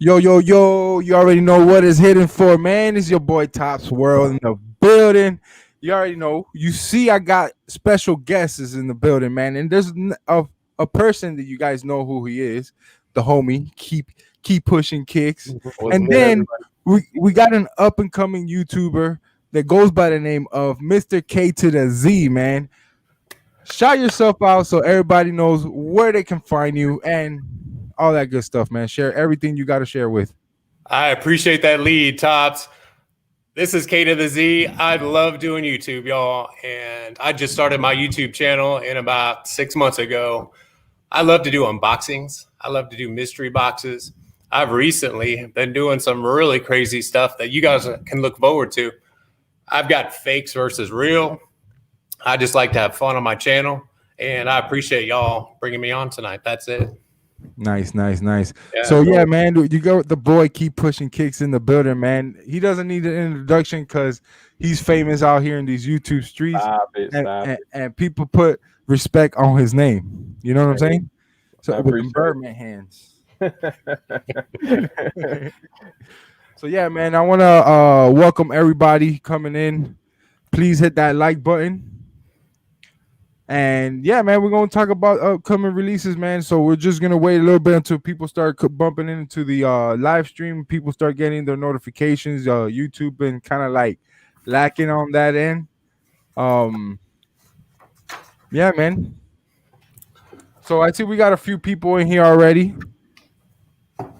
Yo, yo, yo, you already know what is hitting for, man. It's your boy Topz World in the building. You already know. You see, I got special guests in the building, man. And there's a person that you guys know who he is, the homie. Keep pushing kicks. What's And good, then everybody? we got an up and coming YouTuber that goes by the name of Mr. K to the Z, man. Shout yourself out so everybody knows where they can find you and all that good stuff, man. Share everything you got to share with. I appreciate that lead, Tops. This is K to the Z. I love doing YouTube, y'all. And I just started my YouTube channel in about 6 months ago. I love to do unboxings. I love to do mystery boxes. I've recently been doing some really crazy stuff that you guys can look forward to. I've got fakes versus real. I just like to have fun on my channel. And I appreciate y'all bringing me on tonight. That's it. Nice. Yeah, So yeah, man, you got the boy keep pushing kicks in the building, man. He doesn't need an introduction because he's famous out here in these YouTube streets, and people put respect on his name. You know what I'm saying? So with them Birdman hands. So yeah, man, I want to welcome everybody coming in. Please hit that like button. And yeah, man, we're gonna talk about upcoming releases, man. So we're just gonna wait a little bit until people start bumping into the live stream. People start getting their notifications. YouTube been kind of like lacking on that end. Yeah, man. So I see we got a few people in here already. Hold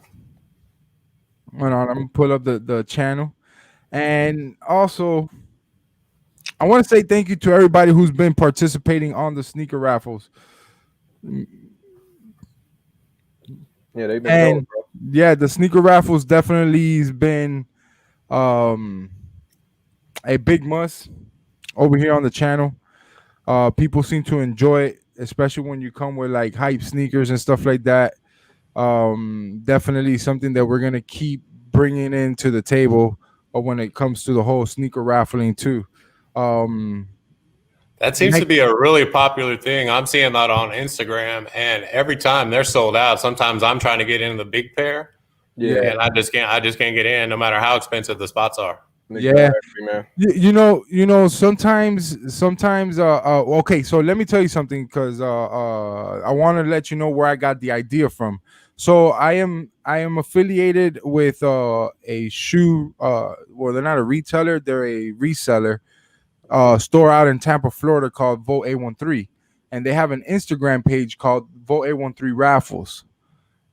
on, I'm gonna pull up the channel, and also I want to say thank you to everybody who's been participating on the sneaker raffles. Yeah, they've been going, bro. Yeah, the sneaker raffles definitely has been a big must over here on the channel. People seem to enjoy it, especially when you come with like hype sneakers and stuff like that. Definitely something that we're gonna keep bringing into the table, or when it comes to the whole sneaker raffling too. That seems to be a really popular thing. I'm seeing that on Instagram, and every time they're sold out. Sometimes I'm trying to get in the big pair, and I just can't get in, no matter how expensive the spots are. Yeah, man. You know. Sometimes. Okay, so let me tell you something, because I want to let you know where I got the idea from. So I am affiliated with a shoe. Well, they're not a retailer; they're a reseller. Store out in Tampa, Florida, called Vote 813, and they have an Instagram page called Vote 813 Raffles,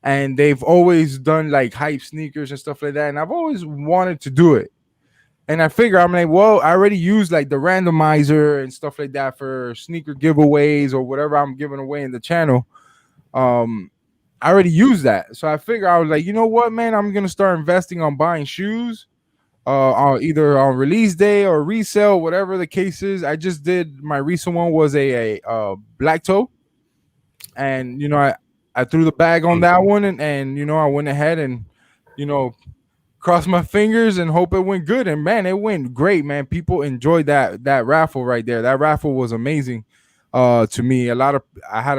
and they've always done like hype sneakers and stuff like that, and I've always wanted to do it. And I figure, I'm like, well, I already use like the randomizer and stuff like that for sneaker giveaways or whatever I'm giving away in the channel. I already use that, so I figure I was like, you know what, man, I'm gonna start investing on buying shoes. Either on release day or resale, whatever the case is. I just did my recent one was a black toe, and I threw the bag on that one, and I went ahead and crossed my fingers and hope it went good. And man, it went great, man. People enjoyed that raffle right there. That raffle was amazing. To me, I had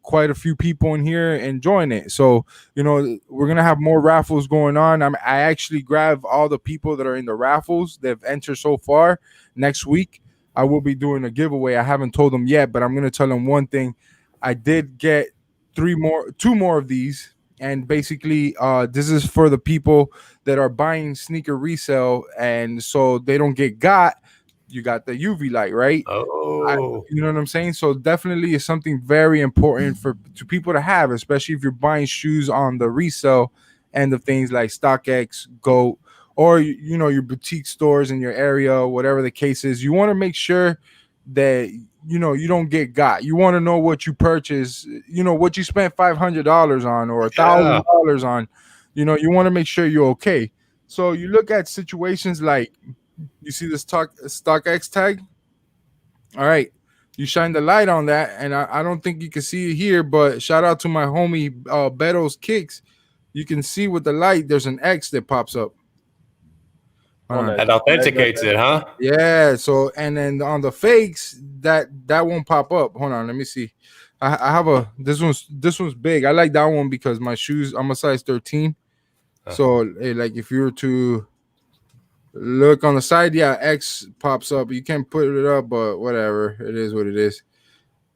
quite a few people in here enjoying it. So we're gonna have more raffles going on. I actually grabbed all the people that are in the raffles that have entered so far. Next week I will be doing a giveaway. I haven't told them yet, but I'm gonna tell them one thing. I did get two more of these, and basically this is for the people that are buying sneaker resale, and so they don't get got. You got the UV light, right? You know what I'm saying? So definitely is something very important to people to have, especially if you're buying shoes on the resale end of things like StockX, GOAT, or your boutique stores in your area, whatever the case is. You want to make sure that you don't get got. You want to know what you purchase, what you spent $500 on or $1,000 on. You want to make sure you're okay. So you look at situations like, you see this StockX tag. All right, you shine the light on that, and I don't think you can see it here, but shout out to my homie Beto's Kicks. You can see with the light, there's an X that pops up. That authenticates it, huh? Yeah. So, and then on the fakes, that won't pop up. Hold on, let me see. I have this one's big. I like that one because my shoes, I'm a size 13. So like if you were to look on the side, yeah, X pops up. You can't put it up, but whatever. It is what it is.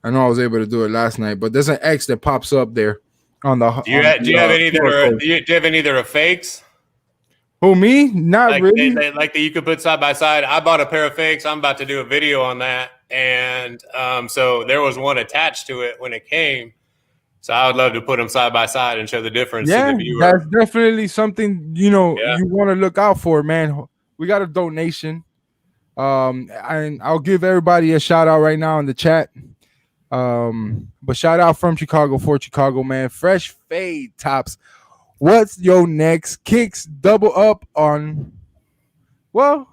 I know I was able to do it last night, but there's an X that pops up there on the. Do you have any that are do you have any that are fakes? Who, me? Not like really. like that you could put side by side. I bought a pair of fakes. I'm about to do a video on that, and so there was one attached to it when it came. So I would love to put them side by side and show the difference to the viewer. That's definitely something you want to look out for, man. We got a donation. And I'll give everybody a shout out right now in the chat. But shout out from Chicago for Chicago, man. Fresh Fade Tops. What's your next kicks? Double up on. Well,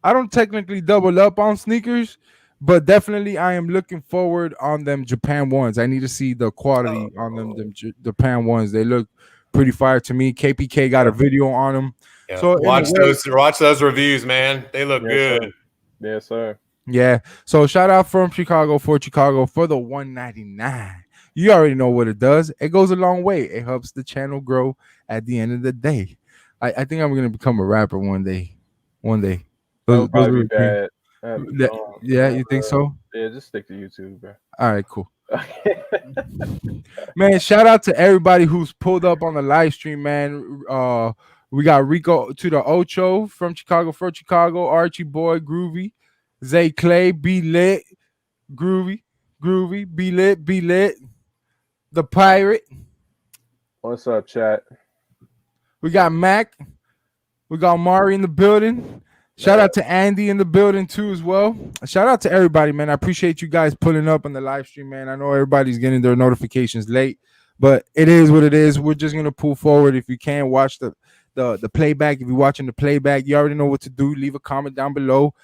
I don't technically double up on sneakers, but definitely I am looking forward on them Japan ones. I need to see the quality on them Japan ones. They look pretty fire to me. KPK got a video on them. Yeah. So watch those reviews, man. They look good. Sir. Yes, sir. Yeah. So shout out from Chicago for Chicago for the $199. You already know what it does. It goes a long way. It helps the channel grow at the end of the day. I think I'm gonna become a rapper one day. That would probably be bad. Yeah, you think so? Yeah, just stick to YouTube, bro. All right, cool. Man, shout out to everybody who's pulled up on the live stream, man. We got Rico to the Ocho from Chicago for Chicago, Archie Boy, Groovy, Zay Clay, Be Lit, Groovy, Be Lit, The Pirate. What's up, chat? We got Mac. We got Mari in the building. Shout out to Andy in the building too as well. Shout out to everybody, man. I appreciate you guys pulling up on the live stream, man. I know everybody's getting their notifications late, but it is what it is. We're just gonna pull forward. If you can watch the playback, if you're watching the playback, you already know what to do. Leave a comment down below,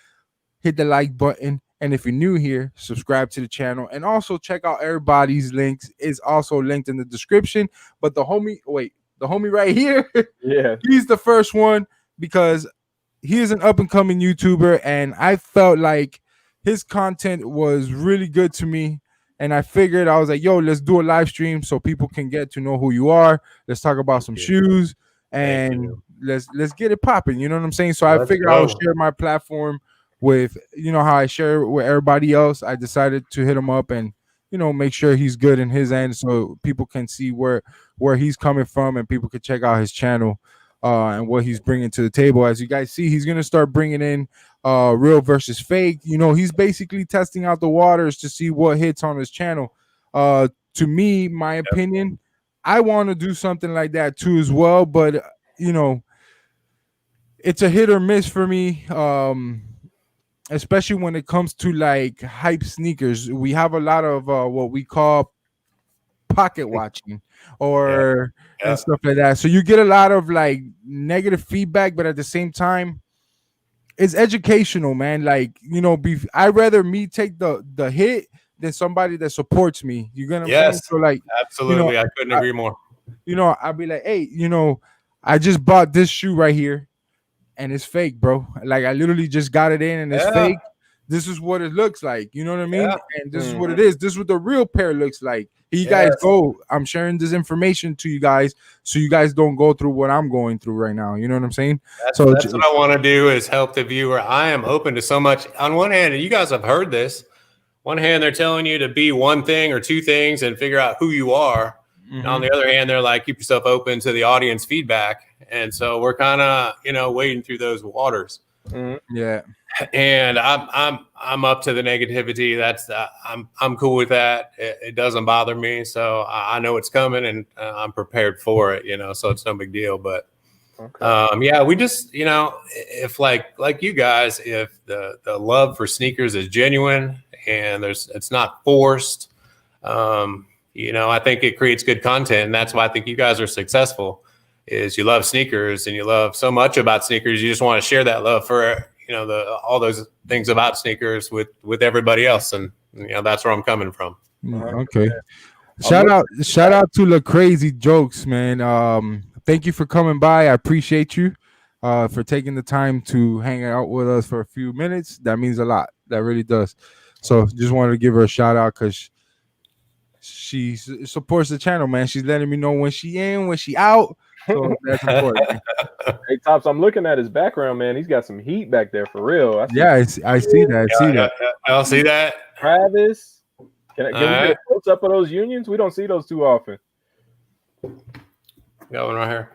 hit the like button, and if you're new here, subscribe to the channel. And also check out everybody's links. Is also linked in the description. But the homie right here, yeah, he's the first one because he is an up-and-coming YouTuber, and I felt like his content was really good to me. And I figured, I was like, yo, let's do a live stream so people can get to know who you are. Let's talk about some shoes, and let's get it popping. You know what I'm saying? So I figured I would share my platform with, how I share with everybody else. I decided to hit him up and, make sure he's good in his end so people can see where he's coming from and people can check out his channel. And what he's bringing to the table. As you guys see, he's going to start bringing in real versus fake. He's basically testing out the waters to see what hits on his channel. To me, my opinion, I want to do something like that too as well. But, it's a hit or miss for me, especially when it comes to like hype sneakers. We have a lot of what we call pocket watching or and stuff like that. So you get a lot of like negative feedback, but at the same time, it's educational, man. Like, I'd rather me take the hit than somebody that supports me. You get what I'm saying? So like, absolutely, I couldn't agree more. I'd be like, hey, I just bought this shoe right here, and it's fake, bro. Like I literally just got it in, and it's fake. This is what it looks like. You know what I mean? And this is what it is. This is what the real pair looks like. You guys go. I'm sharing this information to you guys so you guys don't go through what I'm going through right now. You know what I'm saying? That's what I want to do is help the viewer. I am open to so much. On one hand, and you guys have heard this, one hand, they're telling you to be one thing or two things and figure out who you are. And on the other hand, they're like, keep yourself open to the audience feedback. And so we're kind of, wading through those waters. Yeah. And I'm up to the negativity. That's I'm cool with that. It doesn't bother me. So I know it's coming and I'm prepared for it, so it's no big deal. But we just, if like you guys, if the love for sneakers is genuine and it's not forced, I think it creates good content. And that's why I think you guys are successful is you love sneakers and you love so much about sneakers. You just want to share that love for all those things about sneakers with everybody else, and that's where I'm coming from. Okay. Shout out to the Crazy Jokes, man. Thank you for coming by. I appreciate you for taking the time to hang out with us for a few minutes. That means a lot. That really does. So just wanted to give her a shout out because she supports the channel, man. She's letting me know when she in, when she out. So that's important. Man. Hey, Topz, I'm looking at his background, man. He's got some heat back there for real. I see that. I see that. Y'all see that? Travis, can we get a close up of those unions? We don't see those too often. Got one right here.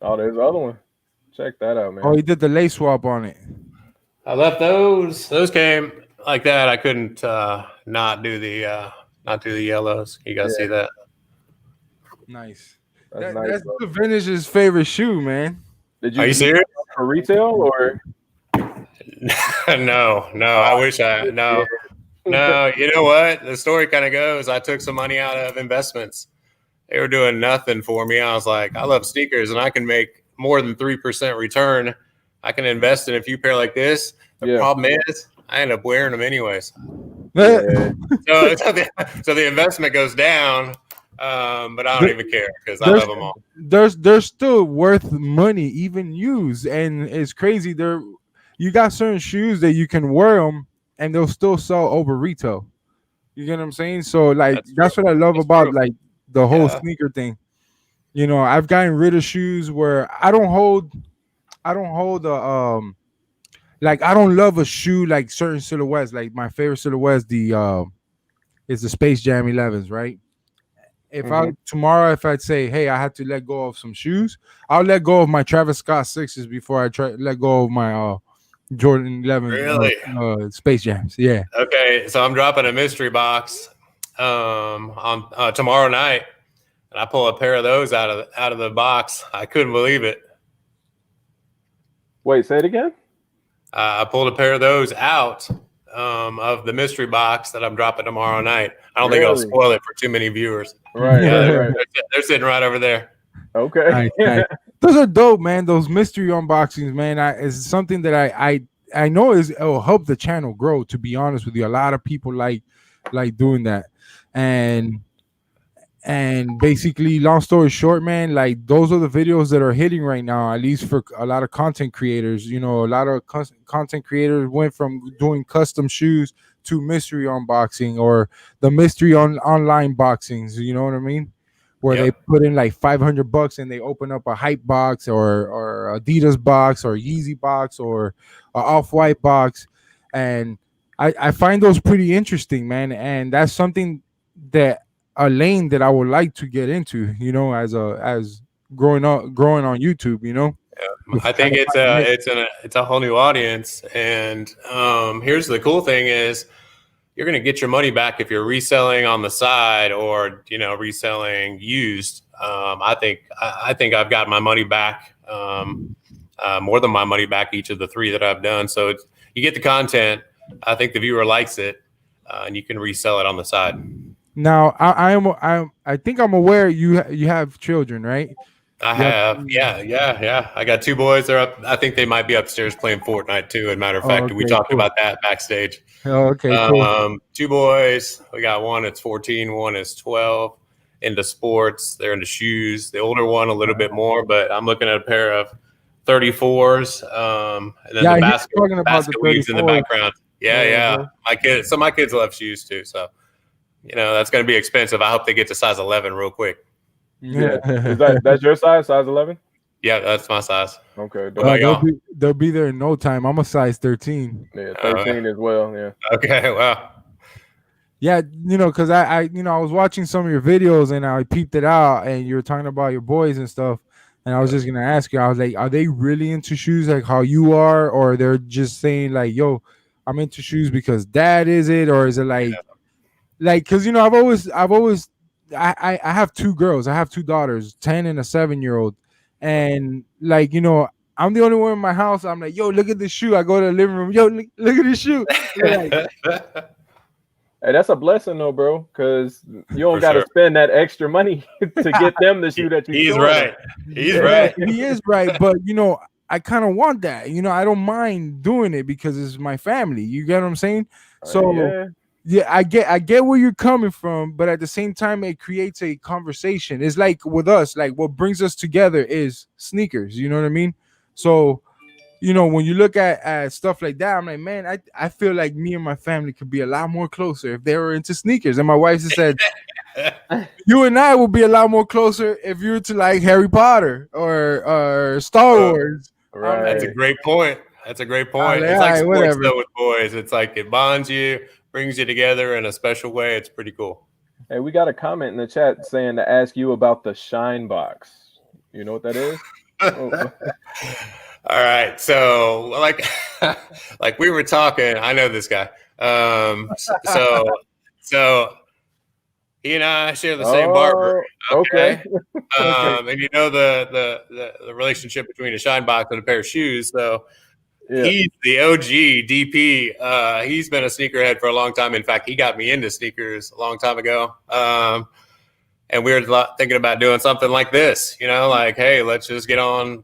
Oh, there's the other one. Check that out, man. Oh, he did the lace swap on it. I left those. Those came like that. I couldn't not do the yellows. You guys see that? Nice. That's That's DeVintage's favorite shoe, man. Are you serious? For retail or? No. I wish no. You know what? The story kind of goes. I took some money out of investments. They were doing nothing for me. I was like, I love sneakers, and I can make more than 3% return. I can invest in a few pair like this. The problem is, I end up wearing them anyways. Yeah. So the investment goes down, but I don't even care because I love them all. They're still worth money, even used, and it's crazy. You got certain shoes that you can wear them, and they'll still sell over retail. You get what I'm saying? So like that's what I love about like the whole sneaker thing. You know, I've gotten rid of shoes where I don't hold like I don't love a shoe like certain silhouettes. Like my favorite silhouette is the Space Jam 11s, right? If I'd say, hey, I had to let go of some shoes, I'll let go of my Travis Scott 6s before I let go of my Jordan 11 Space Jams. Yeah. Okay, so I'm dropping a mystery box on tomorrow night, and I pull a pair of those out of the box. I couldn't believe it. Wait, say it again. I pulled a pair of those out of the mystery box that I'm dropping tomorrow night. I don't think I'll spoil it for too many viewers. Right. They're sitting right over there. Okay. Nice. Those are dope, man. Those mystery unboxings, man, is something that I know it'll help the channel grow. To be honest with you, a lot of people like doing that, and basically, long story short, man, like those are the videos that are hitting right now, at least for a lot of content creators. You know, a lot of content creators went from doing custom shoes to mystery unboxing or the mystery online boxings. You know what I mean? Where they put in like $500 and they open up a hype box or Adidas box or Yeezy box or a Off-White box, and I find those pretty interesting, man. And that's something that a lane that I would like to get into, you know, as growing on YouTube, you know. I think it's a whole new audience, and here's the cool thing is you're going to get your money back if you're reselling on the side or, you know, reselling used. I think I've got my money back, more than my money back each of the three that I've done. So you get the content. I think the viewer likes it, and you can resell it on the side. Now I think I'm aware you have children, right? I have, yeah. I got two boys. They're up. I think they might be upstairs playing Fortnite too. As a matter of fact, we talked about that backstage. Oh, okay, cool. Two boys. We got one that's 14, one is 12. Into sports, they're into shoes. The older one a little bit more, but I'm looking at a pair of 34s. And then the basket weaves in the background. Yeah. My kids love shoes too. So, you know, that's going to be expensive. I hope they get to size 11 real quick. Yeah. That's your size 11? Yeah, that's my size. Okay. They'll be there in no time. I'm a size 13. Yeah, 13 as well. Yeah. Okay. Wow. Yeah, you know, because I was watching some of your videos and I peeped it out, and you were talking about your boys and stuff. And I was just gonna ask you, I was like, are they really into shoes like how you are, or they're just saying like, yo, I'm into shoes because dad is it, or is it like because you know, I have two girls, I have two daughters, 10 and a 7-year-old, and like, you know, I'm the only one in my house. I'm like, yo, look at this shoe. I go to the living room, yo, look at this shoe. Hey, that's a blessing though, bro, because you don't got to spend that extra money to get them the shoe that you. He's right. He's right. He is right, but you know, I kind of want that. You know, I don't mind doing it because it's my family. You get what I'm saying? So yeah, I get where you're coming from, but at the same time, it creates a conversation. It's like with us, like what brings us together is sneakers. You know what I mean? So, you know, when you look at stuff like that, I'm like, man, I feel like me and my family could be a lot more closer if they were into sneakers. And my wife said, you and I will be a lot more closer if you were to like Harry Potter or Star Wars. Right. That's a great point. That's a great point. Like, It's like sports whatever. though with boys. It's like it bonds you, brings you together in a special way. It's pretty cool. Hey, we got a comment in the chat saying to ask you about the Shine Box. You know what that is? All right. So like we were talking, I know this guy. So he and I share the same barber. Okay. And you know the relationship between a Shine Box and a pair of shoes. So he's the OG DP. He's been a sneakerhead for a long time. In fact, he got me into sneakers a long time ago. And we were thinking about doing something like this, like, hey, let's just get on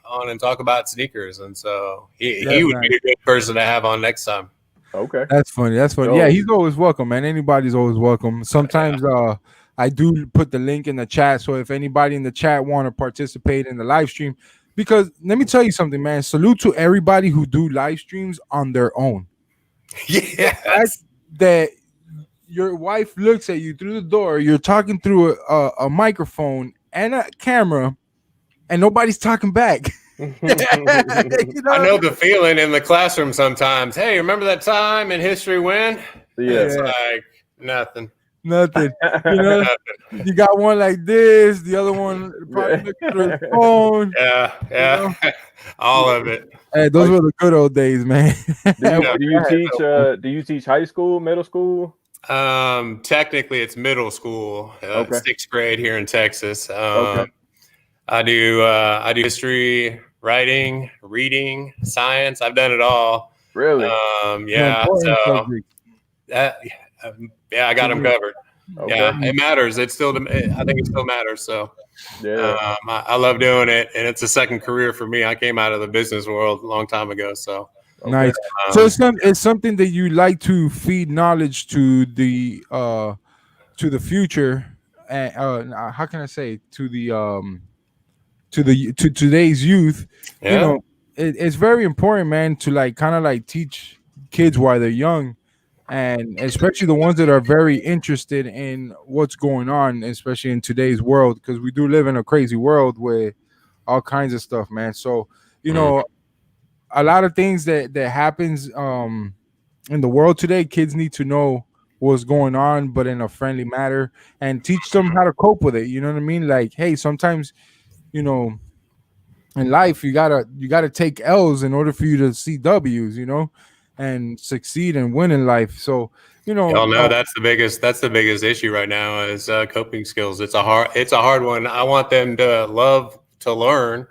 and talk about sneakers. And so he would be a good person to have on next time. Okay. That's funny. Yeah, he's always welcome, man. Anybody's always welcome. Sometimes I do put the link in the chat. So if anybody in the chat want to participate in the live stream, because let me tell you something, man. Salute to everybody who do live streams on their own. Yes. That your wife looks at you through the door, you're talking through a microphone and a camera, and nobody's talking back. I know the feeling in the classroom sometimes. Hey, remember that time in history when? It's like nothing. Nothing. You got one like this, the other one probably looking through the phone. Yeah. All of it. Hey, those were the good old days, man. Do you teach high school, middle school? Technically it's middle school, 6th grade here in Texas. I do history, writing, reading, science. I've done it all. Really? Yeah. I got them covered. Okay. Yeah, it matters. I think it still matters. So I love doing it, and it's a second career for me. I came out of the business world a long time ago. So nice. So it's something that you like to feed knowledge to the future, and how can I say to today's youth. It's very important, man, to like kind of like teach kids while they're young, and especially the ones that are very interested in what's going on, especially in today's world, because we do live in a crazy world with all kinds of stuff, man. So a lot of things that happens in the world today, kids need to know what's going on, but in a friendly manner, and teach them how to cope with it. You know what I mean? Like, hey, sometimes in life you gotta take L's in order for you to see W's, and succeed and win in life. So y'all know that's the biggest issue right now is coping skills. It's a hard one. I want them to love to learn,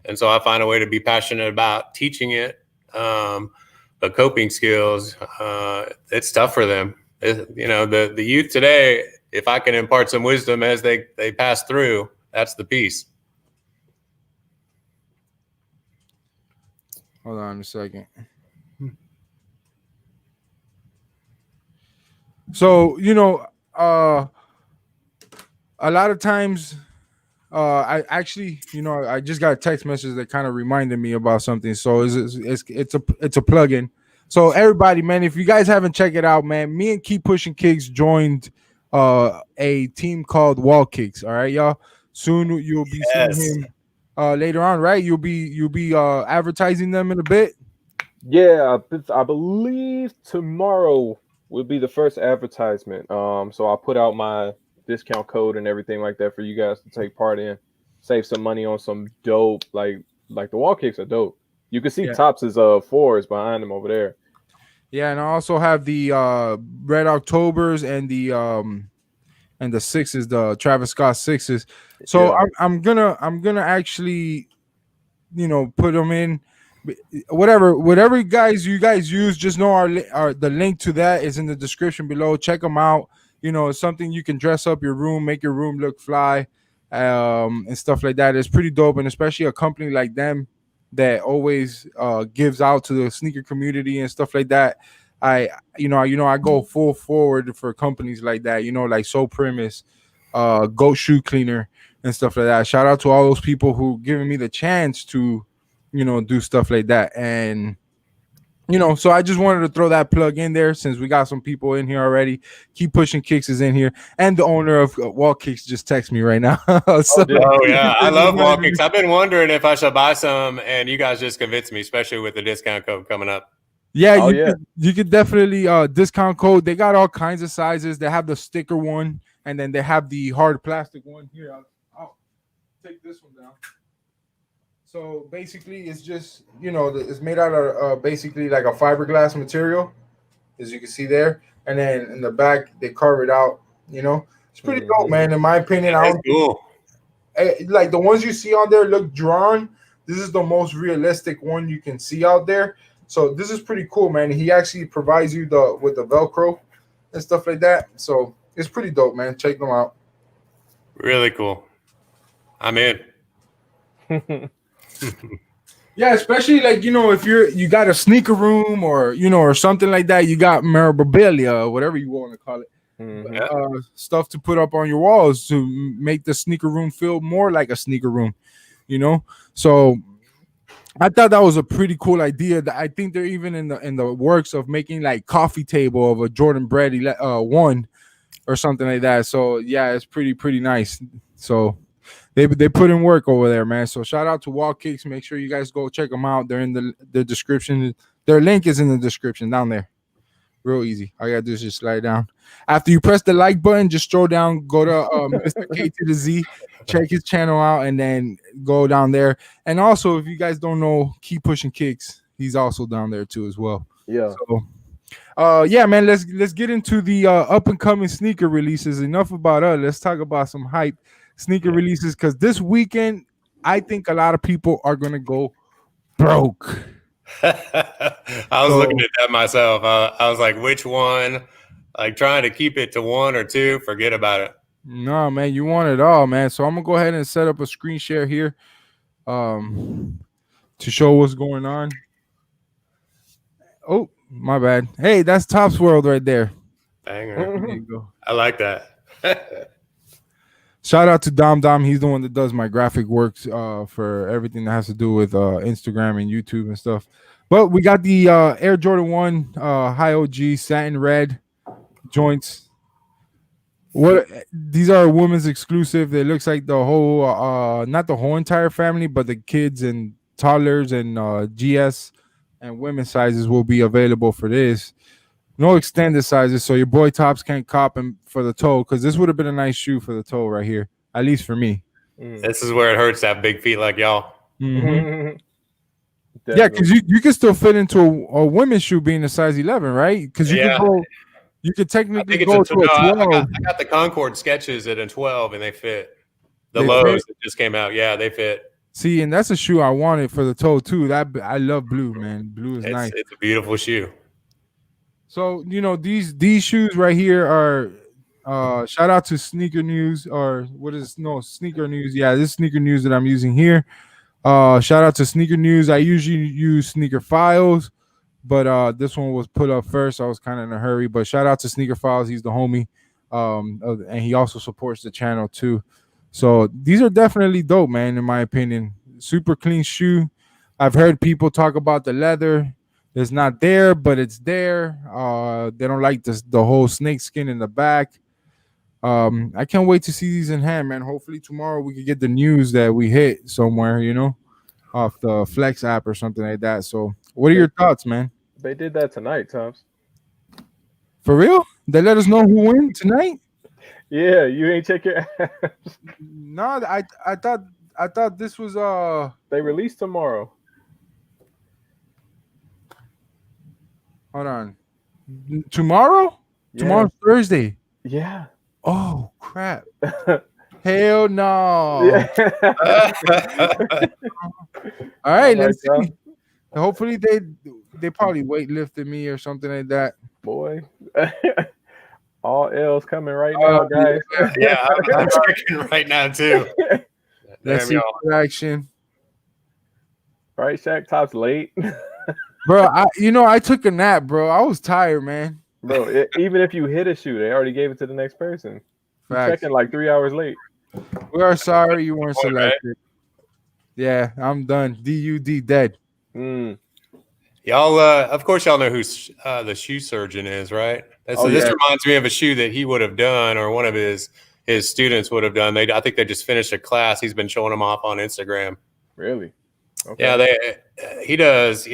and so I find a way to be passionate about teaching it. But coping skills, it's tough for them. The youth today, if I can impart some wisdom as they pass through, that's the piece. Hold on a second. So, a lot of times, I actually, I just got a text message that kind of reminded me about something. So it's a plugin. So everybody, man, if you guys haven't checked it out, man, me and Keep Pushing Kicks joined a team called Wall Kicks. All right, y'all. Soon you'll be seeing him later on, right? You'll be advertising them in a bit. Yeah, I believe tomorrow will be the first advertisement. So I'll put out my discount code and everything like that for you guys to take part in. Save some money on some dope, like the wall kicks are dope. You can see Topz' 4s behind them over there. Yeah, and I also have the Red Octobers and the 6s, the Travis Scott 6s. So I'm gonna actually, put them in. Whatever you guys use, just know the link to that is in the description below. Check them out. It's something you can dress up your room, make your room look fly, and stuff like that. It's pretty dope, and especially a company like them that always gives out to the sneaker community and stuff like that. I go full forward for companies like that, like SolePremise, Goat Shoe Cleaner and stuff like that. Shout out to all those people who giving me the chance to do stuff like that. And So I just wanted to throw that plug in there since we got some people in here already. Keep Pushing Kicks is in here, and the owner of Wall Kicks just texted me right now. So, Oh yeah, I love wall reminded kicks. I've been wondering if I should buy some, and you guys just convinced me, especially with the discount code coming up. Yeah, Oh, yeah. you could definitely discount code. They got all kinds of sizes. They have the sticker one, and then they have the hard plastic one. Here, I'll take this one down. So basically, it's just it's made out of basically like a fiberglass material, as you can see there, and then in the back they carve it out. It's pretty dope, man. In my opinion, I That's don't cool. like the ones you see on there look drawn. This is the most realistic one you can see out there. So this is pretty cool, man. He actually provides you with the Velcro and stuff like that. So it's pretty dope, man. Check them out. Really cool. I'm in. Yeah, especially like if you got a sneaker room or something like that, you got memorabilia or whatever you want to call it, stuff to put up on your walls to make the sneaker room feel more like a sneaker room, So I thought that was a pretty cool idea. That I think they're even in the works of making like coffee table of a Jordan Bread 1 or something like that. So yeah, it's pretty nice. So they put in work over there, man. So shout out to Wall Kicks. Make sure you guys go check them out. They're in the description. Their link is in the description down there. Real easy. All you gotta do is just slide down. After you press the like button, just scroll down, go to Mr. K to the Z, check his channel out, and then go down there. And also, if you guys don't know, Keep Pushing Kicks, he's also down there too as well. Yeah. So, yeah, man, let's get into the up and coming sneaker releases. Enough about us. Let's talk about some hype sneaker releases, because this weekend, I think a lot of people are gonna go broke. I was looking at that myself. I was like, which one? Like trying to keep it to one or two. Forget about it. No, man, you want it all, man. So I'm gonna go ahead and set up a screen share here, to show what's going on. Oh, my bad. Hey, that's Topz World right there. Banger. There you go. I like that. Shout out to Dom. He's the one that does my graphic works for everything that has to do with Instagram and YouTube and stuff. But we got the Air Jordan 1 High OG satin red joints. These are women's exclusive. It looks like the whole not the whole entire family, but the kids and toddlers and GS and women's sizes will be available for this. No extended sizes, so your boy Topz can't cop him for the toe, because this would have been a nice shoe for the toe right here, at least for me. This is where it hurts to have big feet like y'all. Mm-hmm. Yeah, because you can still fit into a women's shoe being a size 11, right? Because you could technically go to a 12. I got the Concord sketches at a 12, and they fit. The lows that just came out, yeah, they fit. See, and that's a shoe I wanted for the toe too. I love blue, man. Blue is nice. It's a beautiful shoe. So these shoes right here are shout out to Sneaker News, or Sneaker News. Yeah, this is Sneaker News that I'm using here. Shout out to Sneaker News. I usually use Sneaker Files, but this one was put up first. I was kind of in a hurry, but shout out to Sneaker Files. He's the homie, and he also supports the channel too. So these are definitely dope, man. In my opinion, super clean shoe. I've heard people talk about the leather. It's not there, but it's there. They don't like the whole snake skin in the back. I can't wait to see these in hand, man. Hopefully tomorrow we can get the news that we hit somewhere, off the Flex app or something like that. So what are your thoughts, man? They did that tonight, Topz. For real? They let us know who won tonight? Yeah, you ain't check your ass. No, I thought this was They released tomorrow. Hold on. Tomorrow? Yeah. Tomorrow's Thursday. Yeah. Oh crap. Hell no. Yeah. All right, let's see. Hopefully they probably weightlifted me or something like that. Boy. All L's coming right now, guys. Yeah, I'm checking right now too. Let's see action. Right, Shaq? Topz late. Bro, I took a nap, bro. I was tired, man. Bro, even if you hit a shoe, they already gave it to the next person. You're checking like 3 hours late. We are sorry you weren't selected. Yeah, I'm done. DUD dead. Y'all, of course, y'all know who the shoe surgeon is, right? This reminds me of a shoe that he would have done, or one of his students would have done. I think they just finished a class. He's been showing them off on Instagram. Really? Okay. Yeah, he does,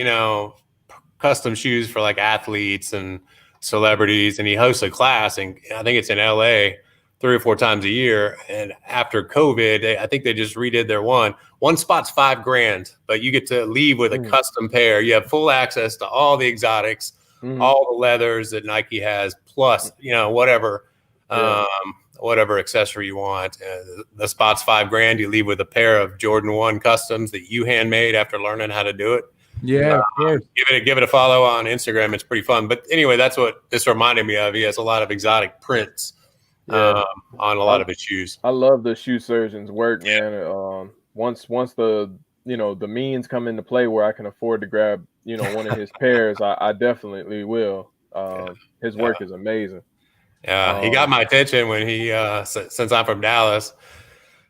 custom shoes for like athletes and celebrities, and he hosts a class, and I think it's in LA 3 or 4 times a year. And after COVID, I think they just redid their one spot's $5,000, but you get to leave with a custom pair. You have full access to all the exotics, all the leathers that Nike has, plus whatever accessory you want. The spot's $5,000. You leave with a pair of Jordan 1 customs that you handmade after learning how to do it. Yeah, of course. Give it a follow on Instagram. It's pretty fun. But anyway, that's what this reminded me of. He has a lot of exotic prints on a lot of his shoes. I love the shoe surgeon's work, man. Once the the means come into play where I can afford to grab one of his pairs, I definitely will. His work is amazing. Yeah, he got my attention when he since I'm from Dallas,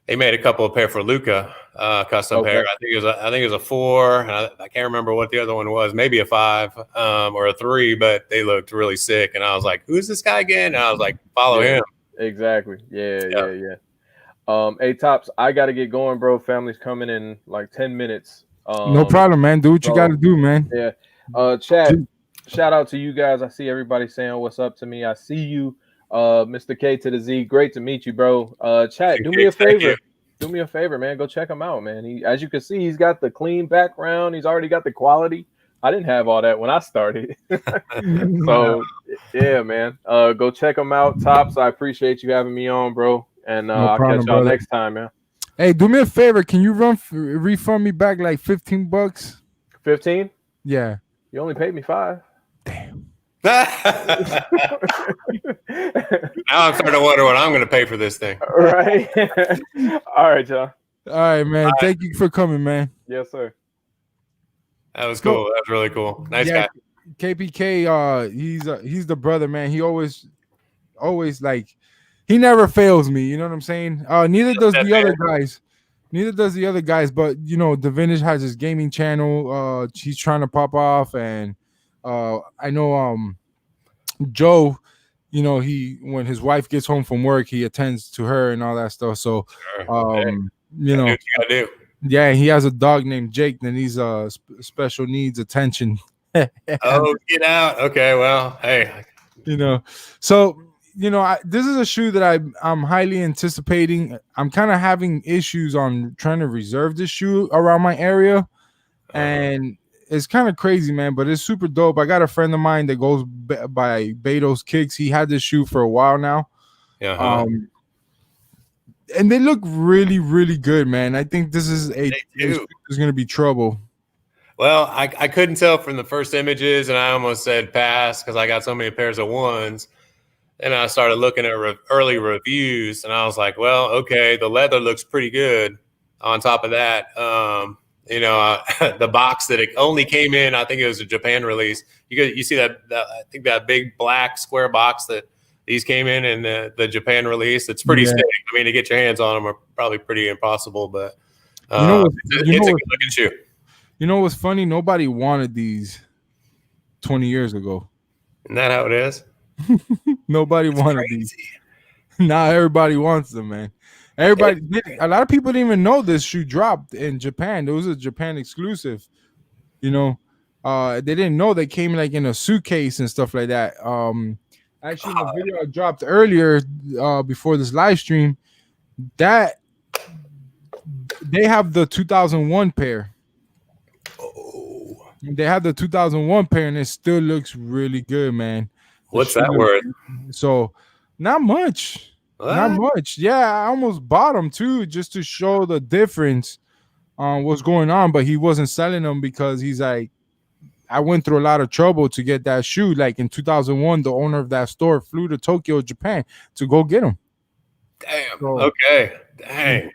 they made a couple of pair for Luka, custom pair. I think it was a 4. And I can't remember what the other one was. Maybe a 5 or a 3, but they looked really sick. And I was like, "Who's this guy again?" And I was like, "Follow him." Exactly. Yeah. Hey, Topz, I got to get going, bro. Family's coming in like 10 minutes. No problem, man. Do what you got to do, man. Yeah. Chat, shout out to you guys. I see everybody saying what's up to me. I see you, Mr. K to the Z. Great to meet you, bro. Chat, do me a favor. Do me a favor, man. Go check him out, man. As you can see, he's got the clean background. He's already got the quality. I didn't have all that when I started. So, yeah, man. Go check him out, Topz. I appreciate you having me on, bro. And I'll catch y'all next time, man. Hey, do me a favor. Can you refund me back like $15? 15? Yeah. You only paid me 5. Damn. Now I'm starting to wonder what I'm going to pay for this thing. Right. All right, y'all. All right, man. Thank you for coming, man. Yes, sir. That was cool. That was really cool. Nice guy. KPK, he's the brother, man. He always like, he never fails me. You know what I'm saying? Neither does the other guys. Neither does the other guys. But DeVintage has his gaming channel. He's trying to pop off, and I know Joe. When his wife gets home from work, he attends to her and all that stuff. So, you gotta do. Yeah, he has a dog named Jake that needs special needs attention. Oh, get out. Okay, well, hey. So, this is a shoe that I'm highly anticipating. I'm kind of having issues on trying to reserve this shoe around my area. And it's kind of crazy, man, but it's super dope. I got a friend of mine that goes by Beto's Kicks. He had this shoe for a while now. And they look really, really good, man. I think this is going to be trouble. Well, I couldn't tell from the first images, and I almost said pass because I got so many pairs of 1s. And I started looking at early reviews, and I was like, well, okay, the leather looks pretty good. On top of that, the box that it only came in, I think it was a Japan release. You see that I think that big black square box that these came in the Japan release. It's pretty sick. I mean, to get your hands on them are probably pretty impossible, but it's a good looking shoe. You know what's funny? Nobody wanted these 20 years ago. Isn't that how it is? Nobody wanted these. Now everybody wants them, man. Everybody, a lot of people didn't even know this shoe dropped in Japan. It was a Japan exclusive. They didn't know they came like in a suitcase and stuff like that. Actually, the video I dropped earlier before this live stream, that they have the 2001 pair. They have the 2001 pair, and it still looks really good, man. What's that worth? So, not much. What? Not much. Yeah, I almost bought them too, just to show the difference on what's going on. But he wasn't selling them because he's like, I went through a lot of trouble to get that shoe. Like in 2001, the owner of that store flew to Tokyo, Japan, to go get them. Damn. So, okay. Dang.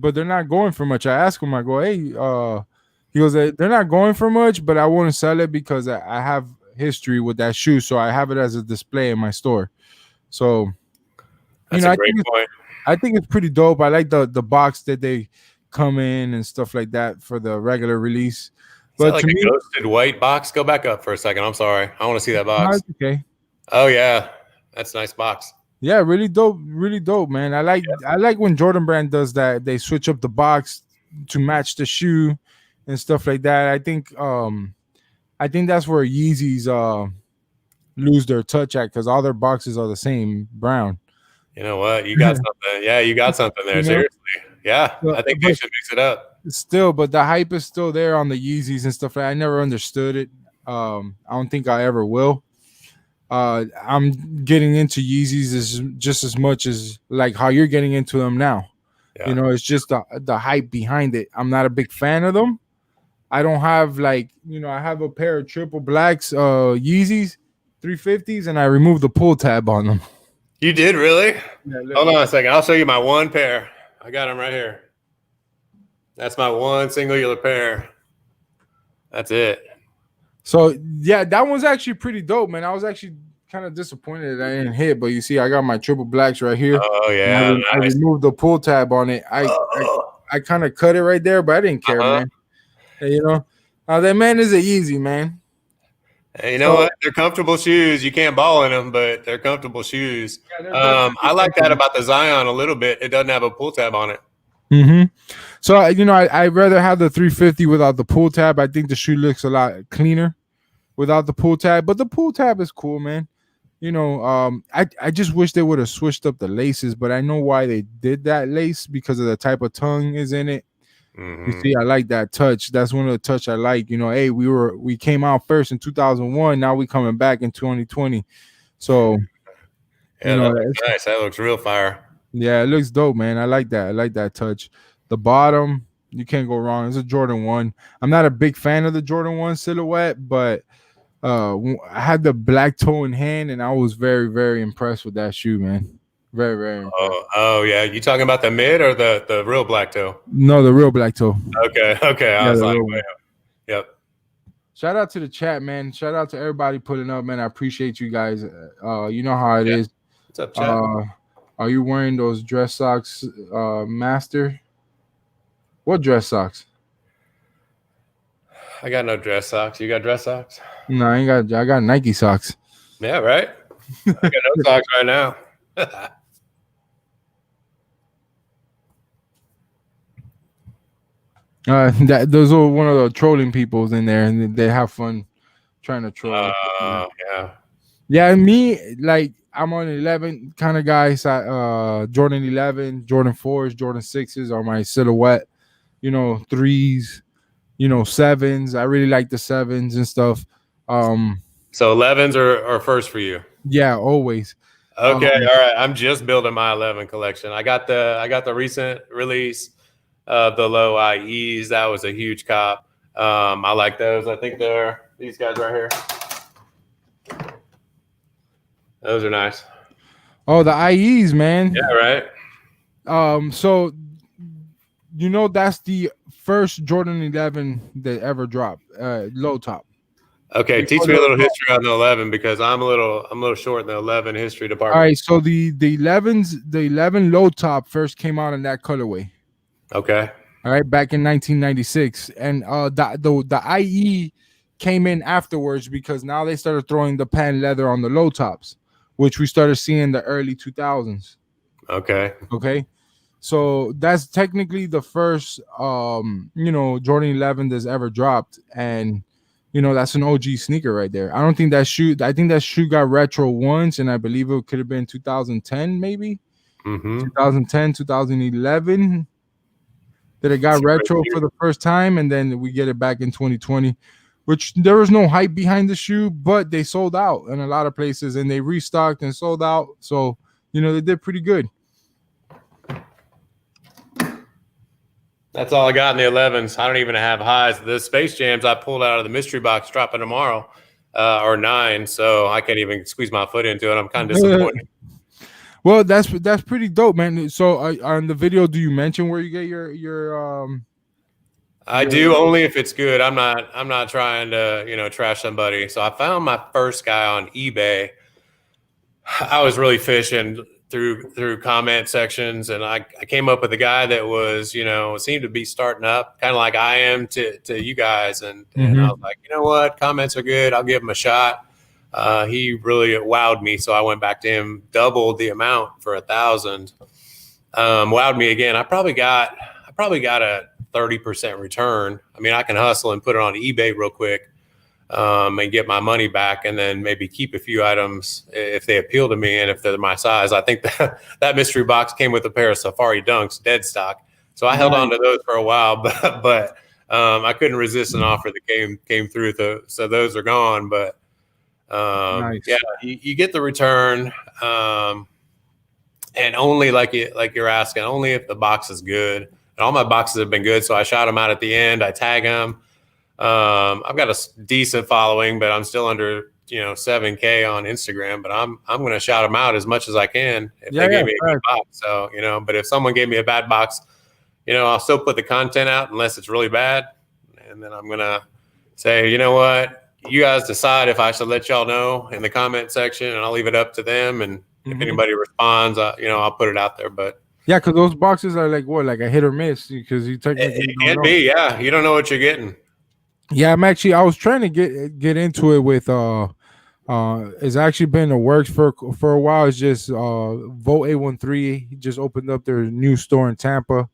But they're not going for much. I asked him, I go, hey, he goes, they're not going for much, but I want to sell it because I have history with that shoe, so I have it as a display in my store. So, that's a great point. I think it's pretty dope. I like the box that they come in and stuff like that for the regular release. Is that But like to a me, ghosted white box? Go back up for a second. I'm sorry. I want to see that no, box. it's okay. Oh yeah, that's a nice box. Yeah, really dope, man. I like when Jordan Brand does that. They switch up the box to match the shoe and stuff like that. I think that's where Yeezys lose their touch at because all their boxes are the same brown. You know what? You got something. Yeah, you got something there. You know? Seriously. Yeah, I think they But should mix it up. still, but the hype is still there on the Yeezys and stuff. I never understood it. I don't think I ever will. I'm getting into Yeezys as just as much as like how you're getting into them now. Yeah. You know, it's just the hype behind it. I'm not a big fan of them. I don't have like, you know, I have a pair of triple blacks, Yeezys 350s, and I removed the pull tab on them. You did really? Yeah, Hold on a second. I'll show you my one pair. I got them right here. That's my one singular pair. That's it. So yeah, that one's actually pretty dope, man. I was actually kind of disappointed that I didn't hit, but you see, I got my triple blacks right here. Oh yeah, I removed the pull tab on it. I kind of cut it right there, but I didn't care, man. And, you know, that man is easy, man. Hey, you know what? They're comfortable shoes. You can't ball in them, but they're comfortable shoes. Yeah, I like that about the Zion a little bit. It doesn't have a pull tab on it. Mm-hmm. So, you know, I'd rather have the 350 without the pull tab. I think the shoe looks a lot cleaner without the pull tab, but the pull tab is cool, man. You know, I just wish they would have switched up the laces, but I know why they did that lace because of the type of tongue is in it. Mm-hmm. You see, I like that touch. That's one of the touch I like. You know, hey, we came out first in 2001. Now we coming back in 2020. So, yeah, you know, that looks nice. That looks real fire. Yeah, it looks dope, man. I like that. I like that touch. The bottom, you can't go wrong. It's a Jordan 1. I'm not a big fan of the Jordan 1 silhouette, but I had the black toe in hand, and I was very, very impressed with that shoe, man. Very, very impressed. Oh yeah. You talking about the mid or the real black toe? No, the real black toe. Okay. I was like, yep. Shout out to the chat, man. Shout out to everybody putting up, man. I appreciate you guys. You know how it is. What's up, chat? Are you wearing those dress socks, Master? What dress socks? I got no dress socks. You got dress socks? No, I got Nike socks. Yeah, right. I got no socks right now. Those are one of the trolling peoples in there, and they have fun trying to troll. Yeah, me, like, I'm on 11 kind of guy. Jordan 11, Jordan 4s, Jordan 6s are my silhouette. You know, 3s, you know, 7s. I really like the 7s and stuff. So 11s are first for you. Yeah, always. Okay, all right. I'm just building my 11 collection. I got the recent release of the low IEs. That was a huge cop. I like those. I think they're these guys right here. Those are nice. Oh, the IEs, man. Yeah, right. So you know that's the first Jordan 11 that ever dropped, low top. Okay, teach me a little history on the 11 because I'm a little short in the 11 history department. All right, so the 11 low top first came out in that colorway. Okay. All right, back in 1996, and the IE came in afterwards because now they started throwing the patent leather on the low tops, which we started seeing in the early 2000s. Okay. So that's technically the first you know, Jordan 11 that's ever dropped, and you know, that's an OG sneaker right there. I think that shoe got retro once, and I believe it could have been 2010 maybe. 2010, 2011 that it got retro for the first time, and then we get it back in 2020, which there was no hype behind the shoe, but they sold out in a lot of places, and they restocked and sold out. So, you know, they did pretty good. That's all I got in the 11s. I don't even have highs. The Space Jams I pulled out of the mystery box dropping tomorrow, or 9, so I can't even squeeze my foot into it. I'm kind of disappointed. Well, that's pretty dope, man. So on the video, do you mention where you get your I do, only if it's good. I'm not trying to, you know, trash somebody. So I found my first guy on eBay. I was really fishing through comment sections, and I came up with a guy that was, seemed to be starting up, kind of like I am to you guys, and I was like, you know what, comments are good. I'll give him a shot. He really wowed me, so I went back to him, doubled the amount for 1,000. Wowed me again. I probably got a 30% return. I mean, I can hustle and put it on eBay real quick, and get my money back, and then maybe keep a few items if they appeal to me and if they're my size. I think that mystery box came with a pair of Safari Dunks, dead stock, so I held on to those for a while, but I couldn't resist an offer that came through, so those are gone. But yeah, you get the return, and only like you're asking, only if the box is good. And all my boxes have been good, so I shot them out at the end. I tag them. I've got a decent following, but I'm still under 7K on Instagram. But I'm going to shout them out as much as I can if they gave me a good box. So but if someone gave me a bad box, I'll still put the content out unless it's really bad, and then I'm going to say, you know what, you guys decide if I should let y'all know in the comment section, and I'll leave it up to them. And if anybody responds, I'll put it out there. But yeah, because those boxes are like a hit or miss, because you technically it can be. Yeah, you don't know what you're getting. Yeah, I was trying to get into it with it's actually been in the works for a while. It's just Vote 813. He just opened up their new store in Tampa,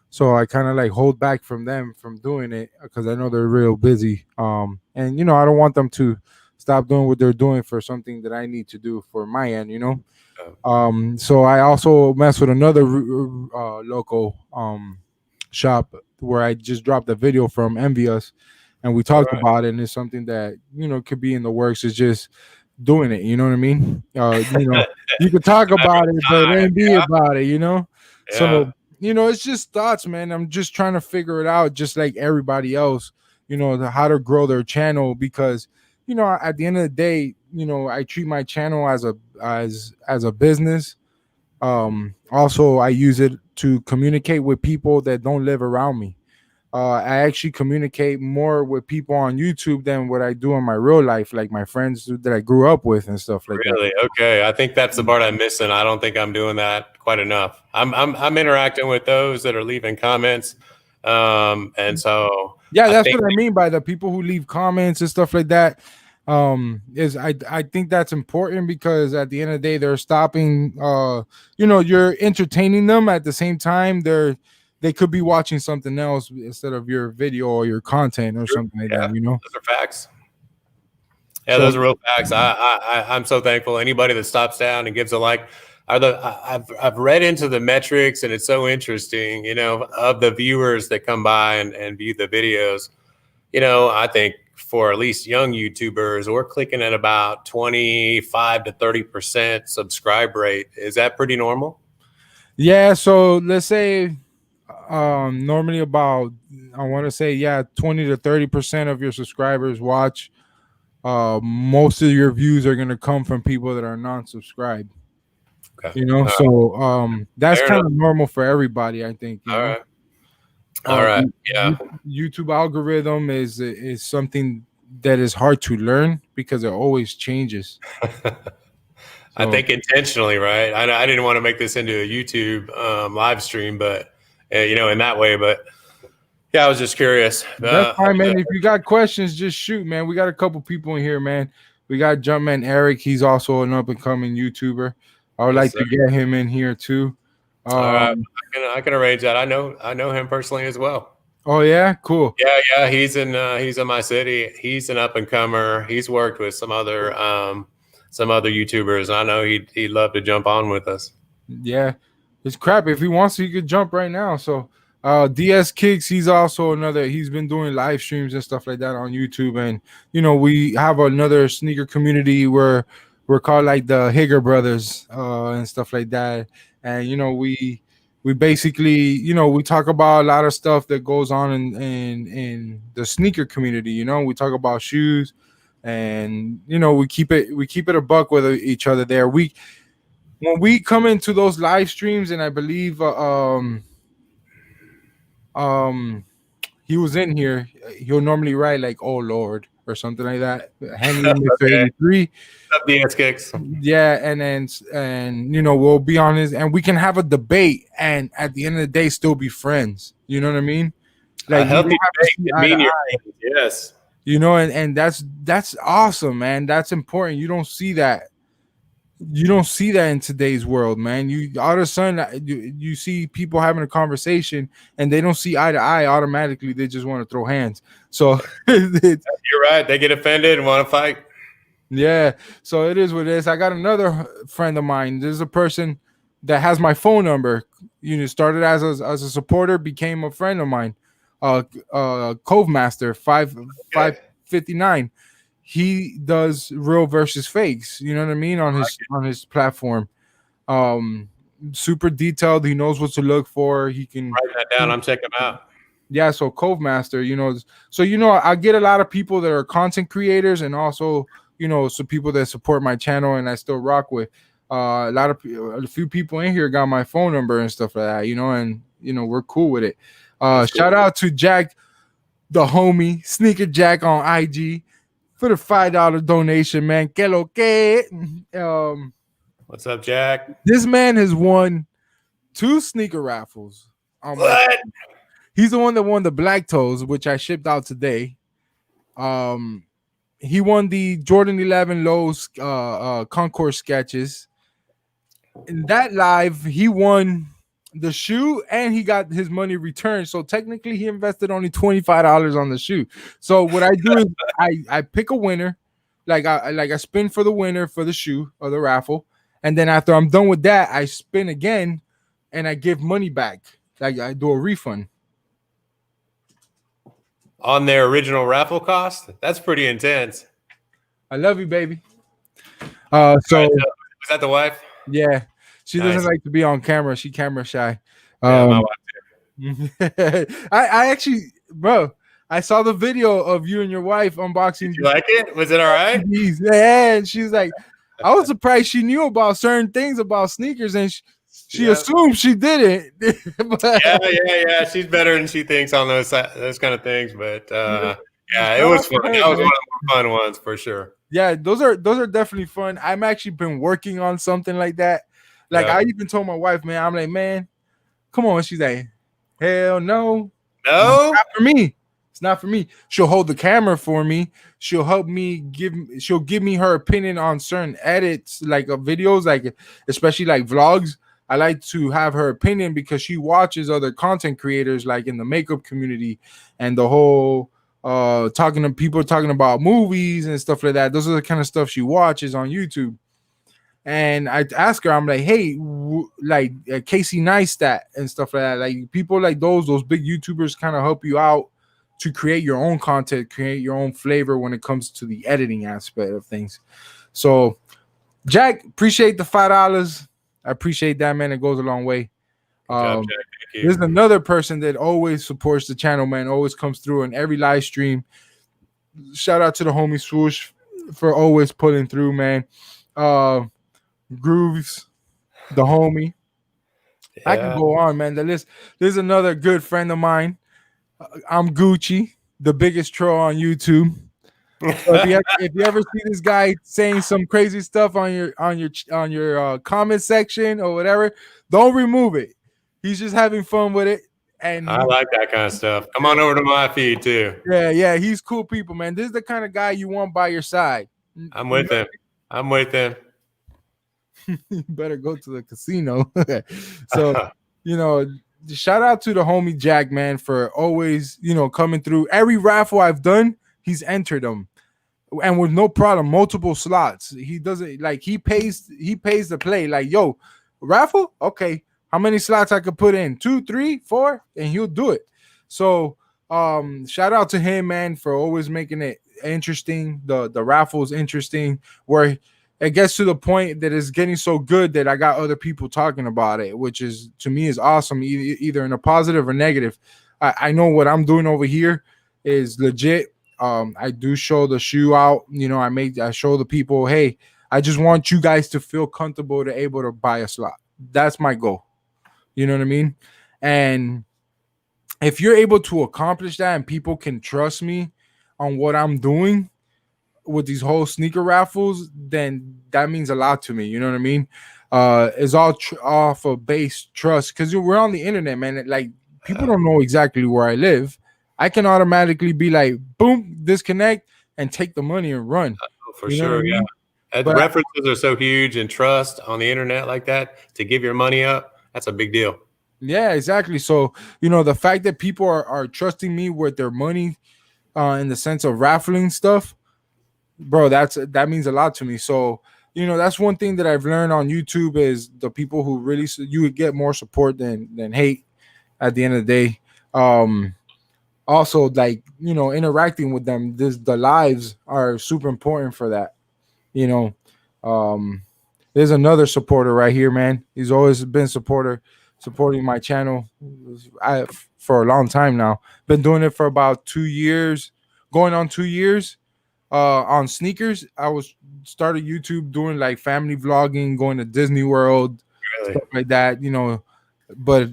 so I kind of like hold back from them from doing it because I know they're real busy. And I don't want them to stop doing what they're doing for something that I need to do for my end. So I also mess with another local shop where I just dropped a video from Envious. And we talked about it, and it's something that could be in the works. It's just doing it. You know what I mean? You could talk about it, but then be about it. Yeah. So it's just thoughts, man. I'm just trying to figure it out, just like everybody else. How to grow their channel, because at the end of the day, I treat my channel as a business. Also, I use it to communicate with people that don't live around me. I actually communicate more with people on YouTube than what I do in my real life, like my friends that I grew up with and stuff like that. Really? Okay. I think that's the part I'm missing. I don't think I'm doing that quite enough. I'm interacting with those that are leaving comments. And so yeah, that's what I mean by the people who leave comments and stuff like that. I think that's important, because at the end of the day, they're stopping. You're entertaining them at the same time. They could be watching something else instead of your video or your content or something like that. Those are facts. Yeah, those are real facts. I'm so thankful. Anybody that stops down and gives a like. I've read into the metrics, and it's so interesting, of the viewers that come by and view the videos. I think for at least young YouTubers, we're clicking at about 25 to 30% subscribe rate. Is that pretty normal? Yeah. So let's say normally about, I want to say, 20 to 30% of your subscribers watch. Most of your views are going to come from people that are non-subscribed. Okay. So that's kind of normal for everybody, I think. All right. Yeah. YouTube algorithm is something that is hard to learn because it always changes. I think intentionally, right? I didn't want to make this into a YouTube live stream, but in that way. But yeah, I was just curious. That's fine, man. If you got questions, just shoot, man. We got a couple people in here, man. We got Jumpman Eric. He's also an up and coming YouTuber. I would like to get him in here too. I can arrange that. I know him personally as well. Oh yeah, cool. Yeah. He's in my city. He's an up and comer. He's worked with some other YouTubers. I know he'd love to jump on with us. Yeah, it's crap. If he wants to, he could jump right now. So DS Kicks, he's also he's been doing live streams and stuff like that on YouTube. And we have another sneaker community where we're called like the Higger Brothers and stuff like that. And we basically we talk about a lot of stuff that goes on in the sneaker community. We talk about shoes, and we keep it a buck with each other there. When we come into those live streams, and I believe he was in here, he'll normally write like, "Oh Lord," or something like that. Henry Mr. Okay. 83. Up DS Kicks. Yeah, and you know, we'll be on his and we can have a debate and at the end of the day still be friends. You know what I mean? A Like we healthy don't have to debate see can eye to mean your eye. friends. Yes. You know, and that's awesome, man. That's important. You don't see that. You don't see that in today's world, man. You all of a sudden you see people having a conversation and they don't see eye to eye. Automatically, they just want to throw hands. So it's, You're right. They get offended and want to fight. yeah. So it is what it is. I got another friend of mine. There's a person that has my phone number. You know, started as a supporter, became a friend of mine. Cove Master 559. He does real versus fakes. You know what I mean on his platform. Um, Super detailed. He knows what to look for. He can Write that down. I'm checking them out. yeah. So Cove Master, you know, so you know, I get a lot of people that are content creators and also you know some people that support my channel and I still rock with. A few people in here got my phone number and stuff like that. You know, and you know we're cool with it. Shout out to Jack, the homie, Sneaker Jack on IG. For the $5 donation, man. Que lo que? What's up, Jack? This man has won 2 sneaker raffles. What? He's the one that won the Black Toes, which I shipped out today. He won the Jordan 11 Lows Concourse sketches. In that live, he won the shoe and he got his money returned. So technically he invested only $25 on the shoe. So what I do is I pick a winner, I spin for the winner for the shoe or the raffle, and then after I'm done with that, I spin again and I give money back. Like I do a refund. On their original raffle cost? That's pretty intense. I love you, baby. So was that the wife? Yeah. She Nice. doesn't like to be on camera. She camera shy. Yeah, my wife too. I actually, bro, I saw the video of you and your wife unboxing. Did you like it? Was it all right? Yeah, and she's like, I was surprised she knew about certain things about sneakers, and she assumed she didn't. Yeah. She's better than she thinks on those kind of things. But yeah, it was fun. That was one of the more fun ones for sure. Yeah, those are definitely fun. I'm actually been working on something like that. Like I even told my wife, man, I'm like, man, come on. She's like, hell no. No, it's not for me. It's not for me. She'll hold the camera for me. She'll help me she'll give me her opinion on certain edits, like videos, like especially like vlogs. I like to have her opinion because she watches other content creators like in the makeup community and the whole talking to people talking about movies and stuff like that. Those are the kind of stuff she watches on YouTube. And I ask her, I'm like, hey, Casey Neistat and stuff like that. Like people like those big YouTubers kind of help you out to create your own content, create your own flavor when it comes to the editing aspect of things. So, Jack, appreciate the $5. I appreciate that, man. It goes a long way. There's another person that always supports the channel, man. Always comes through in every live stream. Shout out to the homie Swoosh for always pulling through, man. Grooves, the homie. Yeah. I can go on, man. The list. There's another good friend of mine. I'm Gucci, the biggest troll on YouTube. So if you ever see this guy saying some crazy stuff on your comment section or whatever, don't remove it. He's just having fun with it. And I like that kind of stuff. Come on over to my feed too. Yeah, he's cool people, man. This is the kind of guy you want by your side. I'm with him. You better go to the casino. So, you know, shout out to the homie Jack, man, for always, you know, coming through. Every raffle I've done, he's entered them. And with no problem, multiple slots. He doesn't like he pays the play. Like, yo, raffle? Okay. How many slots I could put in? 2, 3, 4, and he'll do it. So shout out to him, man, for always making it interesting. The raffles interesting, where it gets to the point that it's getting so good that I got other people talking about it, which is to me is awesome, either in a positive or negative. I know what I'm doing over here is legit. I do show the shoe out. You know, I show the people, hey, I just want you guys to feel comfortable to able to buy a slot. That's my goal. You know what I mean? And if you're able to accomplish that and people can trust me on what I'm doing, with these whole sneaker raffles, then that means a lot to me. You know what I mean? It's all off of base trust because we're on the internet, man. Like people don't know exactly where I live. I can automatically be like, boom, disconnect and take the money and run. For You know what I sure, yeah. mean? And But references are so huge, and trust on the internet like that to give your money up, that's a big deal. yeah, exactly. So, the fact that people are trusting me with their money in the sense of raffling stuff, bro, that means a lot to me. So, that's one thing that I've learned on YouTube is the people who really you would get more support than hate at the end of the day. Also, like, interacting with them, the lives are super important for that. You know, um, there's another supporter right here, man. He's always been supporting my channel for a long time now. Been doing it for about 2 years, going on 2 years. On sneakers, I was started YouTube doing like family vlogging, going to Disney World, Really? stuff like that. But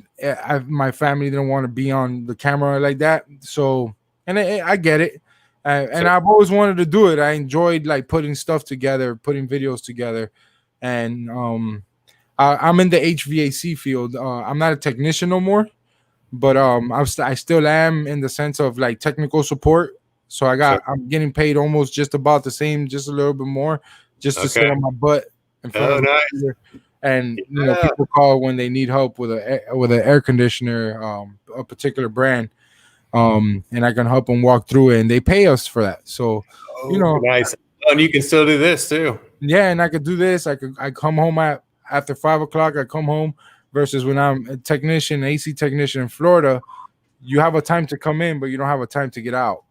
my family didn't want to be on the camera like that. So, and I get it. And I've always wanted to do it. I enjoyed like putting stuff together, putting videos together, and I'm in the HVAC field. I'm not a technician no more, but I still am in the sense of like technical support. So I'm getting paid almost just about the same, just a little bit more, just to sit Okay. on my butt in front of the nice. computer. And Yeah. people call when they need help with an air conditioner, a particular brand, and I can help them walk through it, and they pay us for that. So, Nice. And you can still do this too. yeah, and I could do this. I come home after 5 o'clock. I come home versus when I'm a technician, AC technician in Florida, you have a time to come in, but you don't have a time to get out.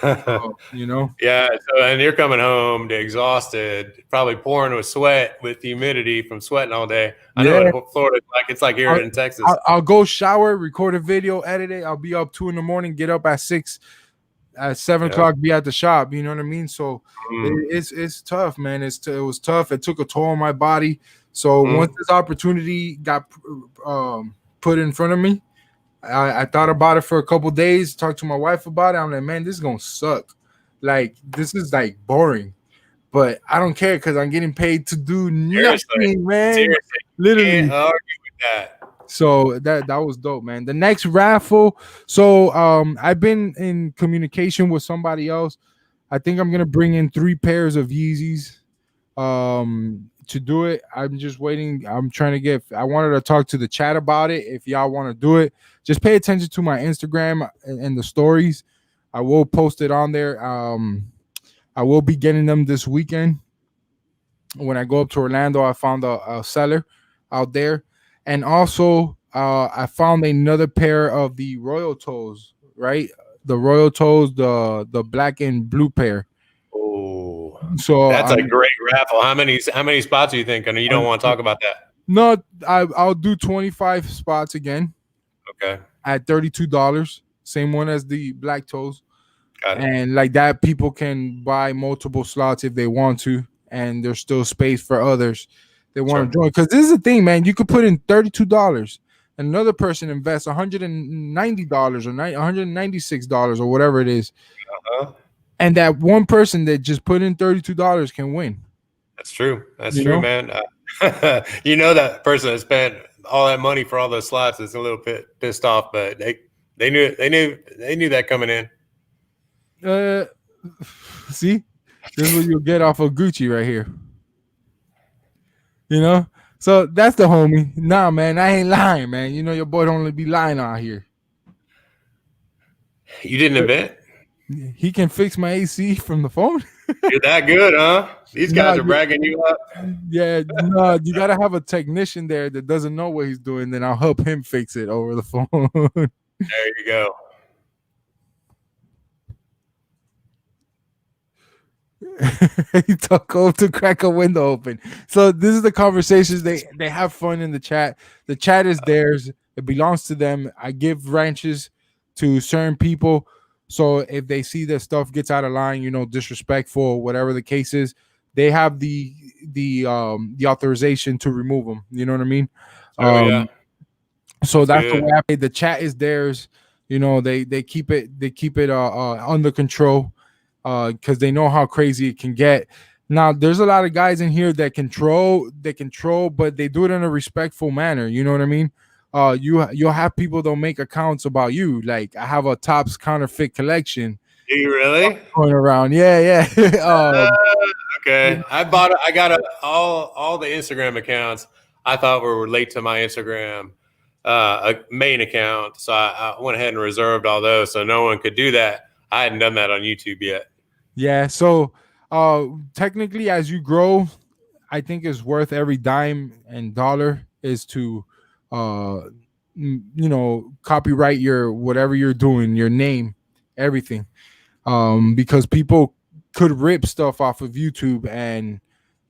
Yeah. So, and you're coming home exhausted, probably pouring with sweat, with humidity from sweating all day. I know in Florida, it's like here in Texas. I'll go shower, record a video, edit it. I'll be up 2 a.m, get up at 6, at 7 o'clock, be at the shop. You know what I mean? So it's tough, man. It was tough. It took a toll on my body. So once this opportunity got put in front of me, I thought about it for a couple days, talked to my wife about it. I'm like, man, this is gonna suck. Like, this is like boring, but I don't care because I'm getting paid to do nothing, man. Seriously. Literally. Can't argue with that. So that was dope, man. The next raffle. So I've been in communication with somebody else. I think I'm gonna bring in 3 pairs of Yeezys. To do it, I'm just waiting. I wanted to talk to the chat about it. If y'all want to do it, just pay attention to my Instagram and the stories. I will post it on there. I will be getting them this weekend. When I go up to Orlando, I found a seller out there, and also I found another pair of the Royal Toes. Right, the Royal Toes, the black and blue pair. Oh, so that's a great raffle. How many spots do you think? I know you don't want to talk about that. No, I'll do 25 spots again. Okay. At $32, same one as the black toes. Got it. And like that, people can buy multiple slots if they want to, and there's still space for others they want to join. Because this is the thing, man. You could put in $32, and another person invests $190 or $196 or whatever it is. And that one person that just put in $32 can win. That's true. That's true, man. That person that spent all that money for all those slots is a little bit pissed off, but they knew that coming in. See, this is what you'll get off of Gucci right here. So that's the homie. Nah, man, I ain't lying, man. Your boy don't be lying out here. You didn't invent? He can fix my AC from the phone. You're that good, huh? These guys are bragging you up. Yeah, no, you gotta have a technician there that doesn't know what he's doing. Then I'll help him fix it over the phone. There you go. He took over to crack a window open. So this is the conversations they have fun in the chat. The chat is theirs. It belongs to them. I give ranches to certain people. So if they see that stuff gets out of line, disrespectful, whatever the case is, they have the authorization to remove them. You know what I mean? Yeah. So that's the way I pay. The chat is theirs. They keep it under control. because they know how crazy it can get. Now, there's a lot of guys in here that control, but they do it in a respectful manner. You know what I mean? You'll have people that'll make accounts about you. Like, I have a Topz counterfeit collection Do you really? going around. Yeah, yeah. Okay. I got all the Instagram accounts I thought were related to my Instagram a main account. So I went ahead and reserved all those so no one could do that. I hadn't done that on YouTube yet. Yeah. So technically, as you grow, I think it's worth every dime and dollar is to copyright your whatever you're doing, your name, everything. Because people could rip stuff off of YouTube and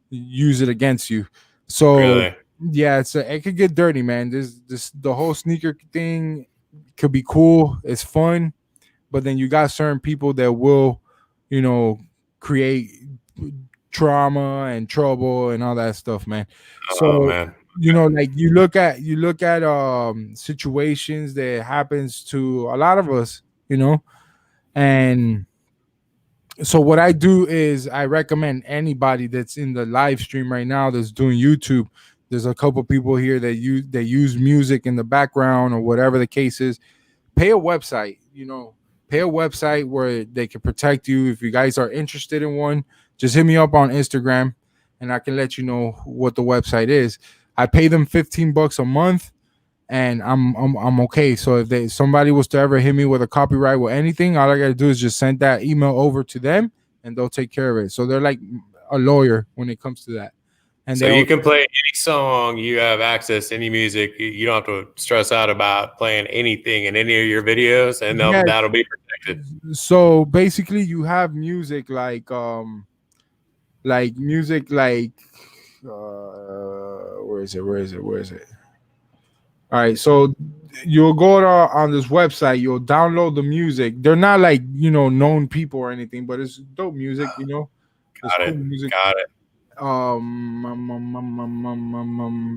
use it against you. So Really? yeah, it could get dirty, man. The whole sneaker thing could be cool, it's fun, but then you got certain people that will, create trauma and trouble and all that stuff, man. So man. like you look at situations that happens to a lot of us, and so what I do is I recommend anybody that's in the live stream right now that's doing YouTube. There's a couple people here that use music in the background or whatever the case is. Pay a website, pay a website where they can protect you. If you guys are interested in one, just hit me up on Instagram and I can let you know what the website is. I pay them $15 a month and I'm okay. So if somebody was to ever hit me with a copyright with anything, all I gotta do is just send that email over to them and they'll take care of it. So they're like a lawyer when it comes to that. And so you can play any song, you have access to any music. You don't have to stress out about playing anything in any of your videos, and that'll be protected. So basically, you have music like where is it? All right, so you'll go on this website, you'll download the music. They're not like known people or anything, but it's dope music, Got it. Music. Got it.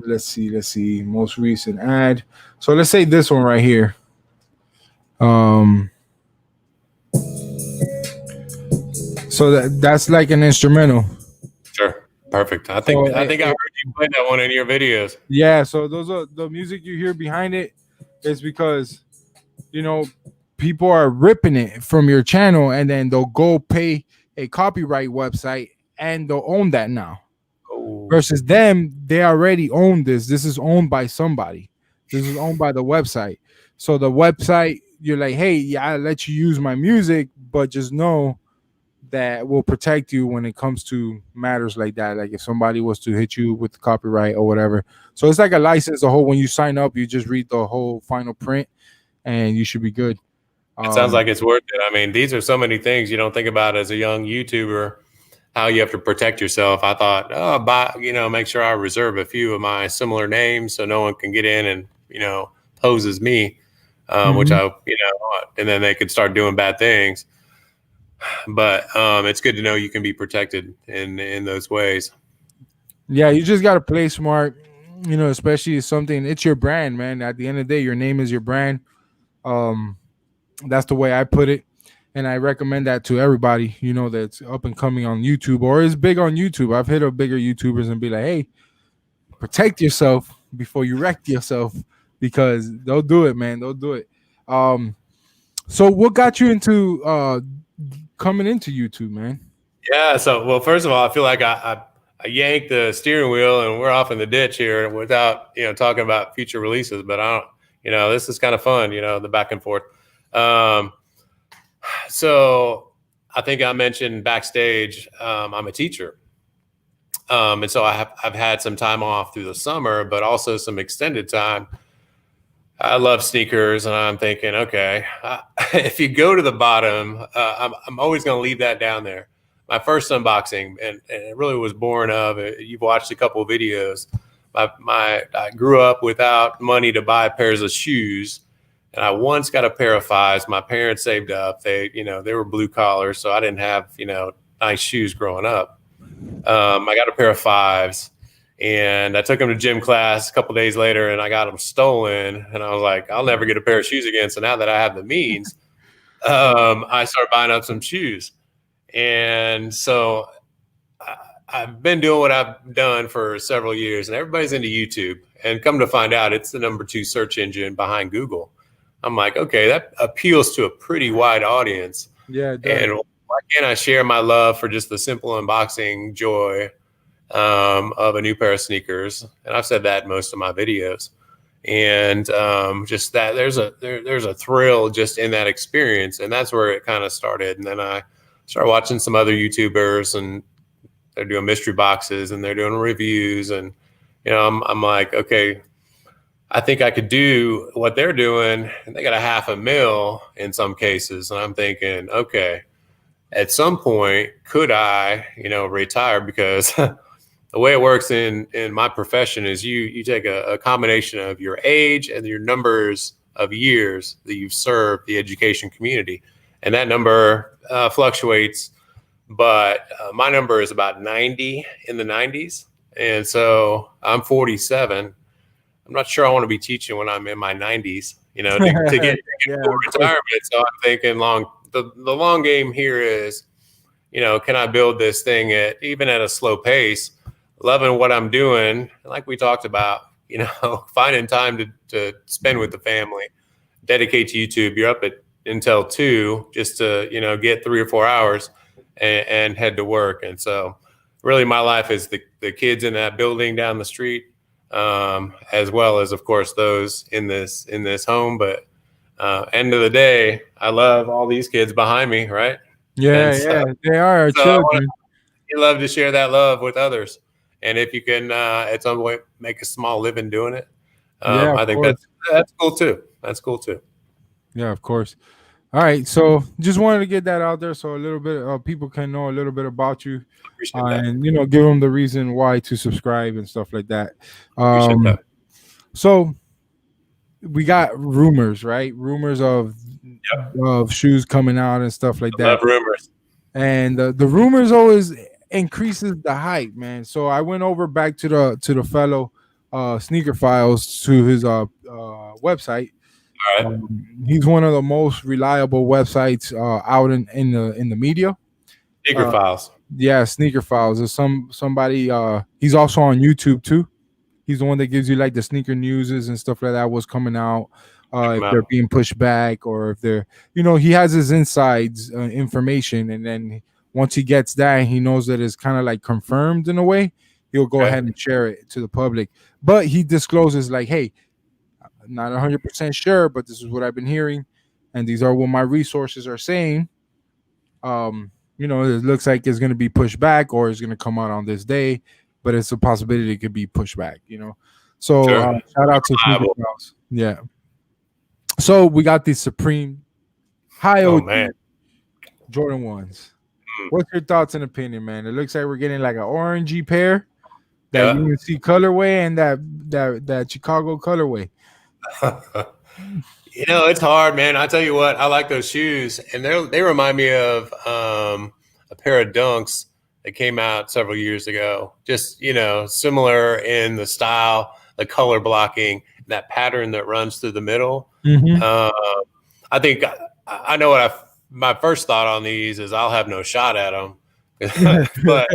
Let's see. Most recent ad. So let's say this one right here. So that's like an instrumental. Sure. Perfect. I think I heard you play that one in your videos. Yeah, so those are the music you hear behind it is because people are ripping it from your channel and then they'll go pay a copyright website and they'll own that now. Oh. Versus them, they already own this. This is owned by somebody. This is owned by the website. So the website, you're like, hey, yeah, I'll let you use my music, but just know that will protect you when it comes to matters like that. Like if somebody was to hit you with the copyright or whatever. So it's like a license. The whole when you sign up, you just read the whole final print and you should be good. It sounds like it's worth it. I mean, these are so many things you don't think about as a young YouTuber, how you have to protect yourself. I thought, make sure I reserve a few of my similar names so no one can get in and, pose as me, which and then they could start doing bad things. But it's good to know you can be protected in those ways. Yeah, you just got to play smart, especially if it's your brand, man. At the end of the day, your name is your brand. That's the way I put it. And I recommend that to everybody, that's up and coming on YouTube or is big on YouTube. I've hit up bigger YouTubers and be like, hey, protect yourself before you wreck yourself because they'll do it, man. They'll do it. So what got you into coming into YouTube, man? Yeah. So, well, first of all, I feel like I yanked the steering wheel and we're off in the ditch here without, talking about future releases, but I don't, this is kind of fun, the back and forth. So I think I mentioned backstage, I'm a teacher. And so I've had some time off through the summer, but also some extended time. I love sneakers and I'm thinking, okay, if you go to the bottom, I'm always going to leave that down there. My first unboxing, and it really was born of, you've watched a couple of videos. I grew up without money to buy pairs of shoes. And I once got a pair of fives. My parents saved up. They were blue collar, so I didn't have, nice shoes growing up. I got a pair of fives and I took them to gym class a couple days later and I got them stolen. And I was like, I'll never get a pair of shoes again. So now that I have the means, I started buying up some shoes. And so I've been doing what I've done for several years, and everybody's into YouTube. And come to find out, it's the #2 search engine behind Google. I'm like, okay, that appeals to a pretty wide audience. Yeah, it does. And why can't I share my love for just the simple unboxing joy of a new pair of sneakers? And I've said that in most of my videos. And just that there's a thrill just in that experience, and that's where it kind of started. And then I started watching some other YouTubers, and they're doing mystery boxes and they're doing reviews, and I'm like, okay, I think I could do what they're doing, and they got $500,000 in some cases, and I'm thinking, okay, at some point, could I, retire? Because the way it works in my profession is you take a combination of your age and your numbers of years that you've served the education community, and that number fluctuates. But my number is about 90 in the 90s. And so I'm 47. I'm not sure I want to be teaching when I'm in my 90s, to get full retirement. So I'm thinking the long game here is, can I build this thing even at a slow pace, loving what I'm doing? Like we talked about, finding time to spend with the family, dedicate to YouTube. You're up until 2 just to, get 3 or 4 hours. And head to work. And so really my life is the kids in that building down the street, as well as, of course, those in this home. But end of the day, I love all these kids behind me, right? Yeah, they are our children. You love to share that love with others. And if you can at some point make a small living doing it, I think that's cool too. That's cool too. Yeah, of course. All right, so just wanted to get that out there so a little bit people can know a little bit about you, and give them the reason why to subscribe and stuff like that. So we got rumors, right? Rumors of shoes coming out and stuff like that. Love rumors, and the rumors always increases the hype, man. So I went over back to the fellow Sneaker Files, to his website. All right. He's one of the most reliable websites out in the media. Sneaker Files. Yeah, Sneaker Files. There's somebody. He's also on YouTube too. He's the one that gives you like the sneaker newses and stuff like that. What's coming out, if they're being pushed back, or if they're, he has his insides information, and then once he gets that, he knows that it's kind of like confirmed in a way. He'll go ahead and share it to the public. But he discloses like, hey, not 100% sure, but this is what I've been hearing, and these are what my resources are saying. It looks like it's going to be pushed back, or it's going to come out on this day, but it's a possibility it could be pushed back. So shout out to Sneaker Files. Yeah. So we got these Supreme High OG Jordan 1s. What's your thoughts and opinion, man? It looks like we're getting like an orangey pair, that UNC colorway, and that Chicago colorway. It's hard, man. I tell you what, I like those shoes, and they remind me of a pair of Dunks that came out several years ago. Just similar in the style, the color blocking, that pattern that runs through the middle. I think I know what my first thought on these is I'll have no shot at them. But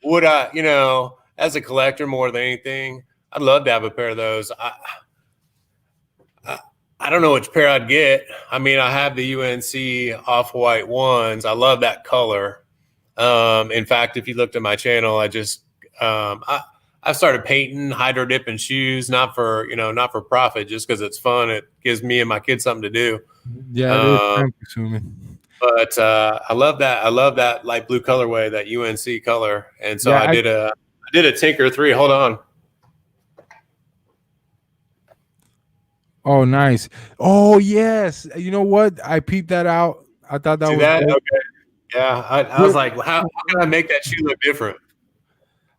would I, as a collector more than anything, I'd love to have a pair of those. I don't know which pair I'd get. I mean, I have the UNC off-white ones. I love that color. In fact, if you looked at my channel, I just I've started painting, hydro dipping shoes, not for profit, just because it's fun. It gives me and my kids something to do. Yeah, it is time consuming. But I love that. I love that light blue colorway, that UNC color. And so I did a Tinker 3. Hold on. Oh, nice. Oh, yes. You know what? I peeped that out. I thought that was okay. Yeah, I was like, how can I make that shoe look different?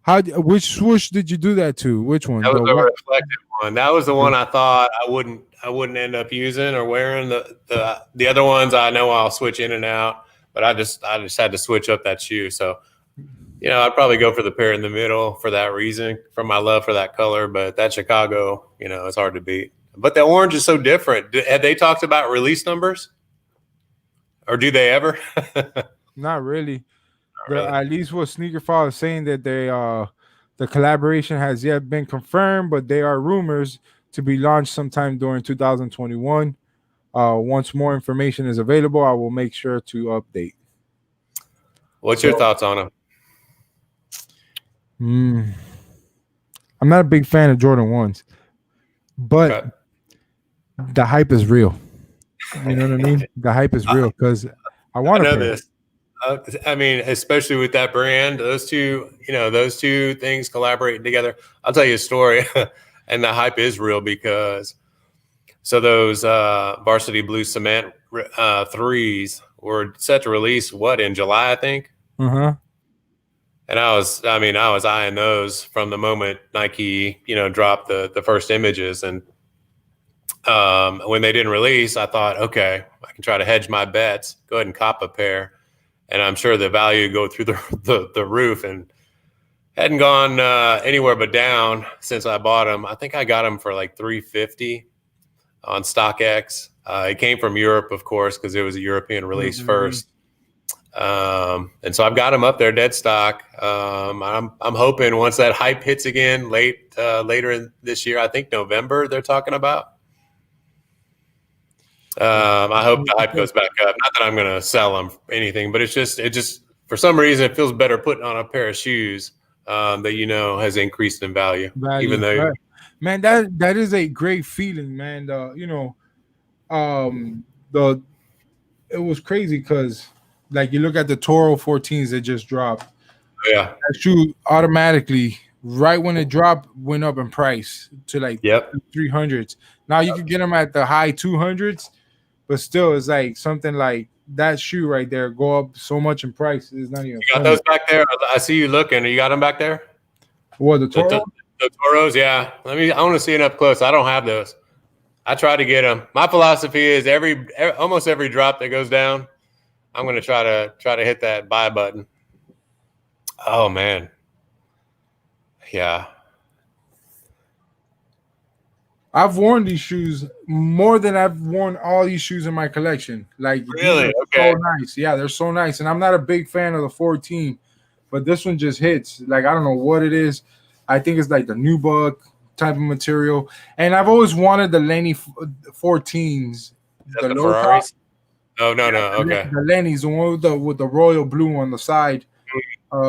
Which swoosh did you do that to? Which one? That was the reflective one. That was the one I thought I wouldn't end up using or wearing. The other ones I know I'll switch in and out, but I just had to switch up that shoe. So, I'd probably go for the pair in the middle for that reason, from my love for that color. But that Chicago, it's hard to beat. But the orange is so different. Have they talked about release numbers? Or do they ever? Not really. Not really. At least what Sneaker File is saying that the collaboration has yet been confirmed, but they are rumors to be launched sometime during 2021. Once more information is available, I will make sure to update. What's your thoughts on him? I'm not a big fan of Jordan 1s, but the hype is real. You know what I mean? The hype is real because I want to know this. I mean, especially with that brand, those two things collaborating together. I'll tell you a story, and the hype is real because those Varsity Blue Cement 3s were set to release in July, I think. And I was eyeing those from the moment Nike, dropped the first images. And when they didn't release, I thought, okay, I can try to hedge my bets, go ahead and cop a pair. And I'm sure the value would go through the roof, and hadn't gone anywhere but down since I bought them. I think I got them for like $350 on StockX. It came from Europe, of course, because it was a European release first. And so I've got them up there, dead stock. I'm hoping once that hype hits again later in this year, I think November they're talking about. I hope the hype goes back up. Not that I'm going to sell them anything, but it just for some reason it feels better putting on a pair of shoes that has increased in value. Even though, right. Man, that is a great feeling, man. It was crazy because like you look at the Toro 14s that just dropped. Yeah, that shoe automatically right when it dropped went up in price to like 300s. Now you can get them at the high 200s. But still, it's like something like that shoe right there go up so much in price. It's not even. You got those back there? I see you looking. You got them back there? What, the Toro? The Toros, yeah. I want to see it up close. I don't have those. I try to get them. My philosophy is almost every drop that goes down, I'm going to try to hit that buy button. Oh man, yeah. I've worn these shoes more than I've worn all these shoes in my collection. Like, really? Okay. So nice. Yeah, they're so nice. And I'm not a big fan of the 14, but this one just hits. Like, I don't know what it is. I think it's like the nubuck type of material. And I've always wanted the Lenny 14s. The Ferraris? Oh, no. Okay. The Lenny's, the one with the royal blue on the side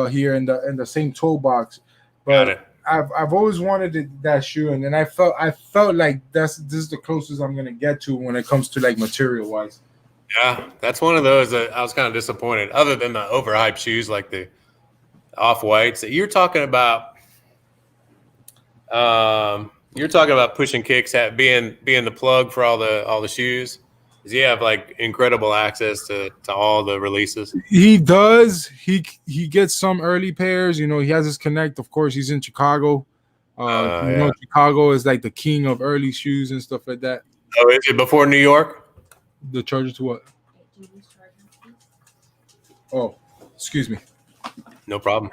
here in the same toe box. But got it. I've always wanted that shoe, and then I felt like this is the closest I'm gonna get to when it comes to like material wise. Yeah, that's one of those that I was kind of disappointed. Other than the overhyped shoes like the off-whites that you're talking about. You're talking about pushing kicks being the plug for all the shoes. Does he have like incredible access to all the releases? He does. He gets some early pairs. He has his connect. Of course, he's in Chicago. Chicago is like the king of early shoes and stuff like that. Oh, is it before New York? The charger to what? Oh, excuse me. No problem.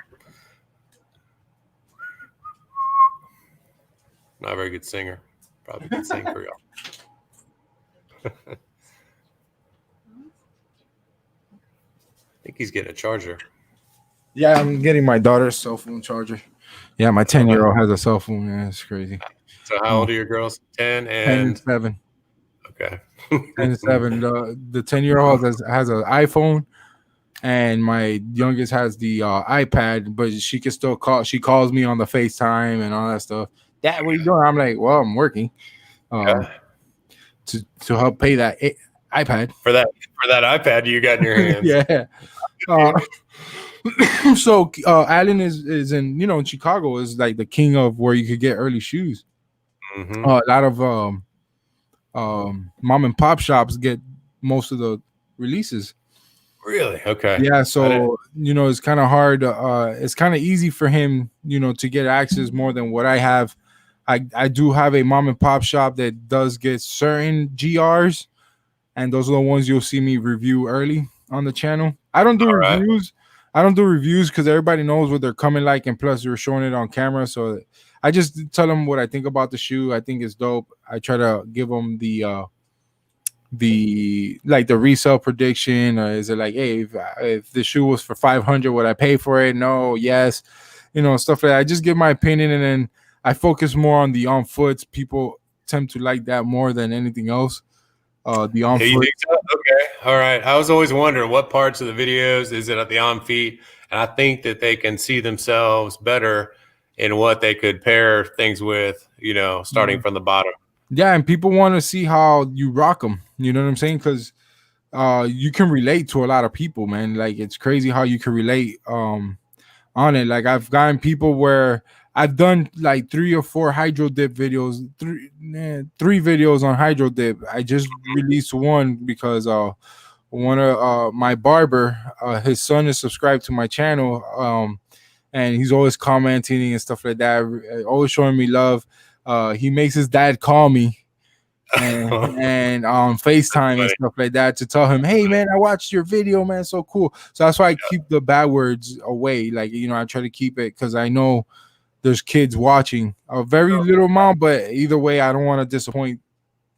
Not a very good singer. Probably could sing for y'all. I think he's getting a charger. Yeah, I'm getting my daughter's cell phone charger. Yeah, my 10-year-old has a cell phone. Yeah, it's crazy. So how old are your girls? 10 and 7. Okay. 10 and 7. The 10-year-old has an iPhone, and my youngest has the iPad, but she can still call. She calls me on the FaceTime and all that stuff. Dad, what are you doing? I'm like, well, I'm working to help pay that iPad. For that iPad you got in your hands. Yeah. So Allen is in in Chicago is like the king of where you could get early shoes. Mm-hmm. A lot of mom and pop shops get most of the releases. Really? Okay. Yeah. So it's kind of hard. It's kind of easy for him, to get access more than what I have. I do have a mom and pop shop that does get certain GRs, and those are the ones you'll see me review early on the channel. I don't do reviews. I don't do reviews because everybody knows what they're coming like, and plus we're showing it on camera. So I just tell them what I think about the shoe. I think it's dope. I try to give them the the resale prediction, or is it like, hey, if the shoe was for 500, would I pay for it? No, yes, stuff like that. I just give my opinion, and then I focus more on the on foots. People tend to like that more than anything else. The on You foot. think so? Okay, all right. I was always wondering what parts of the videos is it at the on feet, and I think that they can see themselves better in what they could pair things with, starting from the bottom. Yeah, and people want to see how you rock them. You know what I'm saying? Because you can relate to a lot of people, man. Like, it's crazy how you can relate on it. Like, I've gotten people where I've done like 3 or 4 hydro dip videos, three videos on hydro dip. I just released one because one of my barber, his son is subscribed to my channel, and he's always commenting and stuff like that, always showing me love. He makes his dad call me and on FaceTime and stuff like that to tell him, hey man, I watched your video, man, so cool. So that's why I keep the bad words away. Like, I try to keep it because I know there's kids watching, a very little amount, but either way, I don't want to disappoint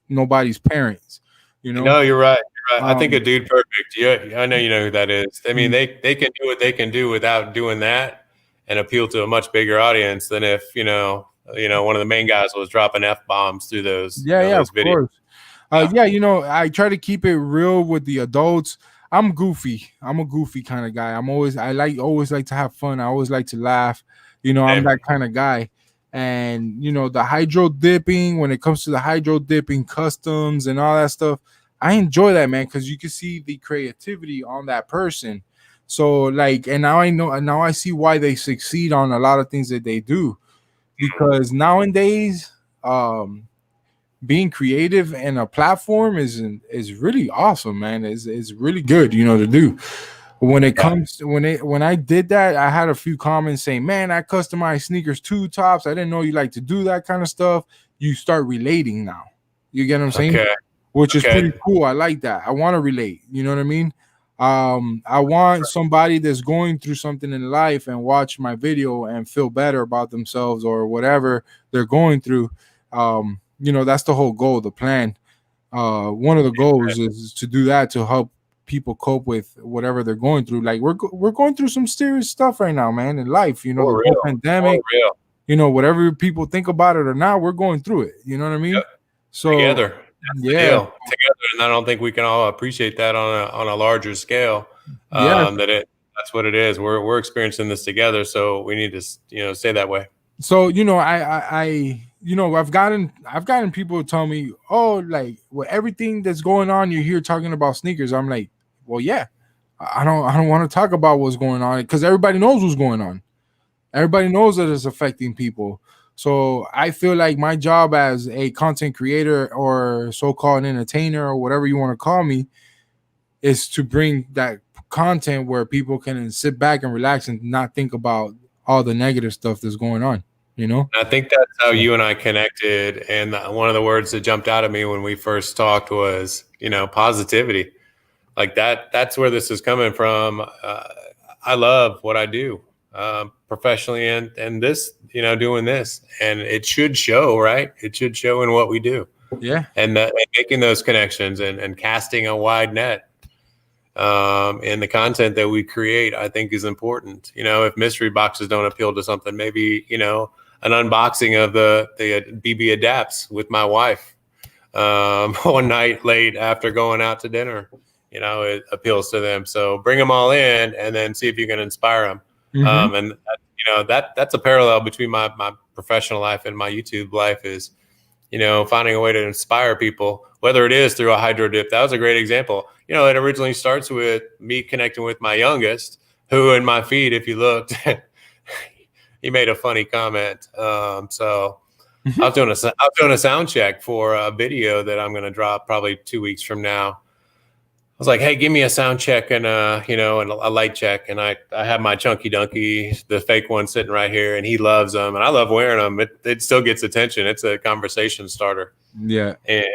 nobody's parents. No, you're right. You're right. I think a dude perfect. Yeah, I know you know who that is. I mean, they can do what they can do without doing that and appeal to a much bigger audience than if one of the main guys was dropping F-bombs through those those of videos. Course. I try to keep it real with the adults. I'm goofy. I'm a goofy kind of guy. Always like to have fun. I always like to laugh. I'm that kind of guy. And the hydro dipping, when it comes to the hydro dipping customs and all that stuff, I enjoy that, man, because you can see the creativity on that person. So and now I see why they succeed on a lot of things that they do. Because nowadays, being creative in a platform is really awesome, man. Is really good, to do. When it comes when I did that, I had a few comments saying, "Man, I customize sneakers too, Topz. I didn't know you like to do that kind of stuff." You start relating now. You get what I'm saying? Okay. Which is pretty cool. I like that. I want to relate. You know what I mean? I want somebody that's going through something in life and watch my video and feel better about themselves or whatever they're going through. That's the whole goal, the plan. One of the goals is to do that, to help people cope with whatever they're going through. Like, we're going through some serious stuff right now, man, in life. The whole pandemic. Whatever people think about it or not, we're going through it. You know what I mean? Yep. So together. That's the deal. Together, and I don't think we can all appreciate that on a larger scale. That's what it is. We're experiencing this together, so we need to stay that way. So I've gotten people tell me, oh, like, everything that's going on, you're here talking about sneakers. I'm like, well, yeah, I don't want to talk about what's going on because everybody knows what's going on. Everybody knows that it's affecting people. So I feel like my job as a content creator or so-called entertainer or whatever you want to call me is to bring that content where people can sit back and relax and not think about all the negative stuff that's going on, I think that's how you and I connected. And one of the words that jumped out at me when we first talked was, positivity. Like that's where this is coming from. I love what I do professionally and this, doing this, and it should show, right? It should show in what we do. Yeah. And making those connections and casting a wide net in the content that we create, I think is important. If mystery boxes don't appeal to something, maybe, an unboxing of the BB Adapts with my wife one night late after going out to dinner, it appeals to them. So bring them all in and then see if you can inspire them. Mm-hmm. And that's a parallel between my professional life and my YouTube life is, finding a way to inspire people, whether it is through a hydro dip. That was a great example. It originally starts with me connecting with my youngest, who in my feed, if you looked, he made a funny comment. So I was doing a sound check for a video that I'm going to drop probably 2 weeks from now. I was like, hey, give me a sound check and and a light check. And I have my Chunky Dunky, the fake one, sitting right here, and he loves them, and I love wearing them. It still gets attention. It's a conversation starter. Yeah. And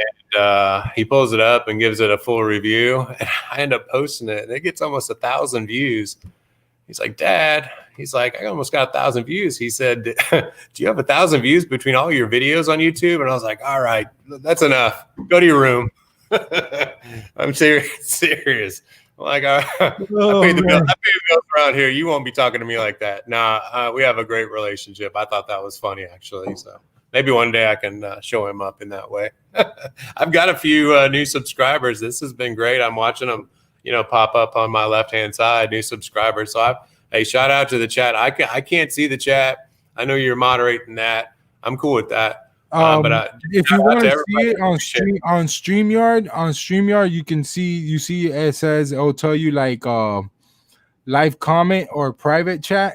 he pulls it up and gives it a full review, and I end up posting it, and it gets almost 1,000 views. He's like, Dad, I almost got 1,000 views. He said, do you have 1,000 views between all your videos on YouTube? And I was like, all right, that's enough. Go to your room. I'm serious. Like I paid the bill. I paid the bills around here. You won't be talking to me like that. Nah, we have a great relationship. I thought that was funny, actually. So maybe one day I can show him up in that way. I've got a few new subscribers. This has been great. I'm watching them, pop up on my left-hand side. New subscribers. So hey, shout out to the chat. I can't see the chat. I know you're moderating that. I'm cool with that. But if you want to see it on StreamYard, you see it says, it'll tell you like live comment or private chat.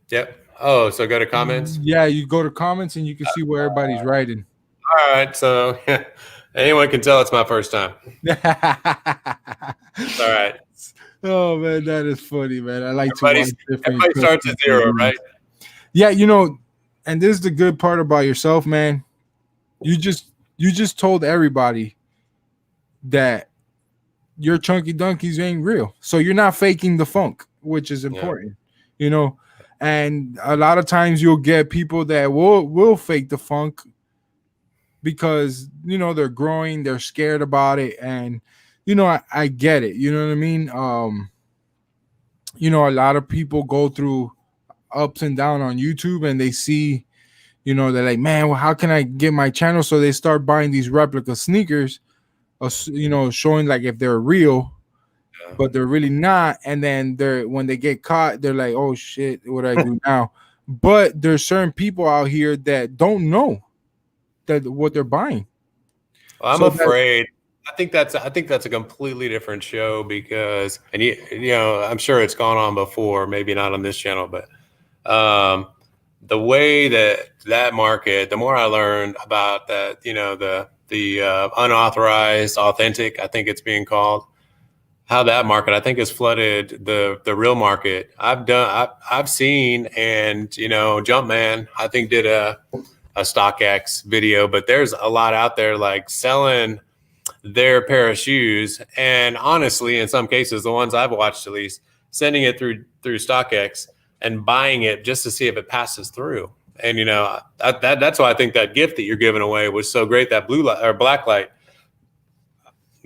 Yep. Oh, so go to comments. Yeah, you go to comments and you can see where everybody's writing. All right, so anyone can tell it's my first time. All right. Oh man, that is funny, man. I like everybody starts at zero, right? Yeah, and this is the good part about yourself, man. You just told everybody that your chunky donkeys ain't real. So you're not faking the funk, which is important, And a lot of times you'll get people that will fake the funk because they're growing, they're scared about it, and I get it. You know what I mean? A lot of people go through ups and downs on YouTube, and they see, they're like, man, well, how can I get my channel? So they start buying these replica sneakers, showing like if they're real, but they're really not. And then when they get caught, they're like, oh shit, what do I do now? But there's certain people out here that don't know that what they're buying. Well, I'm afraid. I think that's a completely different show because, and I'm sure it's gone on before, maybe not on this channel, but the way that market, the more I learned about that, the unauthorized, authentic, I think it's being called, how that market, I think, has flooded the real market. I've seen, and Jumpman, I think, did a StockX video, but there's a lot out there like selling their pair of shoes, and honestly, in some cases, the ones I've watched at least, sending it through StockX and buying it just to see if it passes through. And that's why I think that gift that you're giving away was so great, that blue light or black light,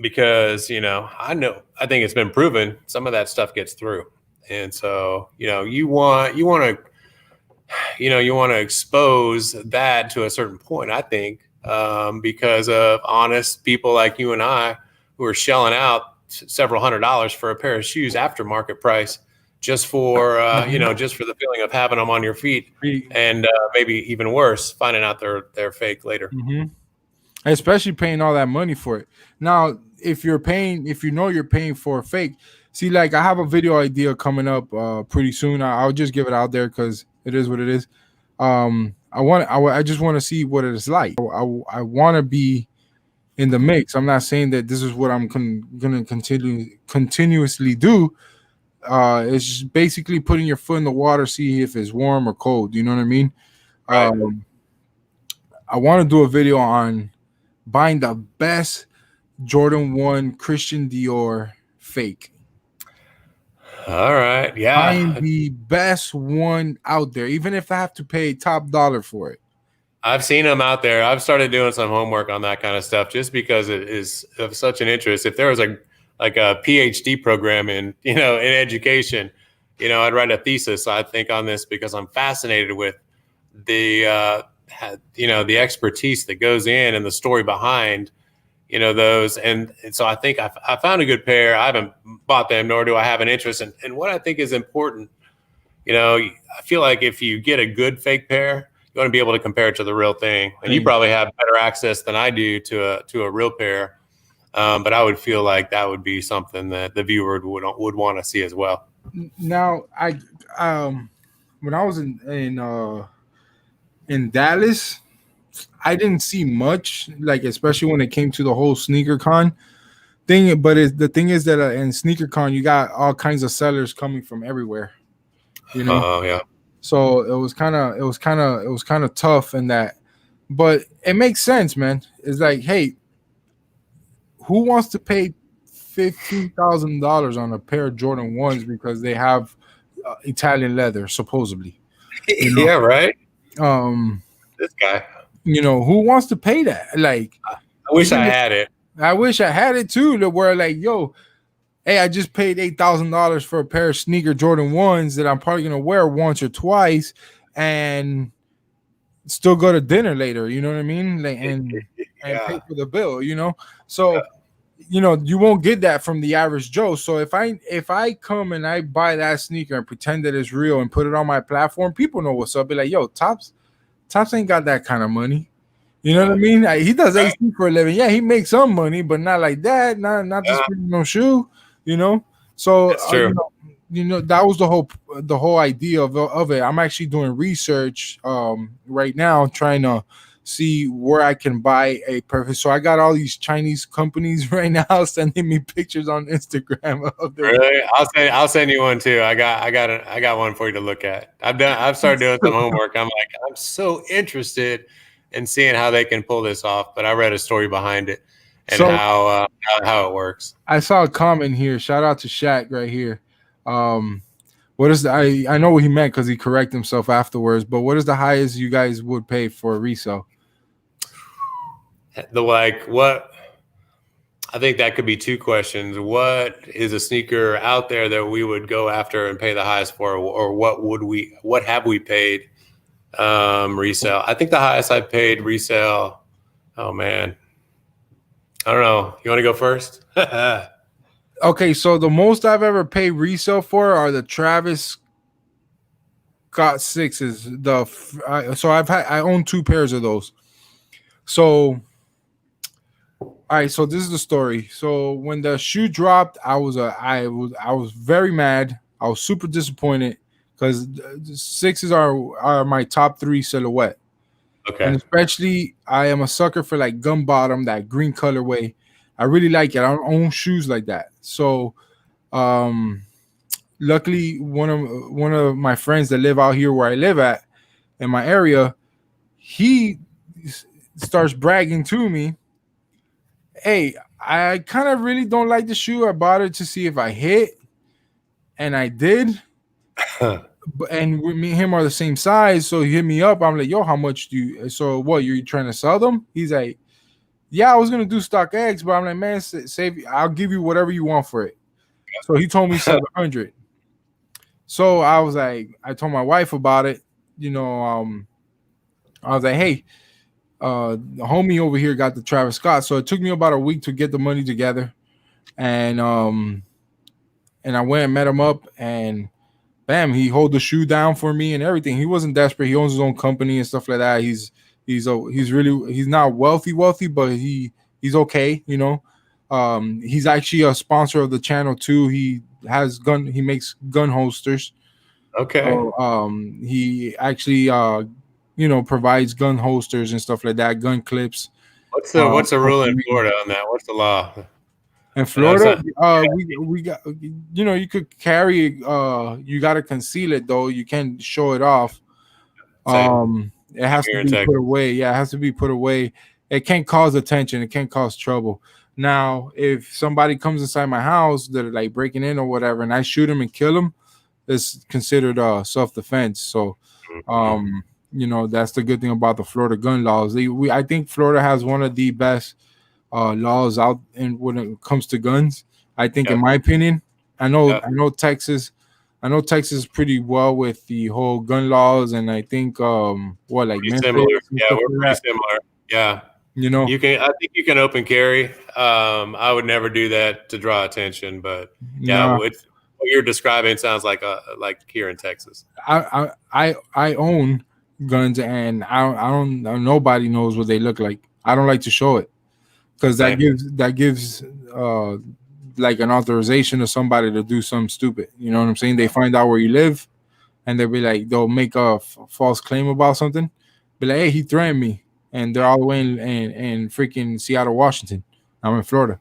because I think it's been proven some of that stuff gets through. And so you want to expose that to a certain point, I think, because of honest people like you and I who are shelling out several $100s for a pair of shoes after market price, just for just for the feeling of having them on your feet, and maybe even worse, finding out they're fake later. Mm-hmm. Especially paying all that money for it. Now, if you're paying for a fake, see, like I have a video idea coming up pretty soon. I'll just give it out there because it is what it is. I just want to see what it is like. I want to be in the mix. I'm not saying that this is what I'm going to continuously do. It's just basically putting your foot in the water, see if it's warm or cold. You know what I mean? Right. I want to do a video on buying the best Jordan 1 Christian Dior fake. All right. Yeah. Buying the best one out there, even if I have to pay top dollar for it. I've seen them out there. I've started doing some homework on that kind of stuff just because it is of such an interest. If there was a PhD program in education, I'd write a thesis, I think, on this because I'm fascinated with the expertise that goes in and the story behind, those. And so I think I found a good pair. I haven't bought them, nor do I have an interest. And what I think is important, I feel like if you get a good fake pair, you want to be able to compare it to the real thing. And you probably have better access than I do to a real pair. But I would feel like that would be something that the viewer would want to see as well. Now, when I was in Dallas, I didn't see much, like especially when it came to the whole sneaker con thing. But the thing is that in sneaker con, you got all kinds of sellers coming from everywhere. Oh yeah. So it was kind of tough in that, but it makes sense, man. It's like, hey, who wants to pay $15,000 on a pair of Jordan 1s because they have Italian leather, supposedly? Yeah, right. This guy. Who wants to pay that? Like, I wish I had it. I wish I had it too, to where like, yo, hey, I just paid $8,000 for a pair of sneaker Jordan 1s that I'm probably gonna wear once or twice, and still go to dinner later. You know what I mean? Like, and pay Yeah. for the bill. So you won't get that from the average Joe. So if I come and I buy that sneaker and pretend that it's real and put it on my platform, people know what's up. Be like, yo, Topz ain't got that kind of money. You know what I mean? Like, he does Right. AC for a living. Yeah, he makes some money, but not like that. Not this no shoe. So That's true. that was the whole idea of it. I'm actually doing research right now, trying to see where I can buy a perfect. So I got all these Chinese companies right now sending me pictures on Instagram of their. Really? I'll send you one too. I got one for you to look at. I've started doing some homework. I'm so interested in seeing how they can pull this off. But I read a story behind it and So how it works. I saw a comment here. Shout out to Shaq right here. What is I know what he meant because he corrected himself afterwards. But what is the highest you guys would pay for a resale? What? I think that could be two questions. What is a sneaker out there that we would go after and pay the highest for, or what have we paid resale? I think the highest I paid resale. Oh man, I don't know. You want to go first? Okay, so the most I've ever paid resale for are the Travis Scott sixes. I own 2 pairs of those. So, all right. So this is the story. So when the shoe dropped, I was very mad. I was super disappointed because the sixes are my top 3 silhouette. Okay. And especially, I am a sucker for like gum bottom, that green colorway. I really like it. I don't own shoes like that. So, luckily, one of my friends that live out here where I live at in my area, he starts bragging to me, "Hey, I kind of really don't like the shoe. I bought it to see if I hit, and I did." And me and him are the same size, so he hit me up. I'm like, "Yo, how much do you? So what? You're trying to sell them?" He's like, "Yeah, I was gonna do StockX, but I'm like, man, save. I'll give you whatever you want for it." So he told me 700. So I was like, I told my wife about it. I was like, hey, the homie over here got the Travis Scott. So it took me about a week to get the money together, and I went and met him up, and bam, he hold the shoe down for me and everything. He wasn't desperate. He owns his own company and stuff like that. He's not wealthy, but he's okay. He's actually a sponsor of the channel too. He makes gun holsters. Okay. So, he actually provides gun holsters and stuff like that, gun clips. What's the rule in Florida on that? What's the law? In Florida, we got you could carry you got to conceal it though. You can't show it off. It has to be put away. Yeah, it has to be put away. It can't cause attention. It can't cause trouble. Now, if somebody comes inside my house that are like breaking in or whatever, and I shoot them and kill them, it's considered self-defense. So, that's the good thing about the Florida gun laws. I think Florida has one of the best laws out when it comes to guns. I think, in my opinion, I know Texas is pretty well with the whole gun laws, and I think Memphis, similar. Yeah, we're pretty similar. Yeah. I think you can open carry. I would never do that to draw attention, but what you're describing sounds like here in Texas. I own guns, and I don't nobody knows what they look like. I don't like to show it because that gives like an authorization to somebody to do something stupid. You know what I'm saying? They find out where you live, and they'll make a false claim about something. Be like, hey, he threatened me. And they're all the way in freaking Seattle, Washington. I'm in Florida.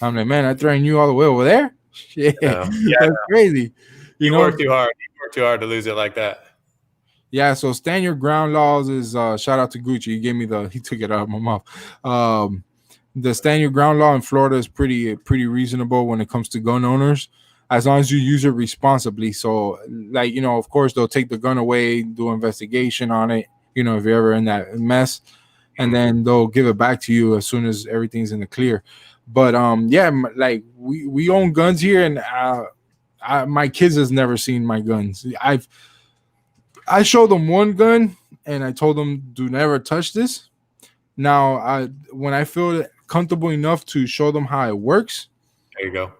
I'm like, man, I threatened you all the way over there? Shit. That's crazy. You work too hard. You work too hard to lose it like that. Yeah, so stand your ground laws is shout out to Gucci. He took it out of my mouth. The stand your ground law in Florida is pretty reasonable when it comes to gun owners, as long as you use it responsibly. So, of course, they'll take the gun away, do investigation on it. If you're ever in that mess, and then they'll give it back to you as soon as everything's in the clear. But yeah, like we own guns here, and my kids has never seen my guns. I showed them one gun, and I told them, do never touch this. Now, when I feel comfortable enough to show them how it works, There you go.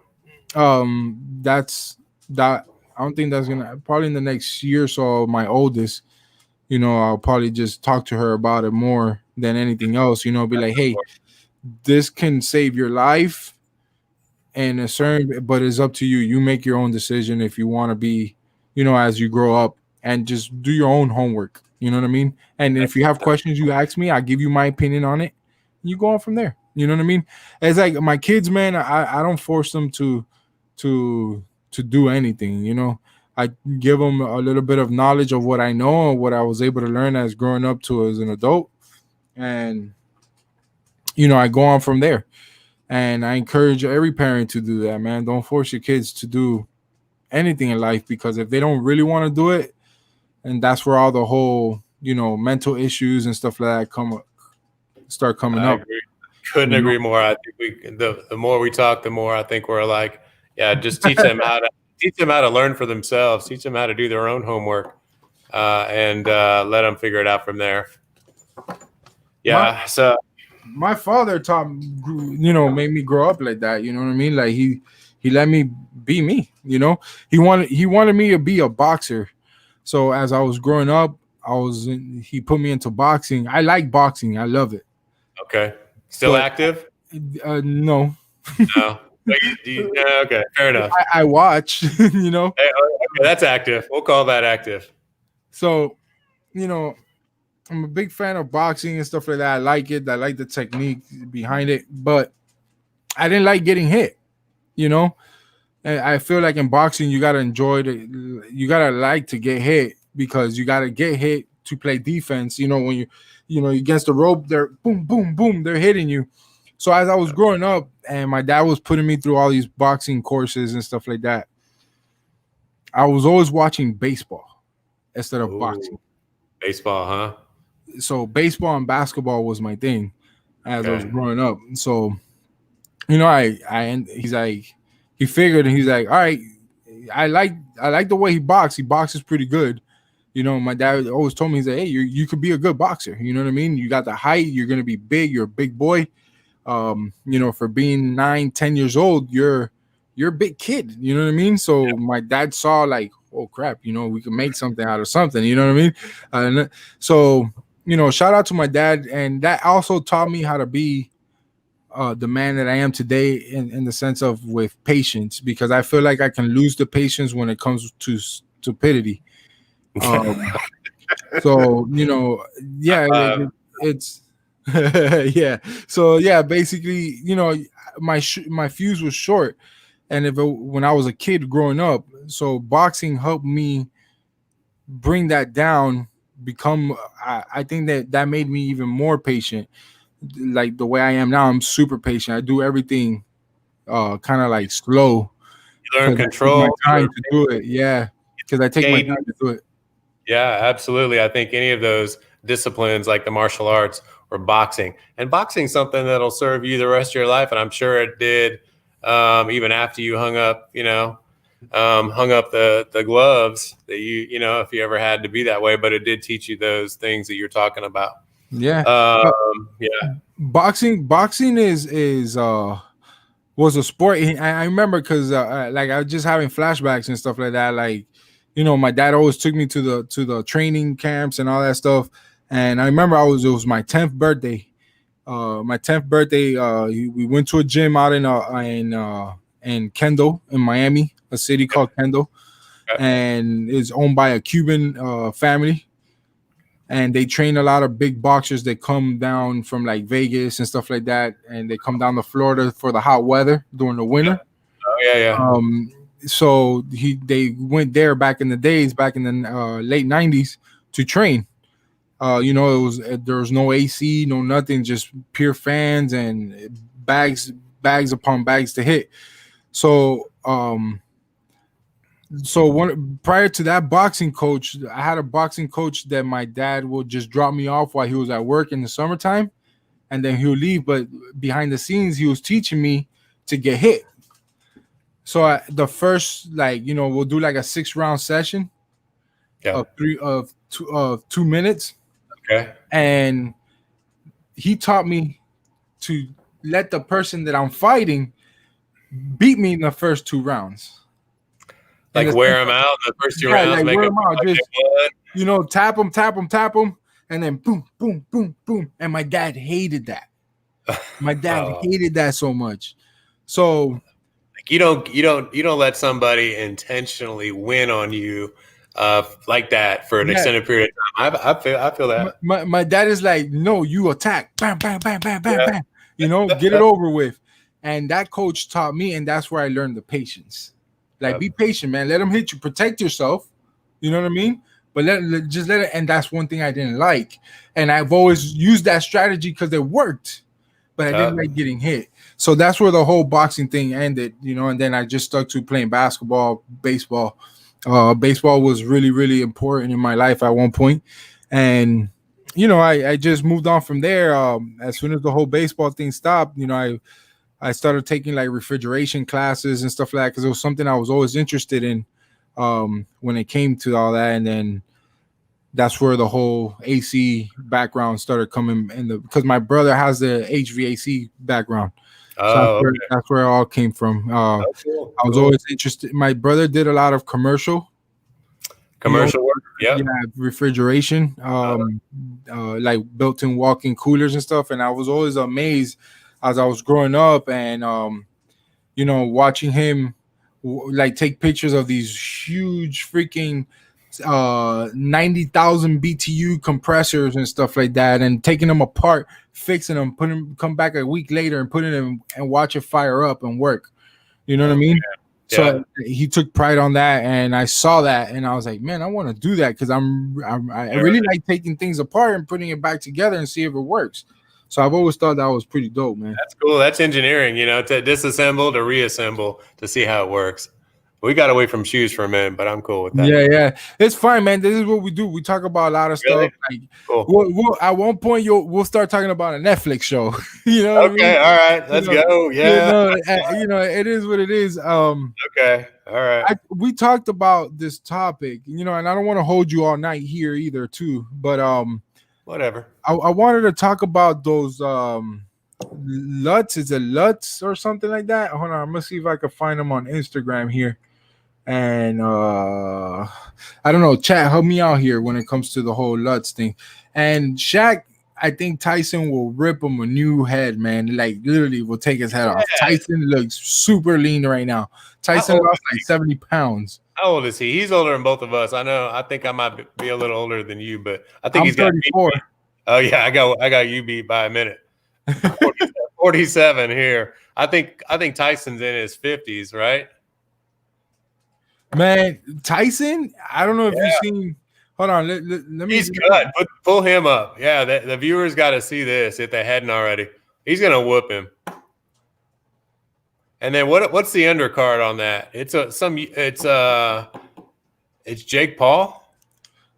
that's that. I don't think that's gonna, probably in the next year or so. My oldest, I'll probably just talk to her about it more than anything else. Be like, hey, this can save your life, and but it's up to you. You make your own decision if you want to be, as you grow up, and just do your own homework. You know what I mean? And if you have questions, you ask me. I give you my opinion on it. You go on from there. You know what I mean? It's like my kids, man. I don't force them to do anything. I give them a little bit of knowledge of what I know and what I was able to learn as growing up to as an adult, and I go on from there. And I encourage every parent to do that, man. Don't force your kids to do anything in life, because if they don't really want to do it, and that's where all the whole mental issues and stuff like that start coming up. Agree. Couldn't agree more. I think the more we talk, the more I think we're like, yeah, just teach them how to learn for themselves, teach them how to do their own homework, and let them figure it out from there. Yeah. So my father made me grow up like that. You know what I mean? Like he let me be me. He wanted me to be a boxer. So as I was growing up, he put me into boxing. I like boxing. I love it. Okay. Still active? No. No. Okay. Fair enough. I watch, Hey, okay, that's active. We'll call that active. So, I'm a big fan of boxing and stuff like that. I like it. I like the technique behind it, but I didn't like getting hit. And I feel like in boxing, you gotta enjoy you gotta like to get hit, because you gotta get hit to play defense. When you're against the rope, they're boom, boom, boom, they're hitting you. So as I was growing up, and my dad was putting me through all these boxing courses and stuff like that, I was always watching baseball instead of boxing. Baseball, huh? So baseball and basketball was my thing as I was growing up. So, he's like, he figured, and he's like, all right, I like the way he boxes. He boxes pretty good. My dad always told me, he's like, hey, you could be a good boxer. You know what I mean? You got the height. You're going to be big. You're a big boy. For being 9-10 years old, you're a big kid. You know what I mean? So my dad saw like, oh crap, we can make something out of something. You know what I mean? And so, shout out to my dad. And that also taught me how to be the man that I am today, in the sense of with patience, because I feel like I can lose the patience when it comes to stupidity. So yeah, it's yeah. So yeah, basically, my fuse was short, and when I was a kid growing up, so boxing helped me bring that down. I think that made me even more patient. Like the way I am now, I'm super patient. I do everything kind of like slow. You learn control. My time to do it, yeah, because I take my time to do it. Yeah, absolutely. I think any of those disciplines, like the martial arts or boxing, and boxing, something that'll serve you the rest of your life, and I'm sure it did, even after you hung up the gloves that if you ever had to be that way, but it did teach you those things that you're talking about. Yeah. Yeah. Boxing was a sport. I remember because like I was just having flashbacks and stuff like that. Like, my dad always took me to the training camps and all that stuff. And I remember it was my 10th birthday. We went to a gym out in Kendall, in Miami, a city called Kendall, and it's owned by a Cuban family. And they train a lot of big boxers that come down from like Vegas and stuff like that, and they come down to Florida for the hot weather during the winter. Oh yeah. So they went there back in the late 90s to train. There was no AC, no nothing, just pure fans and bags upon bags to hit. So So prior to that boxing coach, I had a boxing coach that my dad would just drop me off while he was at work in the summertime, and then he'll leave. But behind the scenes, he was teaching me to get hit. So the first, we'll do like a 6-round session of 2 minutes. Okay. And he taught me to let the person that I'm fighting beat me in the first 2 rounds. Like wear him out in the first 2 rounds, like make wear him him out. like Just, tap him, and then boom, boom, boom, boom. And my dad hated that. My dad hated that so much. So like you don't let somebody intentionally win on you like that for an extended period of time. I feel that. My dad is like, no, you attack, bam, bam, bam, bam, bam, bam. Get it over with. And that coach taught me, and that's where I learned the patience. Like, be patient, man. Let them hit you. Protect yourself. You know what I mean? But just let it. And that's one thing I didn't like. And I've always used that strategy because it worked. But I didn't like getting hit. So that's where the whole boxing thing ended, and then I just stuck to playing basketball, baseball. Baseball was really, really important in my life at one point. And, I just moved on from there. As soon as the whole baseball thing stopped, I started taking like refrigeration classes and stuff like that because it was something I was always interested in when it came to all that. And then that's where the whole AC background started coming in because my brother has the HVAC background. So that's where it all came from. Cool. I was always interested. My brother did a lot of commercial work. Yeah, refrigeration, like built-in walk-in coolers and stuff. And I was always amazed as I was growing up and watching him like take pictures of these huge freaking 90,000 BTU compressors and stuff like that, and taking them apart, fixing them, come back a week later and putting them and watch it fire up and work. You know what I mean? Yeah. So he took pride on that, and I saw that, and I was like, man, I want to do that because I really like taking things apart and putting it back together and see if it works. So I've always thought that was pretty dope, man. That's cool. That's engineering, to disassemble, to reassemble, to see how it works. We got away from shoes for a minute, but I'm cool with that. Yeah. It's fine, man. This is what we do. We talk about a lot of stuff. Like, cool. We'll at one point, we'll start talking about a Netflix show. You know what I mean? All right. Let's go. Yeah. It is what it is. Okay. All right. We talked about this topic, and I don't want to hold you all night here either, too. But whatever. I wanted to talk about those LUTs. Is it LUTs or something like that? Hold on, I'm gonna see if I can find them on Instagram here. And I don't know, chat, help me out here when it comes to the whole LUTs thing. And Shaq, I think Tyson will rip him a new head, man. Like literally will take his head off. Tyson looks super lean right now. Tyson lost like 70 pounds. How old is he? He's older than both of us. I know. I think I might be a little older than you, but I think he's 34. Oh yeah, I got you beat by a minute. 47 here. I think Tyson's in his 50s, right? Man, Tyson, I don't know if you've seen. Hold on, let me. He's good. Pull him up. Yeah, the viewers got to see this if they hadn't already. He's gonna whoop him. And then what's the undercard on that? It's Jake Paul.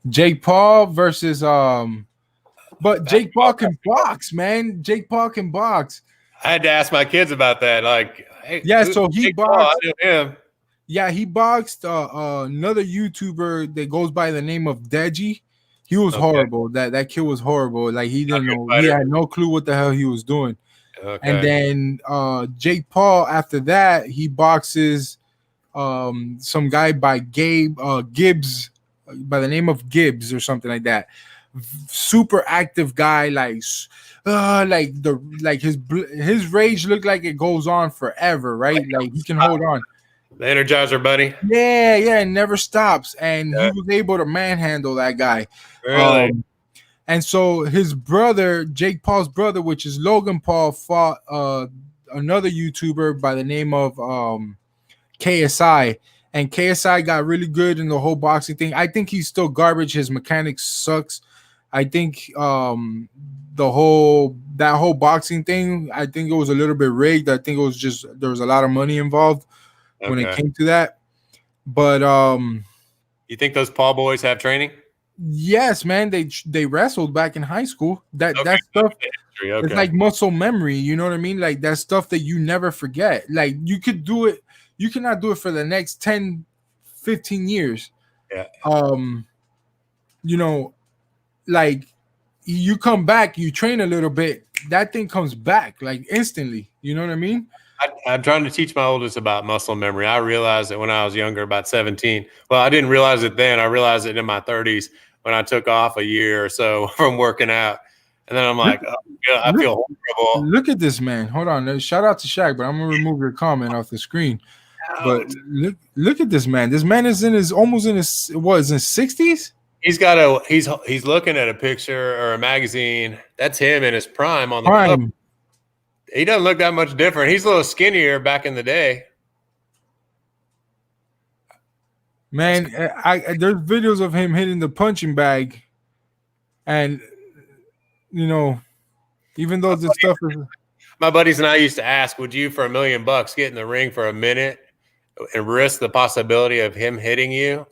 Jake Paul versus but Jake Paul can box, man. Jake Paul can box. I had to ask my kids about that. Like, hey, so he boxed. I knew him. Yeah, he boxed another YouTuber that goes by the name of Deji. He was horrible. That kid was horrible. Like he didn't know. He had no clue what the hell he was doing. Okay. And then Jake Paul, after that, he boxes some guy by Gibbs, by the name of Gibbs or something like that. Super active guy, his rage looked like it goes on forever, right? Like he can hold on. The Energizer Bunny. Yeah, it never stops. And he was able to manhandle that guy. Really? And so his brother, Jake Paul's brother, which is Logan Paul, fought another YouTuber by the name of KSI. And KSI got really good in the whole boxing thing. I think he's still garbage. His mechanics sucks. I think that whole boxing thing, I think it was a little bit rigged. I think it was just there was a lot of money involved when it came to that. But You think those Paul boys have training? yes, man, they wrestled back in high school. That stuff, Okay. it's like muscle memory. You know what I mean? Like that stuff that you never forget. Like you could do it. You cannot do it for the next 10, 15 years. Yeah. You know, like you come back, you train a little bit, that thing comes back like instantly. You know what I mean? I'm trying to teach my oldest about muscle memory. I realized it when I was younger, about 17. Well, I didn't realize it then. I realized it in my 30s when I took off a year or so from working out. And then I'm like, I feel horrible. Look at this man. Hold on. Shout out to Shaq, but I'm gonna remove your comment off the screen. But look at this man. This man is almost in his 60s. He's looking at a picture or a magazine. That's him in his prime on the cover. He doesn't look that much different. He's a little skinnier back in the day. Man, there's videos of him hitting the punching bag, and you know, even though this stuff is. My buddies and I used to ask, would you, for $1 million, get in the ring for a minute and risk the possibility of him hitting you?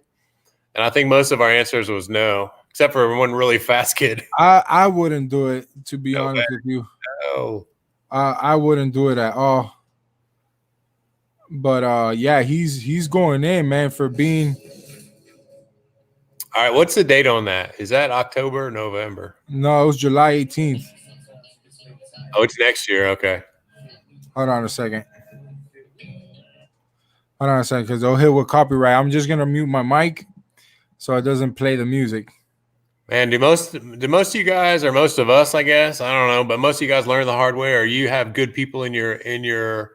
And I think most of our answers was no, except for one really fast kid. I wouldn't do it, to be honest with you. No. I wouldn't do it at all. But yeah, he's going in, man, for being. All right, what's the date on that? Is that October or November? No, it was July 18th. Oh, it's next year. Okay. Hold on a second. Because they'll hit with copyright. I'm just gonna mute my mic so it doesn't play the music. Man, do most of you guys, or most of us, I guess, I don't know, but most of you guys learn the hard way, or you have good people in your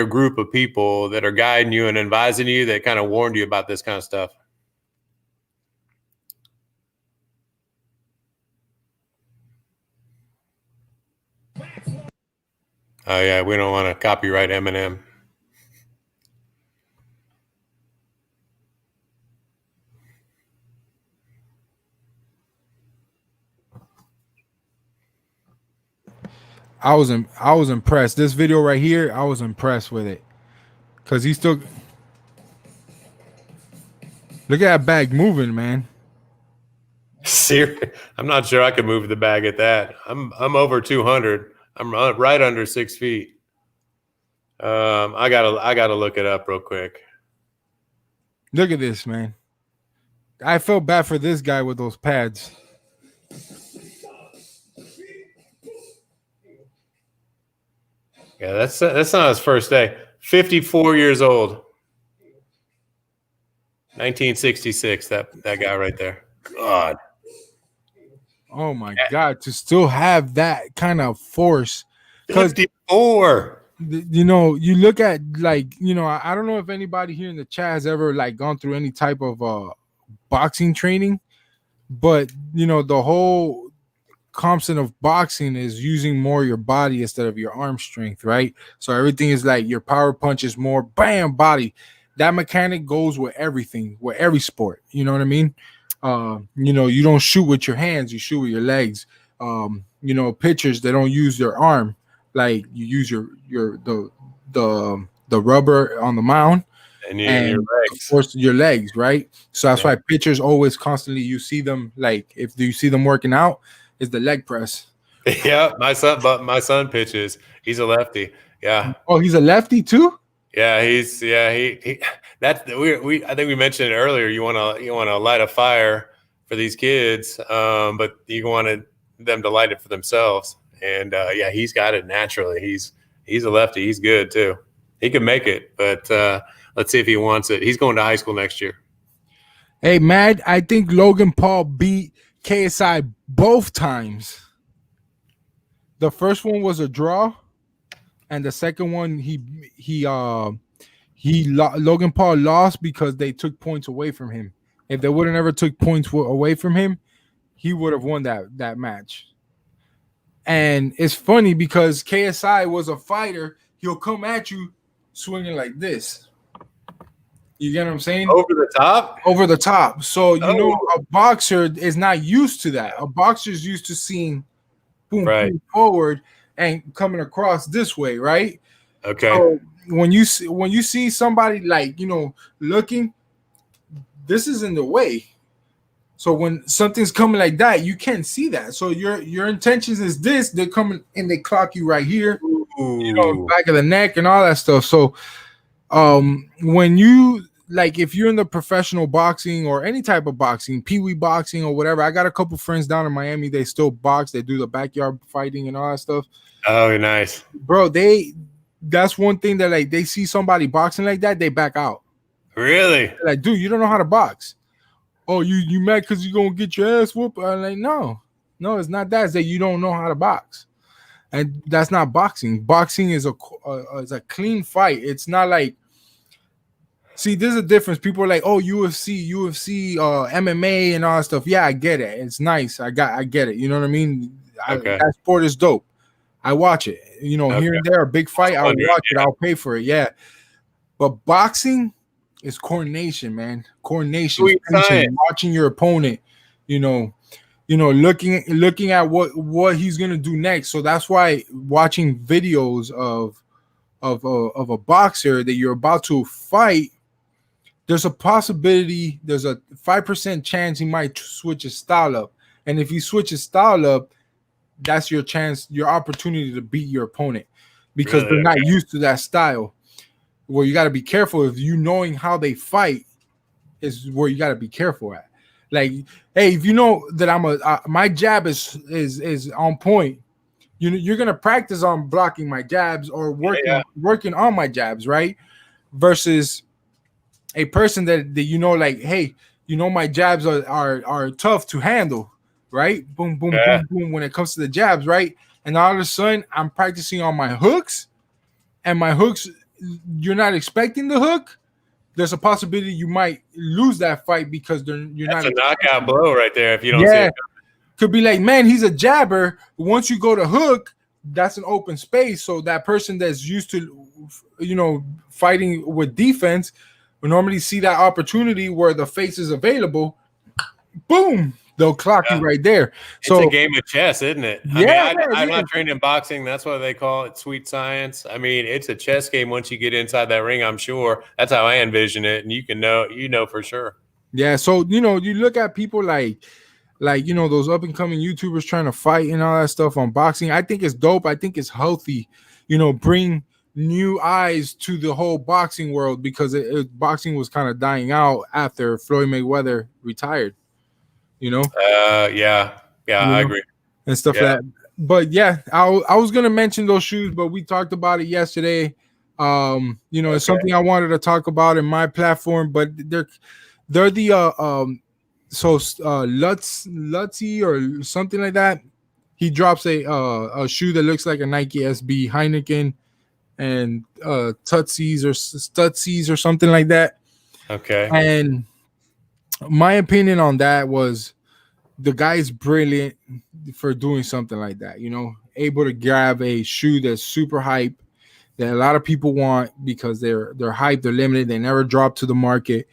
group of people that are guiding you and advising you that kind of warned you about this kind of stuff? Oh yeah, we don't want to copyright Eminem. I was impressed. This video right here, I was impressed with it. Cause he still look at that bag moving, man. Seriously, I'm not sure I could move the bag at that. I'm over 200. I'm right under 6 feet. I gotta look it up real quick. Look at this, man. I felt bad for this guy with those pads. Yeah, that's not his first day. 54 years old. 1966. That guy right there. God. Oh my God! To still have that kind of force. 54. You know, you look at like, you know, I don't know if anybody here in the chat has ever like gone through any type of boxing training, but you know, the whole concept of boxing is using more your body instead of your arm strength, right? So everything is like your power punch is more bam body. That mechanic goes with everything, with every sport. You know what I mean? You know, you don't shoot with your hands, you shoot with your legs. You know, pitchers, they don't use their arm, like you use the rubber on the mound and your legs. Of course your legs, right? So that's why pitchers always constantly, you see them, like if you see them working out, is the leg press. Yeah, my son pitches. He's a lefty. Yeah. Oh, he's a lefty too? Yeah, he that's we I think we mentioned it earlier. You want to light a fire for these kids, but you wanted them to light it for themselves. And yeah, he's got it naturally. He's a lefty. He's good too. He can make it, but let's see if he wants it. He's going to high school next year. Hey, Mad, I think Logan Paul beat KSI both times. The first one was a draw, and the second one Logan Paul lost because they took points away from him. If they would have never took points away from him, he would have won that match. And it's funny because KSI was a fighter. He'll come at you swinging like this. You get what I'm saying? Over the top? Over the top. So, you know, a boxer is not used to that. A boxer is used to seeing boom, boom forward and coming across this way, right? Okay. So when you see somebody like, looking, this is in the way. So when something's coming like that, you can't see that. So your intentions is this. They're coming and they clock you right here, back of the neck and all that stuff. So when you like, if you're in the professional boxing or any type of boxing, pee-wee boxing or whatever, I got a couple friends down in Miami. They still box. They do the backyard fighting and all that stuff. Oh, nice, bro. That's one thing that, like, they see somebody boxing like that, they back out. Really? They're like, dude, you don't know how to box. Oh, you mad because you're gonna get your ass whooped? I'm like, no, it's not that. It's that you don't know how to box, and that's not boxing. Boxing is a clean fight. It's not like, see, there's a difference. People are like, oh, UFC, MMA, and all that stuff. Yeah, I get it. It's nice. I get it. You know what I mean? Okay. That sport is dope. I watch it. Here and there, a big fight, I'll watch it. I'll pay for it. Yeah, but boxing is coordination, man. Coordination, watching your opponent. Looking at what he's gonna do next. So that's why watching videos of a boxer that you're about to fight, there's a possibility, there's a 5% chance he might switch his style up. And if he switches style up, that's your chance, your opportunity to beat your opponent, because they're not used to that style. Where you got to be careful, if you knowing how they fight is where you got to be careful at. Like, hey, if you know that my jab is on point, you're gonna practice on blocking my jabs or working on my jabs, right? Versus a person that like, hey, my jabs are tough to handle, right? Boom, boom, boom, boom. When it comes to the jabs, right? And all of a sudden, I'm practicing on my hooks, and my hooks, you're not expecting the hook. There's a possibility you might lose that fight because that's a knockout blow right there if you don't see it. Could be like, man, he's a jabber. Once you go to hook, that's an open space. So that person that's used to, fighting with defense will normally see that opportunity where the face is available. Boom, they'll clock you right there. So it's a game of chess, isn't it? I'm not trained in boxing. That's why they call it sweet science. I mean, it's a chess game once you get inside that ring, I'm sure. That's how I envision it. And you can know for sure. Yeah. So, you look at people like those up and coming YouTubers trying to fight and all that stuff on boxing. I think it's dope. I think it's healthy, bring new eyes to the whole boxing world, because boxing was kind of dying out after Floyd Mayweather retired. I agree and stuff like that. But yeah, I was gonna mention those shoes, but we talked about it yesterday. It's something I wanted to talk about in my platform, but they're the Lutzy or something like that. He drops a shoe that looks like a Nike SB Heineken and Tootsies or Stutzies or something like that. Okay. And my opinion on that was, the guy's brilliant for doing something like that, able to grab a shoe that's super hype, that a lot of people want because they're hyped, they're limited, they never drop to the market,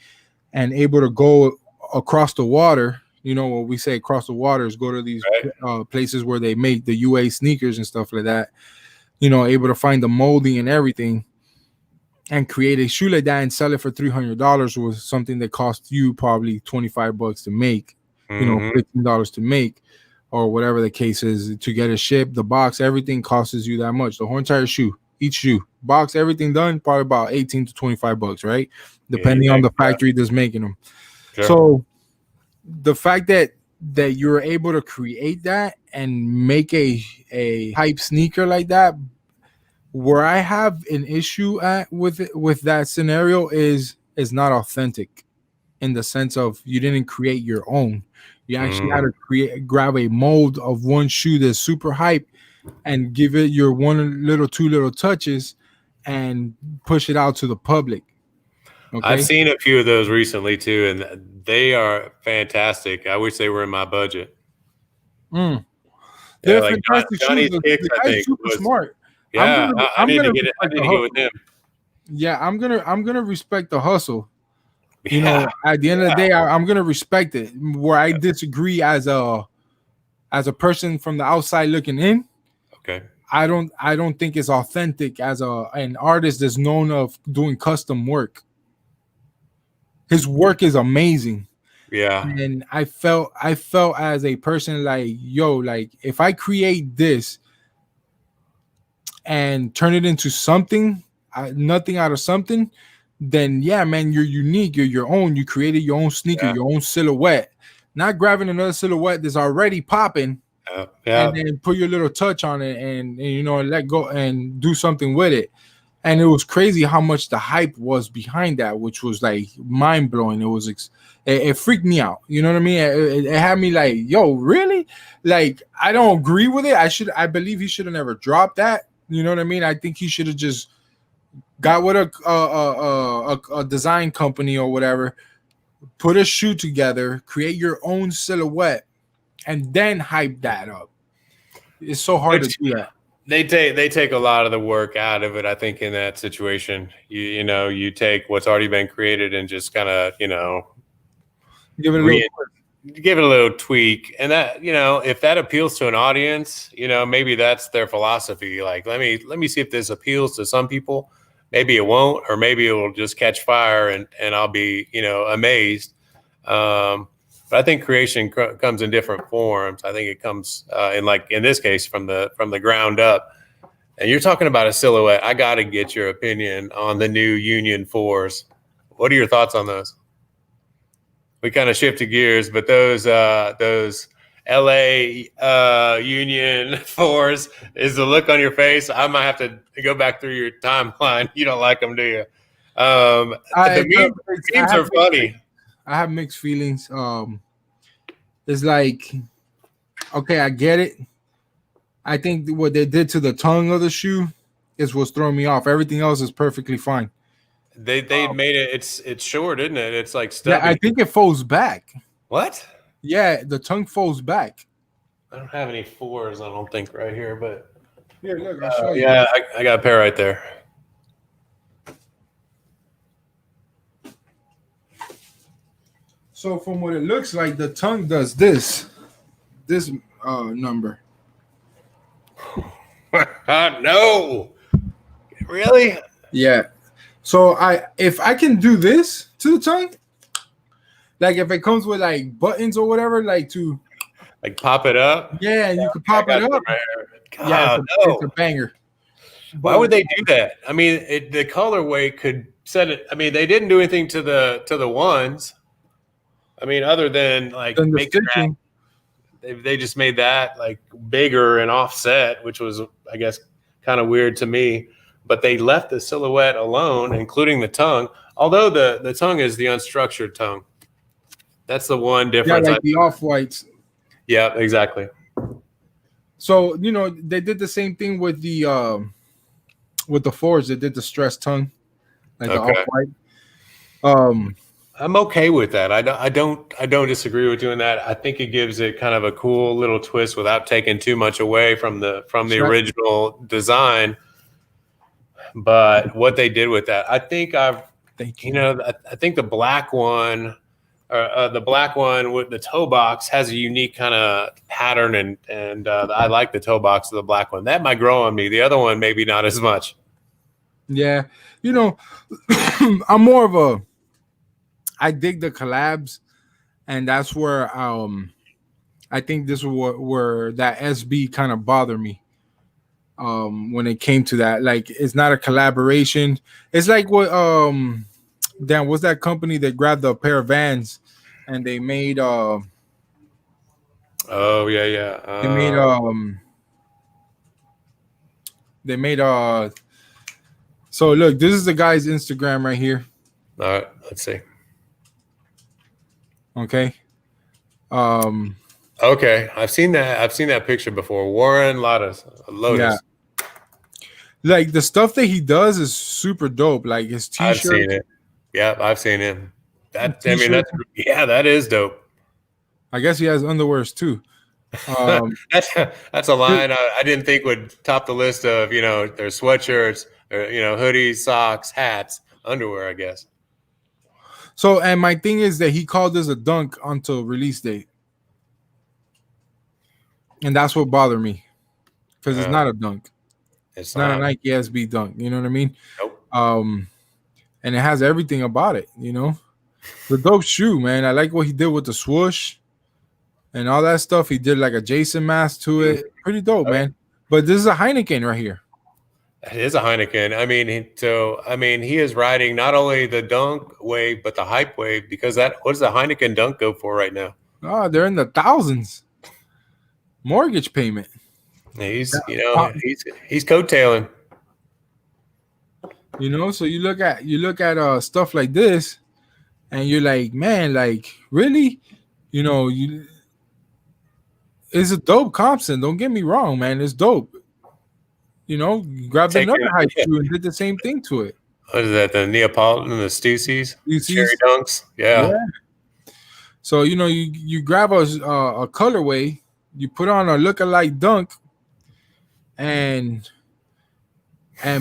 and able to go across the water. What we say across the water is go to these places where they make the UA sneakers and stuff like that, able to find the molding and everything and create a shoe like that and sell it for $300 was something that cost you probably $25 to make, $15 to make, or whatever the case is, to get it shipped, the box, everything costs you that much. The whole entire shoe, each shoe, box, everything done, probably about $18 to $25, right? Depending on the factory that's making them. Sure. So the fact that you're able to create that and make a hype sneaker like that, where I have an issue with that scenario is not authentic, in the sense of you didn't create your own. You actually had to grab a mold of one shoe that's super hype and give it your two little touches and push it out to the public. Okay? I've seen a few of those recently too, and they are fantastic. I wish they were in my budget. They're fantastic shoes. The guy's super smart. Yeah, I need to get with him. Yeah, I'm gonna respect the hustle. At the end of the day, I'm gonna respect it. Where I disagree as a person from the outside looking in. Okay. I don't think it's authentic as an artist that's known of doing custom work. His work is amazing. Yeah. And I felt as a person like, yo, like if I create this and turn it into something, nothing out of something, then yeah, man, you're unique. You're your own. You created your own sneaker, your own silhouette. Not grabbing another silhouette that's already popping, and then put your little touch on it, and you know, let go and do something with it. And it was crazy how much the hype was behind that, which was like mind blowing. It was it freaked me out. You know what I mean? It had me like, yo, really? Like, I don't agree with it. I believe he should have never dropped that. You know what I mean? I think he should have just got with a design company or whatever, put a shoe together, create your own silhouette, and then hype that up. It's so hard to do that. They take a lot of the work out of it, I think, in that situation. You know, you take what's already been created and just kind of, you know, give it a little tweak. And that, you know, if that appeals to an audience, you know, maybe that's their philosophy. Like, let me see if this appeals to some people. Maybe it won't, or maybe it will just catch fire and I'll be, you know, amazed. But I think creation comes in different forms. I think it comes in this case from the ground up. And you're talking about a silhouette. I got to get your opinion on the new Union 4s. What are your thoughts on those? We kind of shifted gears, but those LA Union 4s, is the look on your face? I might have to go back through your timeline. You don't like them, do you? The memes are funny. I have mixed feelings. It's like, okay, I get it. I think what they did to the tongue of the shoe is what's throwing me off. Everything else is perfectly fine. They made it. It's short, isn't it? It's like stubby. Yeah, I think it folds back. What? Yeah, the tongue folds back. I don't have any 4s, I don't think, right here, but here, look, I'll show you. Yeah, I got a pair right there. So from what it looks like, the tongue does this number. No, really? Yeah. So if I can do this to the tongue, like if it comes with like buttons or whatever, like to like pop it up. Yeah, you can pop it up. God, yeah, it's a banger. Why would they do that? I mean, the colorway could set it. I mean, they didn't do anything to the ones. I mean, other than like they just made that like bigger and offset, which was, I guess, kind of weird to me. But they left the silhouette alone, including the tongue. Although the tongue is the unstructured tongue. That's the one difference. Yeah, like the off-whites. Yeah, exactly. So, you know, they did the same thing with the 4s. They did the stressed tongue, like the off-white. I'm okay with that. I don't disagree with doing that. I think it gives it kind of a cool little twist without taking too much away from the original design. But what they did with that, I think I think the black one, the black one with the toe box has a unique kind of pattern, and I like the toe box of the black one. That might grow on me. The other one maybe not as much. Yeah, you know, I'm more of I dig the collabs, and that's where I think this is where that SB kind of bothered me. When it came to that, like, it's not a collaboration. It's like what Dan, what's that company that grabbed a pair of Vans and they made oh yeah they made so look, this is the guy's Instagram right here. All right, let's see. Okay. Okay, I've seen that picture before. Warren Lotus. Yeah. Like, the stuff that he does is super dope. Like his t-shirt. I've seen it. Yeah, I've seen him. That is dope. I guess he has underwears too. That's a line I didn't think would top the list of, you know, their sweatshirts, or, you know, hoodies, socks, hats, underwear, I guess. So, and my thing is that he called this a dunk until release date. And that's what bothered me, because it's not a dunk. It's not a not. Nike SB Dunk. You know what I mean? Nope. And it has everything about it. You know, the dope shoe, man. I like what he did with the swoosh and all that stuff. He did like a Jason mask to it. Pretty dope, man. But this is a Heineken right here. It is a Heineken. I mean, he is riding not only the dunk wave but the hype wave, because what does the Heineken dunk go for right now? Oh, they're in the thousands. Mortgage payment. He's coattailing. You know, so you look at stuff like this, and you're like, man, like really, you know, it's a dope Compson. Don't get me wrong, man, it's dope. You know, you grabbed another hype shoe and did the same thing to it. What is that? The Neapolitan and the Stussies? Cherry dunks. Yeah. So you know, you grab a colorway, you put on a lookalike dunk, and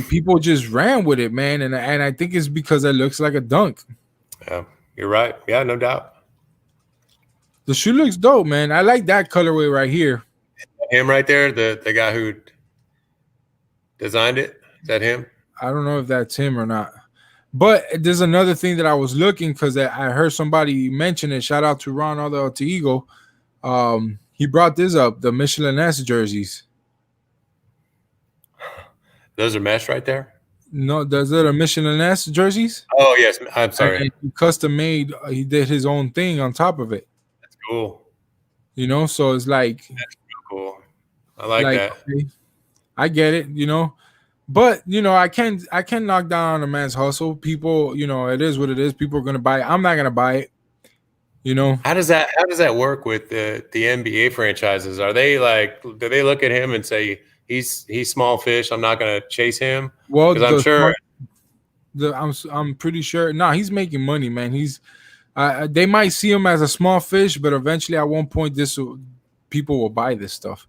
people just ran with it, man. And I think it's because it looks like a dunk. Yeah, you're right. Yeah, no doubt. The shoe looks dope, man. I like that colorway right here. Him right there, the guy who designed it. Is that him? I don't know if that's him or not. But there's another thing that I was looking, because I heard somebody mention it. Shout out to Ron Alter Ego. He brought this up, the Michelin S jerseys. Those are mesh right there? No, those are the Michelin S jerseys. Oh, yes. I'm sorry. And he custom made, he did his own thing on top of it. That's cool. You know, so it's like. That's cool. I like that. Okay, I get it, you know. But, you know, I can't knock down a man's hustle. People, you know, it is what it is. People are going to buy it. I'm not going to buy it. You know, how does that work with the NBA franchises? Are they like, do they look at him and say he's small fish, I'm not going to chase him? Well, because I'm sure I'm pretty sure. No, he's making money, man. He's they might see him as a small fish, but eventually at one point people will buy this stuff.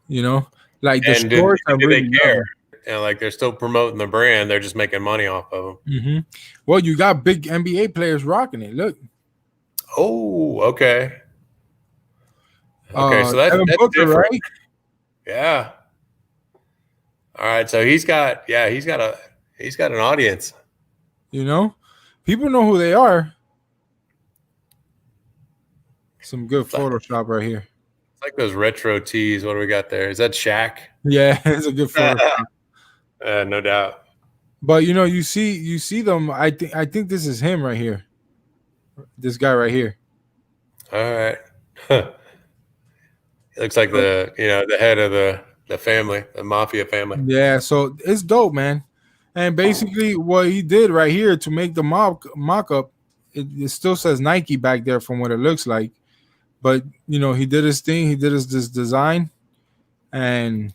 You know, like the stores are really they care. And like they're still promoting the brand, they're just making money off of them. Mm-hmm. Well, you got big NBA players rocking it. Look. Oh, okay. Okay, so that's Booker, different, right? Yeah. All right, so he's got an audience. You know, people know who they are. Some good Photoshop right here. It's like those retro tees. What do we got there? Is that Shaq? Yeah, it's a good Photoshop. No doubt. But you know, you see them. I think this is him right here. This guy right here. All right. He looks like the head of the family, the mafia family. Yeah, so it's dope, man. And basically what he did right here to make the mock-up, it still says Nike back there from what it looks like. But, you know, he did his thing. He did this design. And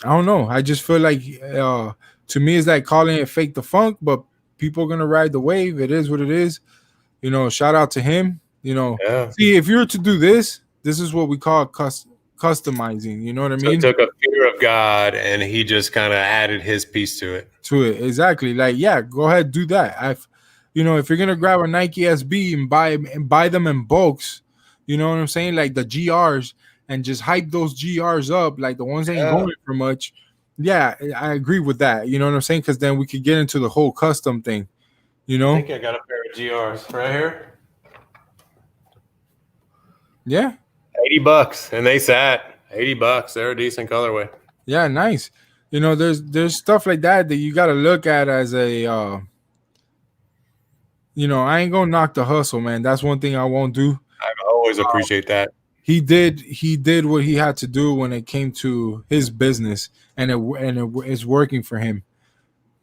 I don't know. I just feel like, to me, it's like calling it fake the funk, but people are going to ride the wave. It is what it is. You know, shout out to him. You know, See, if you were to do this is what we call customizing. You know what I mean? So it took a fear of God and he just kind of added his piece to it. Exactly. Like, yeah, go ahead, do that. You know, if you're gonna grab a Nike SB and buy them in bulks, you know what I'm saying? Like the GRs, and just hype those GRs up, like the ones that ain't going for much. Yeah, I agree with that. You know what I'm saying? Because then we could get into the whole custom thing. You know? I think I got a pair of GRs right here. Yeah. $80, and they sat $80. They're a decent colorway. Yeah, nice. You know, there's stuff like that you got to look at as a, you know, I ain't gonna knock the hustle, man. That's one thing I won't do. I always appreciate that. He did what he had to do when it came to his business, and it's working for him.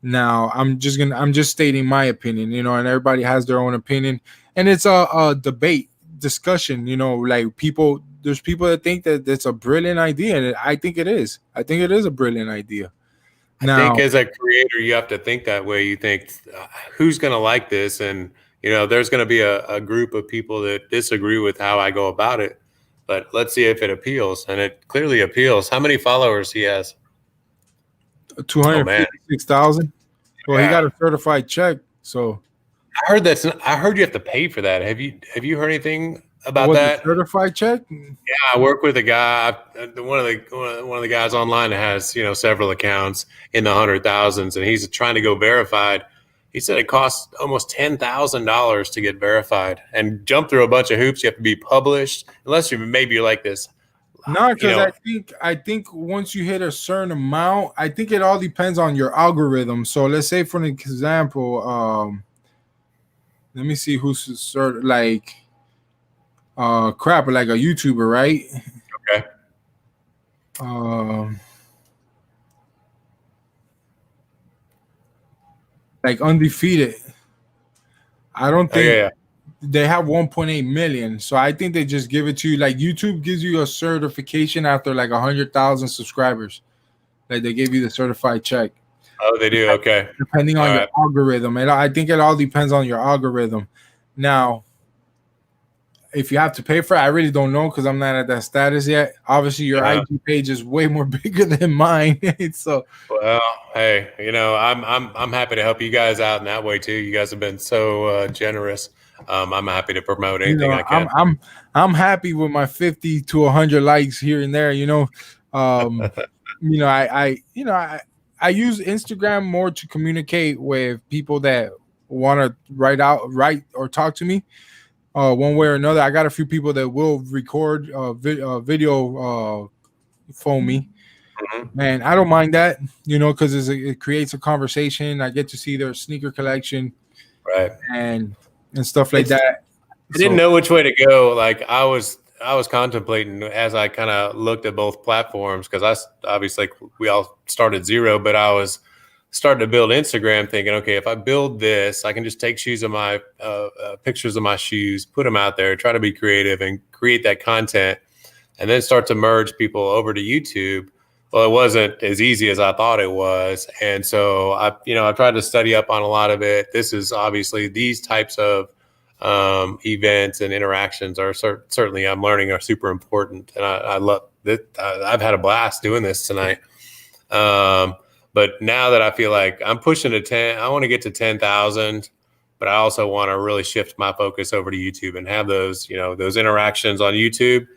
Now, I'm just stating my opinion, you know, and everybody has their own opinion, and it's a discussion, you know, like there's people that think that it's a brilliant idea, and I think it is. I think it is a brilliant idea. I think as a creator, you have to think that way. You think, who's going to like this? And, you know, there's going to be a group of people that disagree with how I go about it, but let's see if it appeals. And it clearly appeals. How many followers he has? 256,000. Well, he got a certified check, so I heard you have to pay for that. Have you heard anything about Was it that. certified check? Yeah, I work with a guy. One of the guys online that has several accounts in the 100,000s, and he's trying to go verified. He said it costs almost $10,000 to get verified and jump through a bunch of hoops. You have to be published, unless you're like this. No, because I think once you hit a certain amount, I think it all depends on your algorithm. So let's say, for an example, let me see who's like crap, like a YouTuber, right? Okay. Like Undefeated. I don't think yeah. they have 1.8 million. So I think they just give it to you. Like YouTube gives you a certification after like 100,000 subscribers. Like they give you the certified check. Oh, they do. Okay. Depending on your algorithm. And I think it all depends on your algorithm. Now, if you have to pay for it, I really don't know because I'm not at that status yet. Obviously, your IG page is way more bigger than mine. So, well, hey, I'm happy to help you guys out in that way too. You guys have been so generous. I'm happy to promote anything I can. I'm happy with my 50 to 100 likes here and there. I use Instagram more to communicate with people that want to write or talk to me. One way or another. I got a few people that will record video phone me. Mm-hmm. And I don't mind that, because it creates a conversation. I get to see their sneaker collection, right, and stuff like that. I didn't know which way to go. Like I was contemplating as I kind of looked at both platforms, because obviously we all started zero, but I was starting to build Instagram thinking, okay, if I build this, I can just take pictures of my shoes, put them out there, try to be creative and create that content, and then start to merge people over to YouTube. Well, it wasn't as easy as I thought it was. And so I tried to study up on a lot of it. This is obviously these types of events and interactions are certainly, I'm learning, are super important. And I love that. I've had a blast doing this tonight. But now that I feel like I'm pushing to 10, I want to get to 10,000, but I also want to really shift my focus over to YouTube and have those interactions on YouTube,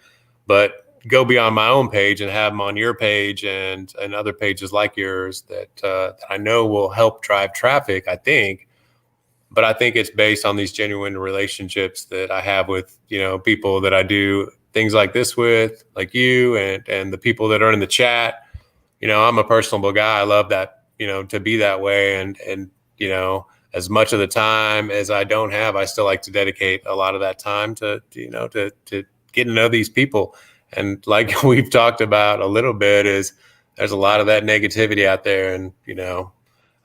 but go beyond my own page and have them on your page and other pages like yours that I know will help drive traffic, I think. But I think it's based on these genuine relationships that I have with, people that I do things like this with, like you and the people that are in the chat. I'm a personable guy. I love that, to be that way. And as much of the time as I don't have, I still like to dedicate a lot of that time to get to know these people. And like we've talked about a little bit, is there's a lot of that negativity out there. And,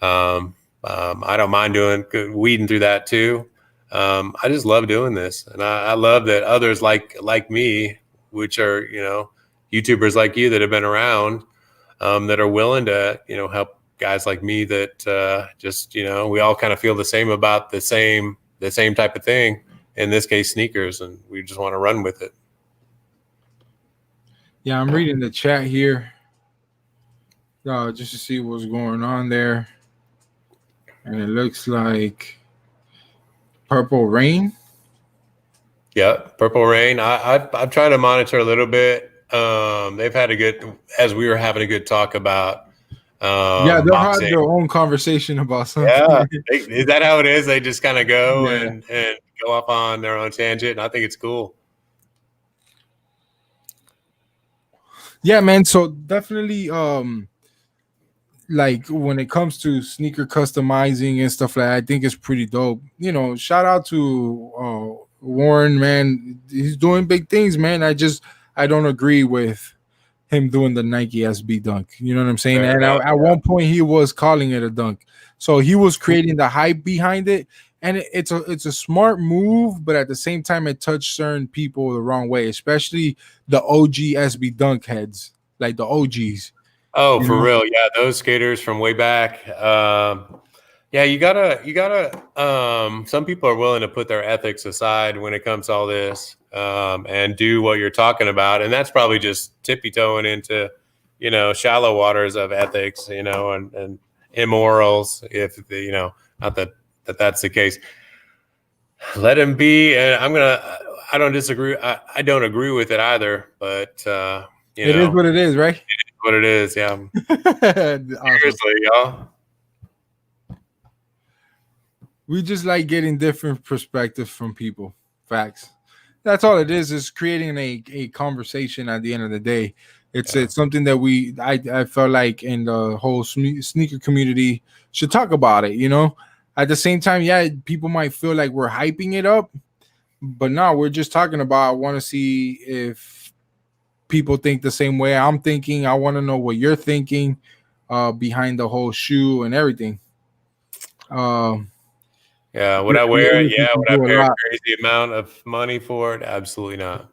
I don't mind weeding through that too. I just love doing this. And I love that others like me, which are, YouTubers like you that have been around, that are willing to, help guys like me that just, we all kind of feel the same about the same type of thing, in this case, sneakers, and we just want to run with it. Yeah, I'm reading the chat here just to see what's going on there. And it looks like Purple Rain. Yeah, Purple Rain. I've tried to monitor a little bit. They've had as we were having a good talk about. They'll have their own conversation about something. Yeah, is that how it is? They just kind of go and go off on their own tangent, and I think it's cool. Yeah, man. So definitely, like when it comes to sneaker customizing and stuff like that, I think it's pretty dope. Shout out to Warren, man. He's doing big things, man. I don't agree with him doing the Nike SB dunk. You know what I'm saying? And at one point he was calling it a dunk. So he was creating the hype behind it. And it's a smart move, but at the same time, it touched certain people the wrong way, especially the OG SB dunk heads, like the OGs. Oh, for real. Yeah, those skaters from way back. Yeah, you gotta some people are willing to put their ethics aside when it comes to all this, and do what you're talking about. And that's probably just tippy-toeing into, shallow waters of ethics, and immorals, if not that's the case. Let him be, and I don't disagree. I don't agree with it either, but It is what it is, right? what it is. Yeah. Awesome. Seriously, y'all. We just like getting different perspectives from people. Facts. That's all it is creating a conversation at the end of the day. It's something that I felt like in the whole sneaker community should talk about it, you know? At the same time, yeah, people might feel like we're hyping it up, but no, we're just talking about, I want to see if people think the same way I'm thinking. I want to know what you're thinking behind the whole shoe and everything. Yeah, would I wear it? Yeah, would I pay a crazy amount of money for it? Absolutely not.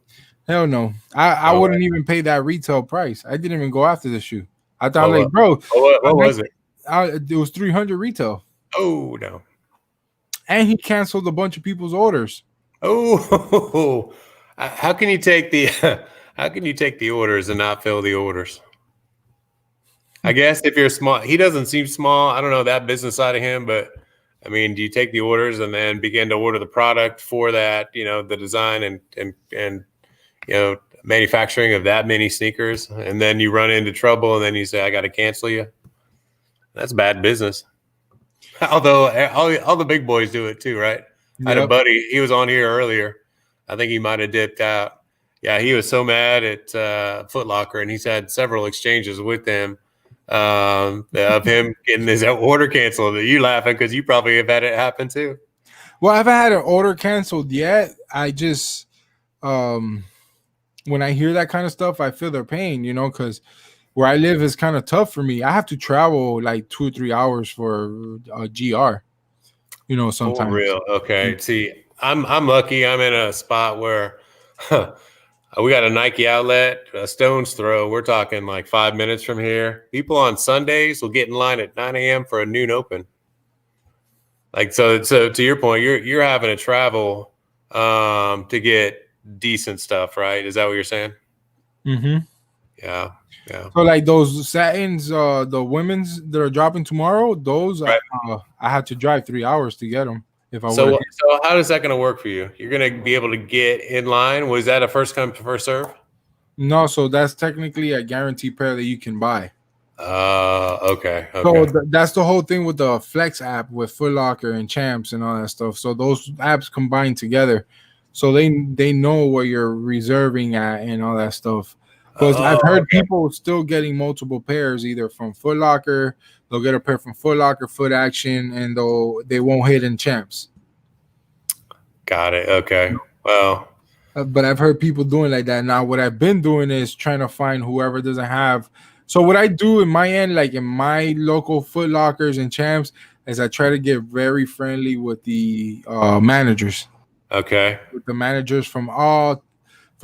Hell no. I wouldn't even pay that retail price. I didn't even go after the shoe. I thought, like, bro, what was it? It was 300 retail. Oh no! And he canceled a bunch of people's orders. Oh, how can you take the orders and not fill the orders? I guess if you're small, he doesn't seem small. I don't know that business side of him, but I mean, do you take the orders and then begin to order the product for that? You know, the design and you know, manufacturing of that many sneakers, and then you run into trouble, and then you say, "I got to cancel you." That's bad business. Although all the big boys do it too, right? Yep. I had a buddy. He was on here earlier. I think he might have dipped out. Yeah, he was so mad at Foot Locker, and he's had several exchanges with them of him getting his order canceled. You laughing because you probably have had it happen too. Well, I haven't had an order canceled yet. I just when I hear that kind of stuff, I feel their pain, you know, because where I live is kind of tough for me. I have to travel like 2 or 3 hours for a GR, you know, sometimes. For real. Okay. See, I'm lucky. I'm in a spot where we got a Nike outlet, a stone's throw. We're talking like 5 minutes from here. People on Sundays will get in line at 9 a.m. for a noon open. Like, so to your point, you're having to travel to get decent stuff, right? Is that what you're saying? Mm-hmm. Yeah. Yeah. So like those satins, the women's that are dropping tomorrow, those right. I had to drive 3 hours to get them. If I so how is that going to work for you? You're going to be able to get in line. Was that a first come first serve? No, so that's technically a guaranteed pair that you can buy. Okay. So that's the whole thing with the Flex app with Foot Locker and Champs and all that stuff. So those apps combine together, so they know where you're reserving at and all that stuff. Because I've heard people still getting multiple pairs, either from Foot Locker, they'll get a pair from Foot Locker, Foot Action, and they won't hit in Champs. Got it. Okay. Well, but I've heard people doing like that. Now, what I've been doing is trying to find whoever doesn't have. So what I do in my end, like in my local Foot Lockers and Champs, is I try to get very friendly with the managers. Okay. With the managers from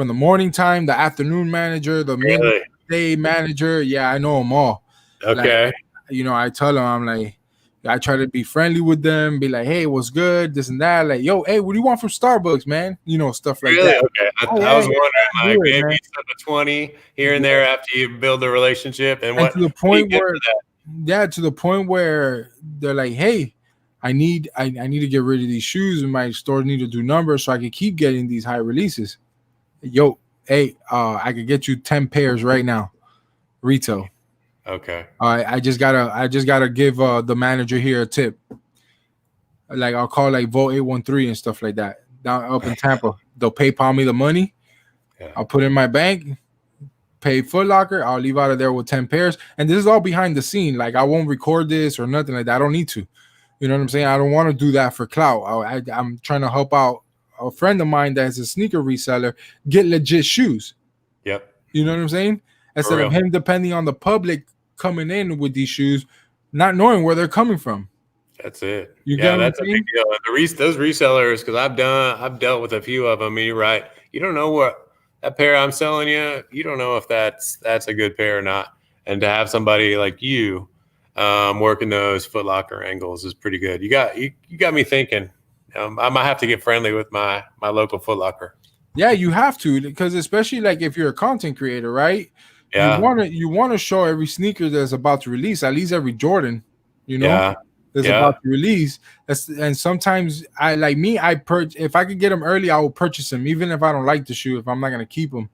the morning time, the afternoon manager, the midday manager. Yeah, I know them all. Okay. Like, you know, I tell them, I'm like, I try to be friendly with them, be like, hey, what's good? This and that. Like, yo, hey, what do you want from Starbucks, man? You know, stuff like that. Okay. I was wondering, like, maybe it's a 20 here and there after you build a relationship. And what to the point where, to the point where they're like, hey, I need to get rid of these shoes, and my stores need to do numbers so I can keep getting these high releases. Yo, hey, I could get you 10 pairs right now, retail. Okay. I just gotta give the manager here a tip. Like I'll call like Vote 813 and stuff like that down up in Tampa. They'll PayPal me the money. Yeah. I'll put it in my bank, pay Foot Locker. I'll leave out of there with 10 pairs. And this is all behind the scene. Like I won't record this or nothing like that. I don't need to. You know what I'm saying? I don't want to do that for clout. I'm trying to help out a friend of mine that's a sneaker reseller get legit shoes. Yep. You know what I'm saying? Instead of him depending on the public coming in with these shoes, not knowing where they're coming from. That's it. That's a big deal. Those resellers, because I've dealt with a few of them. And you're right. You don't know what that pair I'm selling you. You don't know if that's a good pair or not. And to have somebody like you working those Foot Locker angles is pretty good. You got me thinking. I might have to get friendly with my local Foot Locker. Yeah, you have to, because especially like if you're a content creator, right? Yeah. You want to show every sneaker that's about to release, at least every Jordan, you know. Yeah. that's about to release. And sometimes if I could get them early, I will purchase them, even if I don't like the shoe, if I'm not gonna keep them.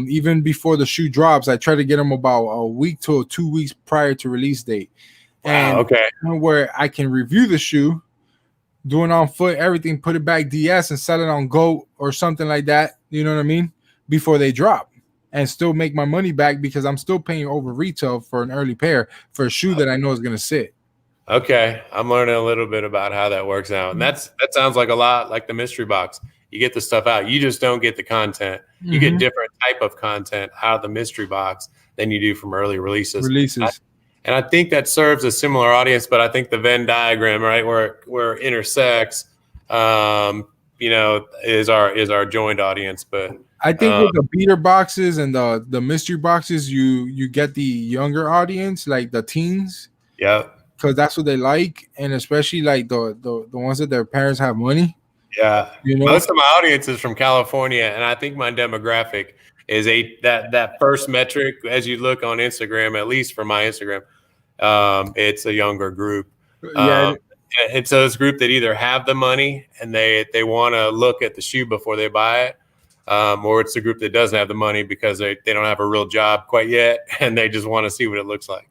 Even before the shoe drops, I try to get them about a week to 2 weeks prior to release date. Wow, and where I can review the shoe, do it on foot, everything, put it back DS and sell it on Go or something like that. You know what I mean? Before they drop, and still make my money back because I'm still paying over retail for an early pair for a shoe that I know is going to sit. Okay, I'm learning a little bit about how that works out, and that sounds like a lot like the mystery box. You get the stuff out, you just don't get the content. You get different type of content out of the mystery box than you do from early releases. And I think that serves a similar audience, but I think the Venn diagram, right, where it intersects, is our joined audience. But I think with the beater boxes and the mystery boxes, you get the younger audience, like the teens. Yeah. Because that's what they like, and especially like the ones that their parents have money. Yeah, most of my audience is from California, and I think my demographic is that first metric as you look on Instagram, at least for my Instagram, it's a younger group. It's those group that either have the money and they want to look at the shoe before they buy it, or it's the group that doesn't have the money because they don't have a real job quite yet, and they just want to see what it looks like.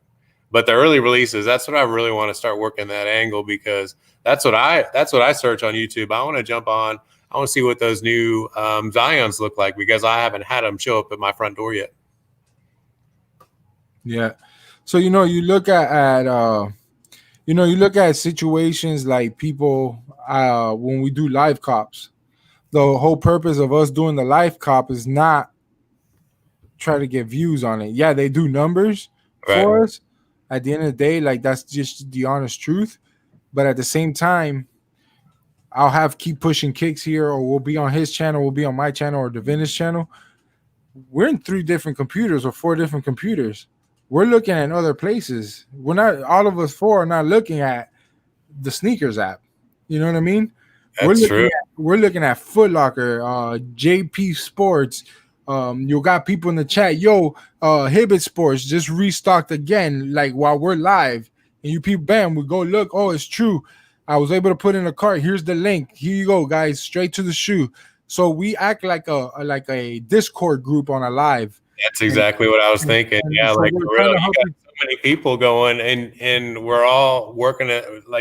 But the early releases, that's what I really want to start working that angle, because that's what I search on YouTube. I want to jump on. I want to see what those new Zions look like, because I haven't had them show up at my front door yet. Yeah. So, you look at situations like people when we do live cops. The whole purpose of us doing the live cop is not try to get views on it. Yeah, they do numbers for us. At the end of the day, like, that's just the honest truth. But at the same time, I'll keep pushing kicks here, or we'll be on his channel, we'll be on my channel, or DeVintage channel. We're in 3 different computers or 4 different computers. We're looking at other places. We're not, all of us 4 are not looking at the sneakers app. You know what I mean? That's true. We're looking at Foot Locker, JP Sports. You got people in the chat. Yo, Hibbett Sports just restocked again, like while we're live. And you people, bam, we go look. Oh, it's true. I was able to put in a cart. Here's the link. Here you go, guys. Straight to the shoe. So we act like a Discord group on a live. That's exactly what I was thinking. Yeah, so like for real, you got so many people going, and we're all working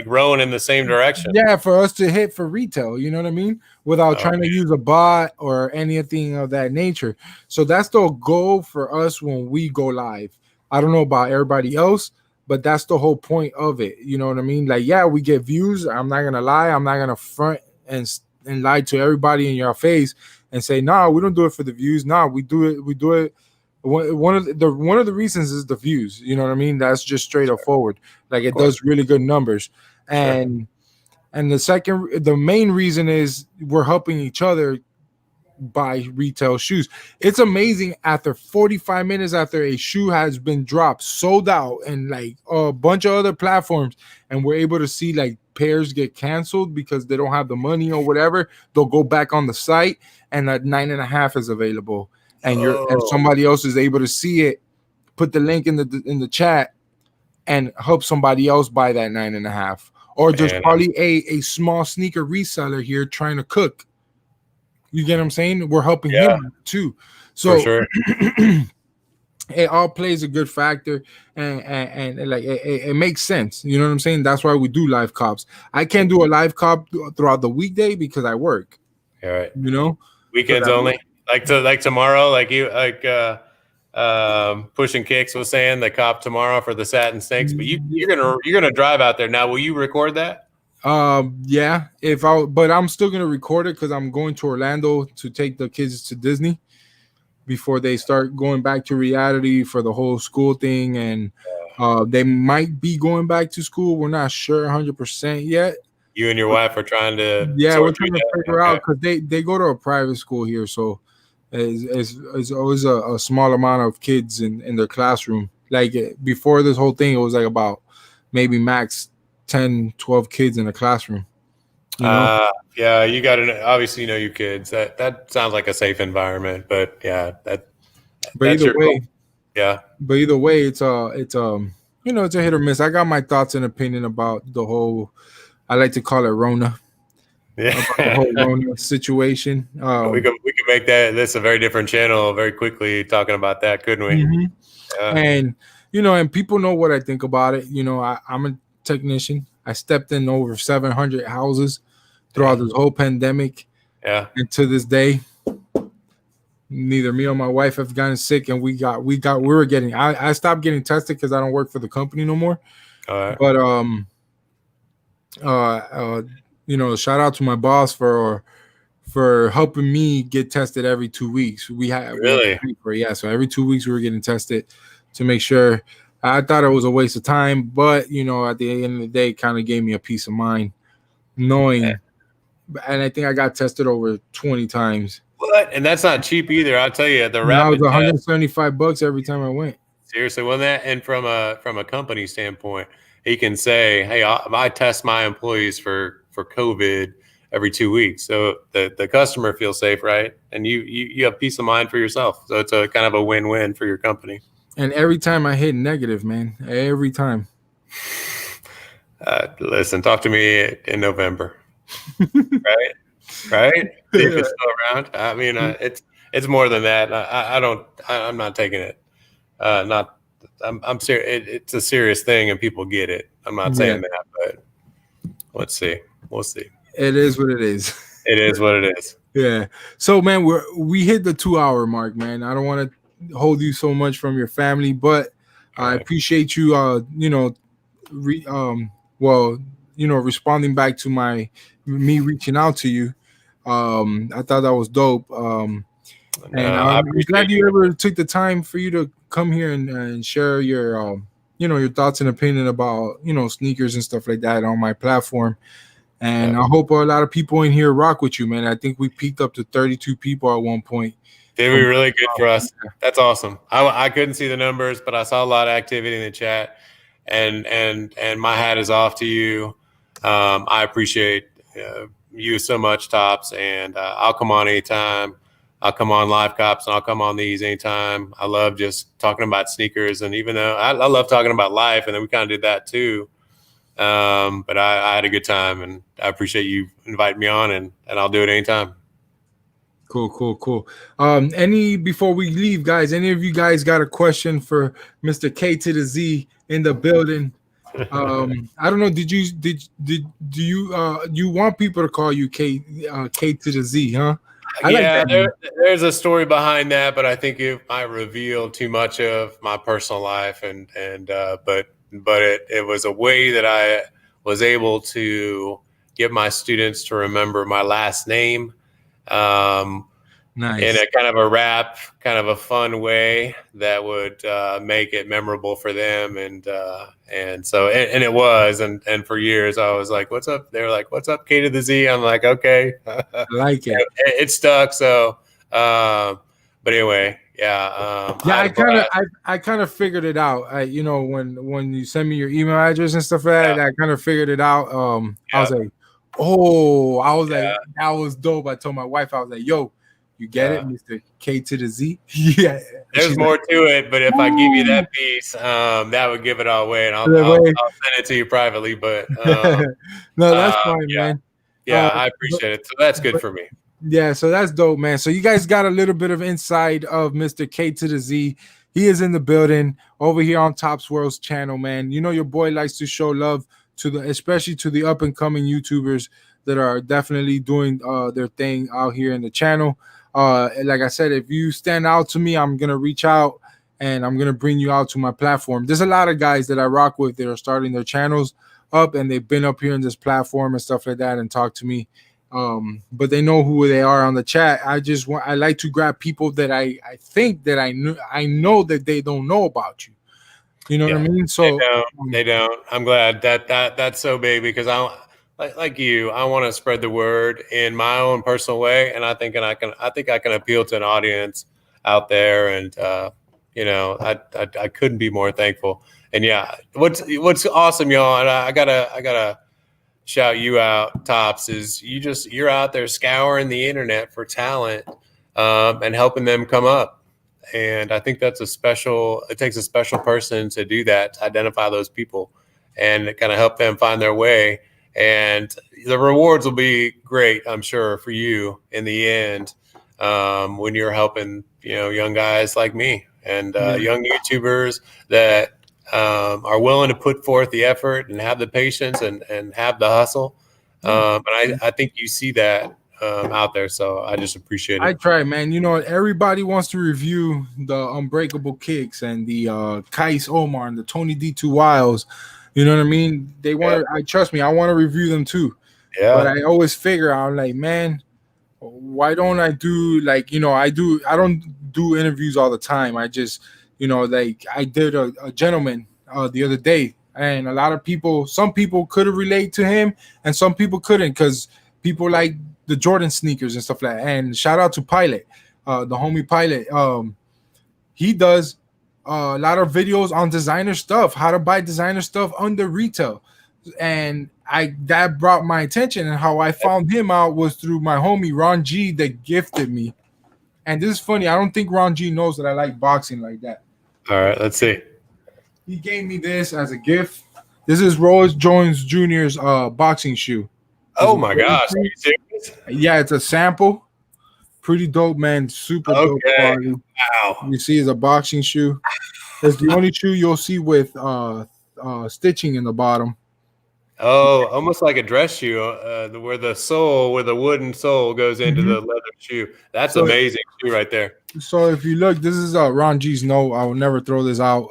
rowing in the same direction. Yeah, for us to hit for retail, you know what I mean? Without trying to use a bot or anything of that nature. So that's the goal for us when we go live. I don't know about everybody else, but that's the whole point of it. You know what I mean? Like, yeah, we get views. I'm not gonna lie. I'm not gonna front and lie to everybody in your face and say, nah, we don't do it for the views. Nah, we do it. One of the reasons is the views. You know what I mean? That's just straight up forward. Like, it does really good numbers. And the main reason is we're helping each other buy retail shoes. It's amazing, after 45 minutes after a shoe has been dropped, sold out, and like a bunch of other platforms, and we're able to see like pairs get canceled because they don't have the money or whatever. They'll go back on the site and that 9.5 is available, and and somebody else is able to see it, put the link in the chat, and help somebody else buy that 9.5. Or just probably a small sneaker reseller here trying to cook. You get what I'm saying? We're helping him too. So for sure. It all plays a good factor, and like it makes sense. You know what I'm saying? That's why we do live cops. I can't do a live cop throughout the weekday because I work. All right. You know? Weekends only. Like tomorrow, Pushing Kicks was saying, the cop tomorrow for the satin snakes, but you're gonna drive out there. Now, will you record that? Yeah, but I'm still gonna record it because I'm going to Orlando to take the kids to Disney before they start going back to reality for the whole school thing, and they might be going back to school. We're not sure 100% yet. You and your wife are trying to we're trying to figure out, because they go to a private school here, so it's always a small amount of kids in their classroom. Like, before this whole thing, it was like about maybe max 10-12 kids in a classroom. Yeah, you got to obviously know your kids. That sounds like a safe environment, but yeah, But either way, yeah. But either way, it's a it's a hit or miss. I got my thoughts and opinion about the whole. I like to call it Rona. Yeah, About the whole Rona situation. we could make this a very different channel very quickly talking about that, couldn't we? Mhm. And and people know what I think about it. I'm a technician. I stepped in over 700 houses throughout this whole pandemic. Yeah. And to this day, neither me or my wife have gotten sick, and we were getting. I stopped getting tested because I don't work for the company no more. All right. But shout out to my boss for helping me get tested every 2 weeks. Really? So every 2 weeks we were getting tested to make sure. I thought it was a waste of time, but at the end of the day, it kind of gave me a peace of mind knowing. Yeah. And I think I got tested over 20 times. What? And that's not cheap either. I'll tell you, the rapid was $175 every time I went. Seriously, and from a company standpoint, he can say, "Hey, I test my employees for COVID every 2 weeks," so the customer feels safe, right? And you have peace of mind for yourself. So it's a kind of a win-win for your company. And every time I hit negative, man, every time. Listen, talk to me in November, right? Right? See if it's still around. I mean, it's more than that. I'm not taking it. I'm serious. It's a serious thing, and people get it. I'm not saying that, but let's see. We'll see. It is what it is. It is what it is. Yeah. So, man, we hit the 2-hour mark, man. I don't want to hold you so much from your family, but I appreciate you. Responding back to me reaching out to you. I thought that was dope. And I'm glad you ever took the time for you to come here and share your your thoughts and opinion about sneakers and stuff like that on my platform. And I hope a lot of people in here rock with you, man. I think we peaked up to 32 people at one point. They were really good for us. That's awesome. I couldn't see the numbers, but I saw a lot of activity in the chat, and my hat is off to you. I appreciate you so much, Topz, and I'll come on anytime. I'll come on Live Cops, and I'll come on these anytime. I love just talking about sneakers, and even though I love talking about life, and then we kind of did that too. But I had a good time, and I appreciate you inviting me on, and I'll do it anytime. Cool. Before we leave, guys, any of you guys got a question for Mr. K to the Z in the building? I don't know. Do you want people to call you K to the Z, huh? There's a story behind that, but I think it might reveal too much of my personal life, but it was a way that I was able to get my students to remember my last name. Nice. In a kind of a rap, kind of a fun way that would make it memorable for them, and it was, and for years I was like, "What's up?" They were like, "What's up, K to the Z?" I'm like, "Okay." I like it. It stuck. So, but anyway, yeah. I kind of figured it out. When you send me your email address and stuff like that, I kind of figured it out. I was like, like, that was dope. I told my wife, I was like, "Yo, you get it, Mr. K to the Z?" Yeah. There's more to it, but if I give you that piece, that would give it all away, and I'll send it to you privately. But no, that's fine, man. Yeah, I appreciate it. So that's good for me. Yeah, so that's dope, man. So you guys got a little bit of inside of Mr. K to the Z. He is in the building over here on Topz World's channel, man. Your boy likes to show love especially to the up and coming YouTubers that are definitely doing their thing out here in the channel. Like I said, if you stand out to me, I'm gonna reach out and I'm gonna bring you out to my platform. There's a lot of guys that I rock with that are starting their channels up, and they've been up here in this platform and stuff like that and talk to me. But they know who they are on the chat. I like to grab people that I think that I know that they don't know about you. You know what I mean? So they don't. I'm glad that's so big, because like you, I want to spread the word in my own personal way, and I think I can appeal to an audience out there, and I couldn't be more thankful. And what's awesome, y'all, and I gotta shout you out, Topz, is you're out there scouring the internet for talent, and helping them come up. And I think that's it takes a special person to do that, to identify those people and kind of help them find their way. And the rewards will be great, I'm sure, for you in the end, when you're helping, young guys like me and young YouTubers that are willing to put forth the effort and have the patience and have the hustle. And I think you see that out there. So I just appreciate it. I try, man. Everybody wants to review the Unbreakable Kicks and the Kais Omar and the Tony D2 Wiles. You know what I mean? They want to, trust me, I want to review them too. Yeah. But I always figure out, like, man, why don't I do, like, I don't do interviews all the time. I just, like I did a gentleman the other day, and a lot of people, some people could relate to him and some people couldn't, because people like the Jordan sneakers and stuff like that. And shout out to Pilot, the homie Pilot. He does a lot of videos on designer stuff, how to buy designer stuff under retail. And that brought my attention, and how I found him out was through my homie Ron G that gifted me. And this is funny, I don't think Ron G knows that I like boxing like that. All right, let's see. He gave me this as a gift. This is Roy Jones Jr.'s boxing shoe. Oh my gosh, are you serious? Yeah, it's a sample. Pretty dope, man. Super dope quality. Wow. You see, it's a boxing shoe. It's the only shoe you'll see with stitching in the bottom. Oh, almost like a dress shoe, where the wooden sole goes into the leather shoe. That's amazing shoe right there. So if you look, this is Ron G's note. I will never throw this out.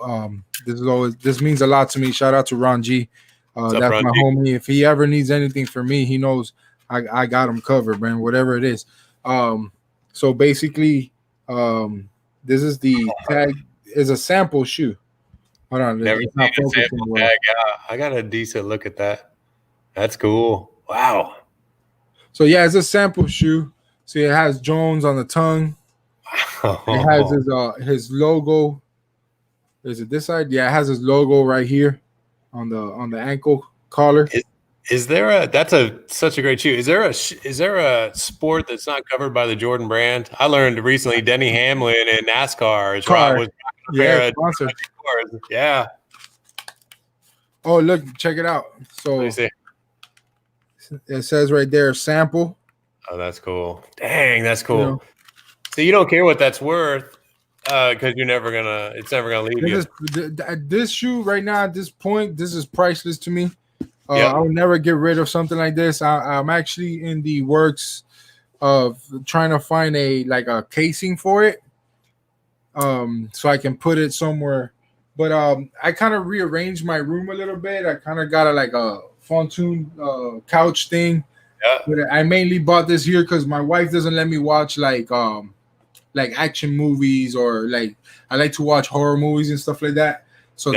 This means a lot to me. Shout out to Ron G. That's Ron my G? Homie. If he ever needs anything from me, he knows I got him covered, man. Whatever it is. So basically, this is the tag. Is a sample shoe. Hold on. Never seen a sample tag. I got a decent look at that. That's cool. Wow. So yeah, it's a sample shoe. See, it has Jones on the tongue. It has his logo. Is it this side? Yeah, it has his logo right here on the ankle collar. Is there such a great shoe? Is there a sport that's not covered by the Jordan brand? I learned recently Denny Hamlin and NASCAR is right. Sponsor. Yeah. Oh, look, check it out. So it says right there, sample. Oh, that's cool. Dang, that's cool. So you don't care what that's worth, because it's never gonna leave you. This shoe right now at this point, this is priceless to me. I will never get rid of something like this. I'm actually in the works of trying to find a casing for it, so I can put it somewhere. But I kind of rearranged my room a little bit. I kind of got a pontoon couch thing. Yeah. But I mainly bought this here because my wife doesn't let me watch like action movies, or I like to watch horror movies and stuff like that. So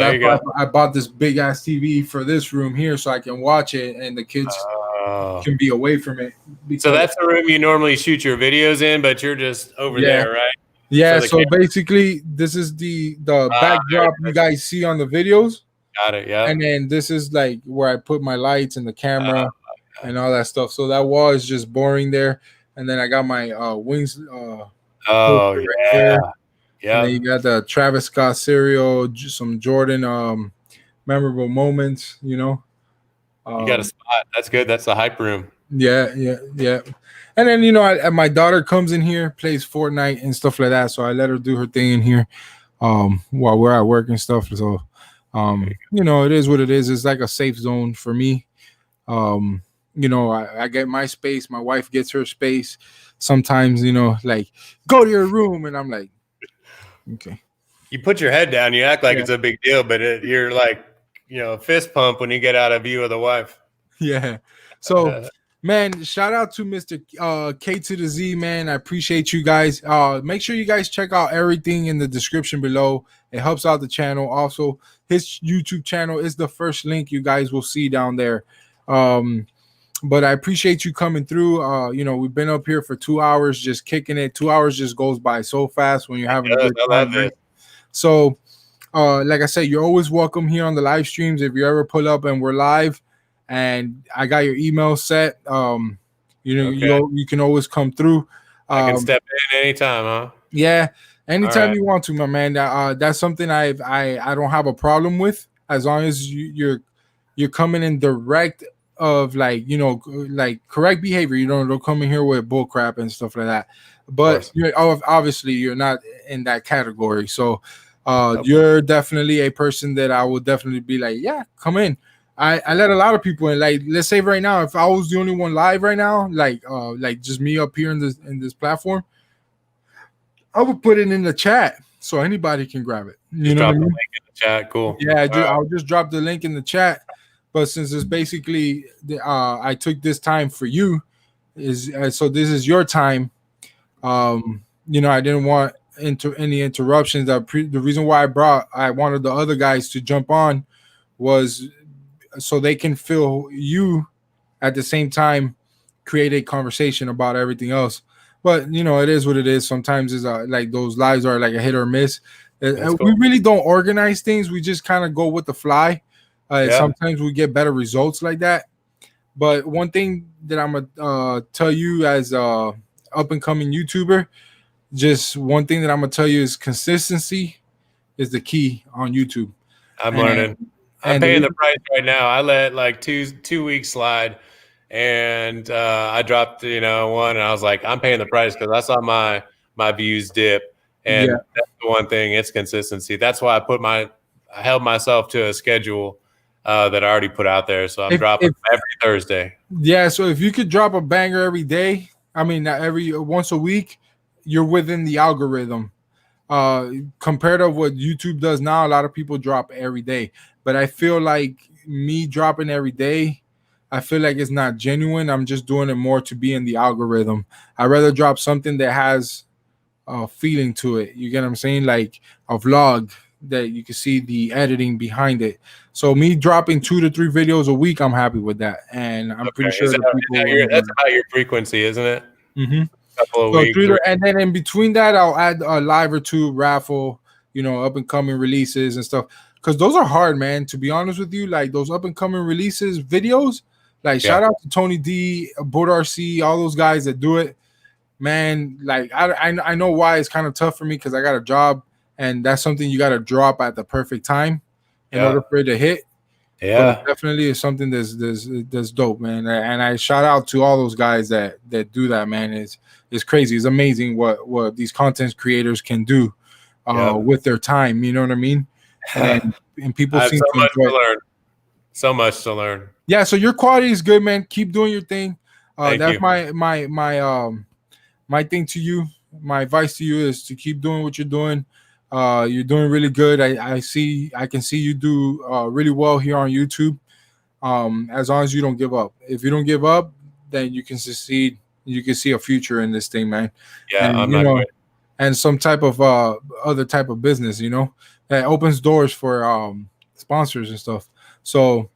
I bought this big ass TV for this room here so I can watch it and the kids can be away from it. So that's the room you normally shoot your videos in, but you're just over there, right? Yeah, so basically this is the backdrop you guys see on the videos. Got it, yeah. And then this is like where I put my lights and the camera and all that stuff. So that wall is just boring there. And then I got my wings. Oh, yeah. Yeah. And then you got the Travis Scott cereal, some Jordan memorable moments, you got a spot. That's good. That's the hype room. Yeah. And then, my daughter comes in here, plays Fortnite and stuff like that. So I let her do her thing in here while we're at work and stuff. So, it is what it is. It's like a safe zone for me. I get my space. My wife gets her space. Sometimes, like, go to your room. And I'm like, okay. You put your head down. You act like it's a big deal, but you're like, fist pump when you get out of view of the wife. Yeah. So, man, shout out to Mr. K to the Z, man. I appreciate you guys. Make sure you guys check out everything in the description below. It helps out the channel. Also, his YouTube channel is the first link you guys will see down there. But I appreciate you coming through. We've been up here for 2 hours just kicking it. 2 hours just goes by so fast when you're having a good time. So, like I said, you're always welcome here on the live streams. If you ever pull up and we're live and I got your email set, you can always come through. I can step in anytime, huh? Yeah. Anytime you want to, my man. That's something I don't have a problem with, as long as you're coming in direct of like, you know, like correct behavior. You don't come in here with bull crap and stuff like that. But obviously you're not in that category. So you're definitely a person that I will definitely be like, yeah, come in. I let a lot of people in. Like, let's say right now, if I was the only one live right now, like just me up here in this platform, I would put it in the chat so anybody can grab it. You know what I mean? Link in the chat. Cool. Yeah, I'll just drop the link in the chat. But since it's basically I took this time for you, so this is your time. You know, I didn't want any interruptions. The reason why I wanted the other guys to jump on was so they can feel you at the same time, create a conversation about everything else. But you know, it is what it is. Sometimes it's like those lives are like a hit or miss. Cool. We really don't organize things. We just kind of go with the fly. Sometimes we get better results like that. But one thing that I'm gonna tell you as a up and coming YouTuber, just one thing that I'm gonna tell you is consistency is the key on YouTube. I'm learning. I'm paying the price right now. I let like two weeks slide, and I dropped one, and I was like, I'm paying the price because I saw my views dip, and that's the one thing. It's consistency. That's why I held myself to a schedule that I already put out there. So I'm dropping every Thursday. Yeah. So if you could drop a banger every day, I mean, every once a week, you're within the algorithm. Compared to what YouTube does now, a lot of people drop every day. But I feel like me dropping every day, I feel like it's not genuine. I'm just doing it more to be in the algorithm. I'd rather drop something that has a feeling to it. You get what I'm saying? Like a vlog that you can see the editing behind it. So me dropping 2 to 3 videos a week, I'm happy with that. And I'm pretty sure that's about your frequency, isn't it? Mm-hmm. So and then in between that, I'll add a live or 2 raffle, up and coming releases and stuff. Because those are hard, man. To be honest with you, like those up and coming releases videos, like shout out to Tony D, Bud RC, all those guys that do it, man. Like I know why it's kind of tough for me because I got a job, and that's something you got to drop at the perfect time in order for it to hit. Yeah, but definitely is something that's dope, man. And I shout out to all those guys that do that, man. It's crazy. It's amazing what these content creators can do with their time. You know what I mean? And people seem so much to learn. So much to learn. Yeah. So your quality is good, man. Keep doing your thing. That's my thing to you. My advice to you is to keep doing what you're doing. You're doing really good. I can see you do really well here on YouTube. As long as you don't give up. If you don't give up, then you can succeed. You can see a future in this thing, man. Yeah, and, I'm not good. And some type of other type of business, that opens doors for sponsors and stuff. So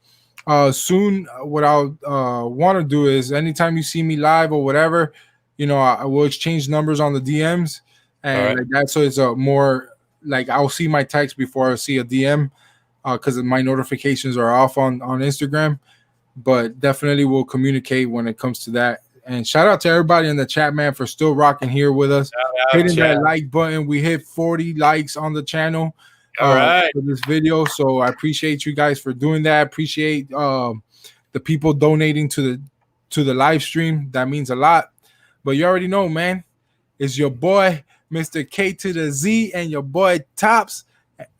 soon, what I'll want to do is anytime you see me live or whatever, I will exchange numbers on the DMs and like that. So it's a more like I'll see my text before I see a DM because my notifications are off on Instagram. But definitely we'll communicate when it comes to that. And shout out to everybody in the chat, man, for still rocking here with us, hitting that like button. We hit 40 likes on the channel for this video. So I appreciate you guys for doing that. Appreciate the people donating to the live stream. That means a lot. But you already know, man, it's your boy, Mr. K to the Z, and your boy Topz.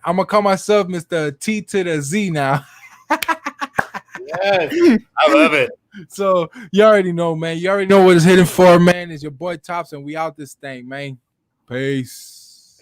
I'm going to call myself Mr. T to the Z now. Yes, I love it. So you already know, man. You already know what it's hitting for, man. It's your boy Topz, and we out this thing, man. Peace.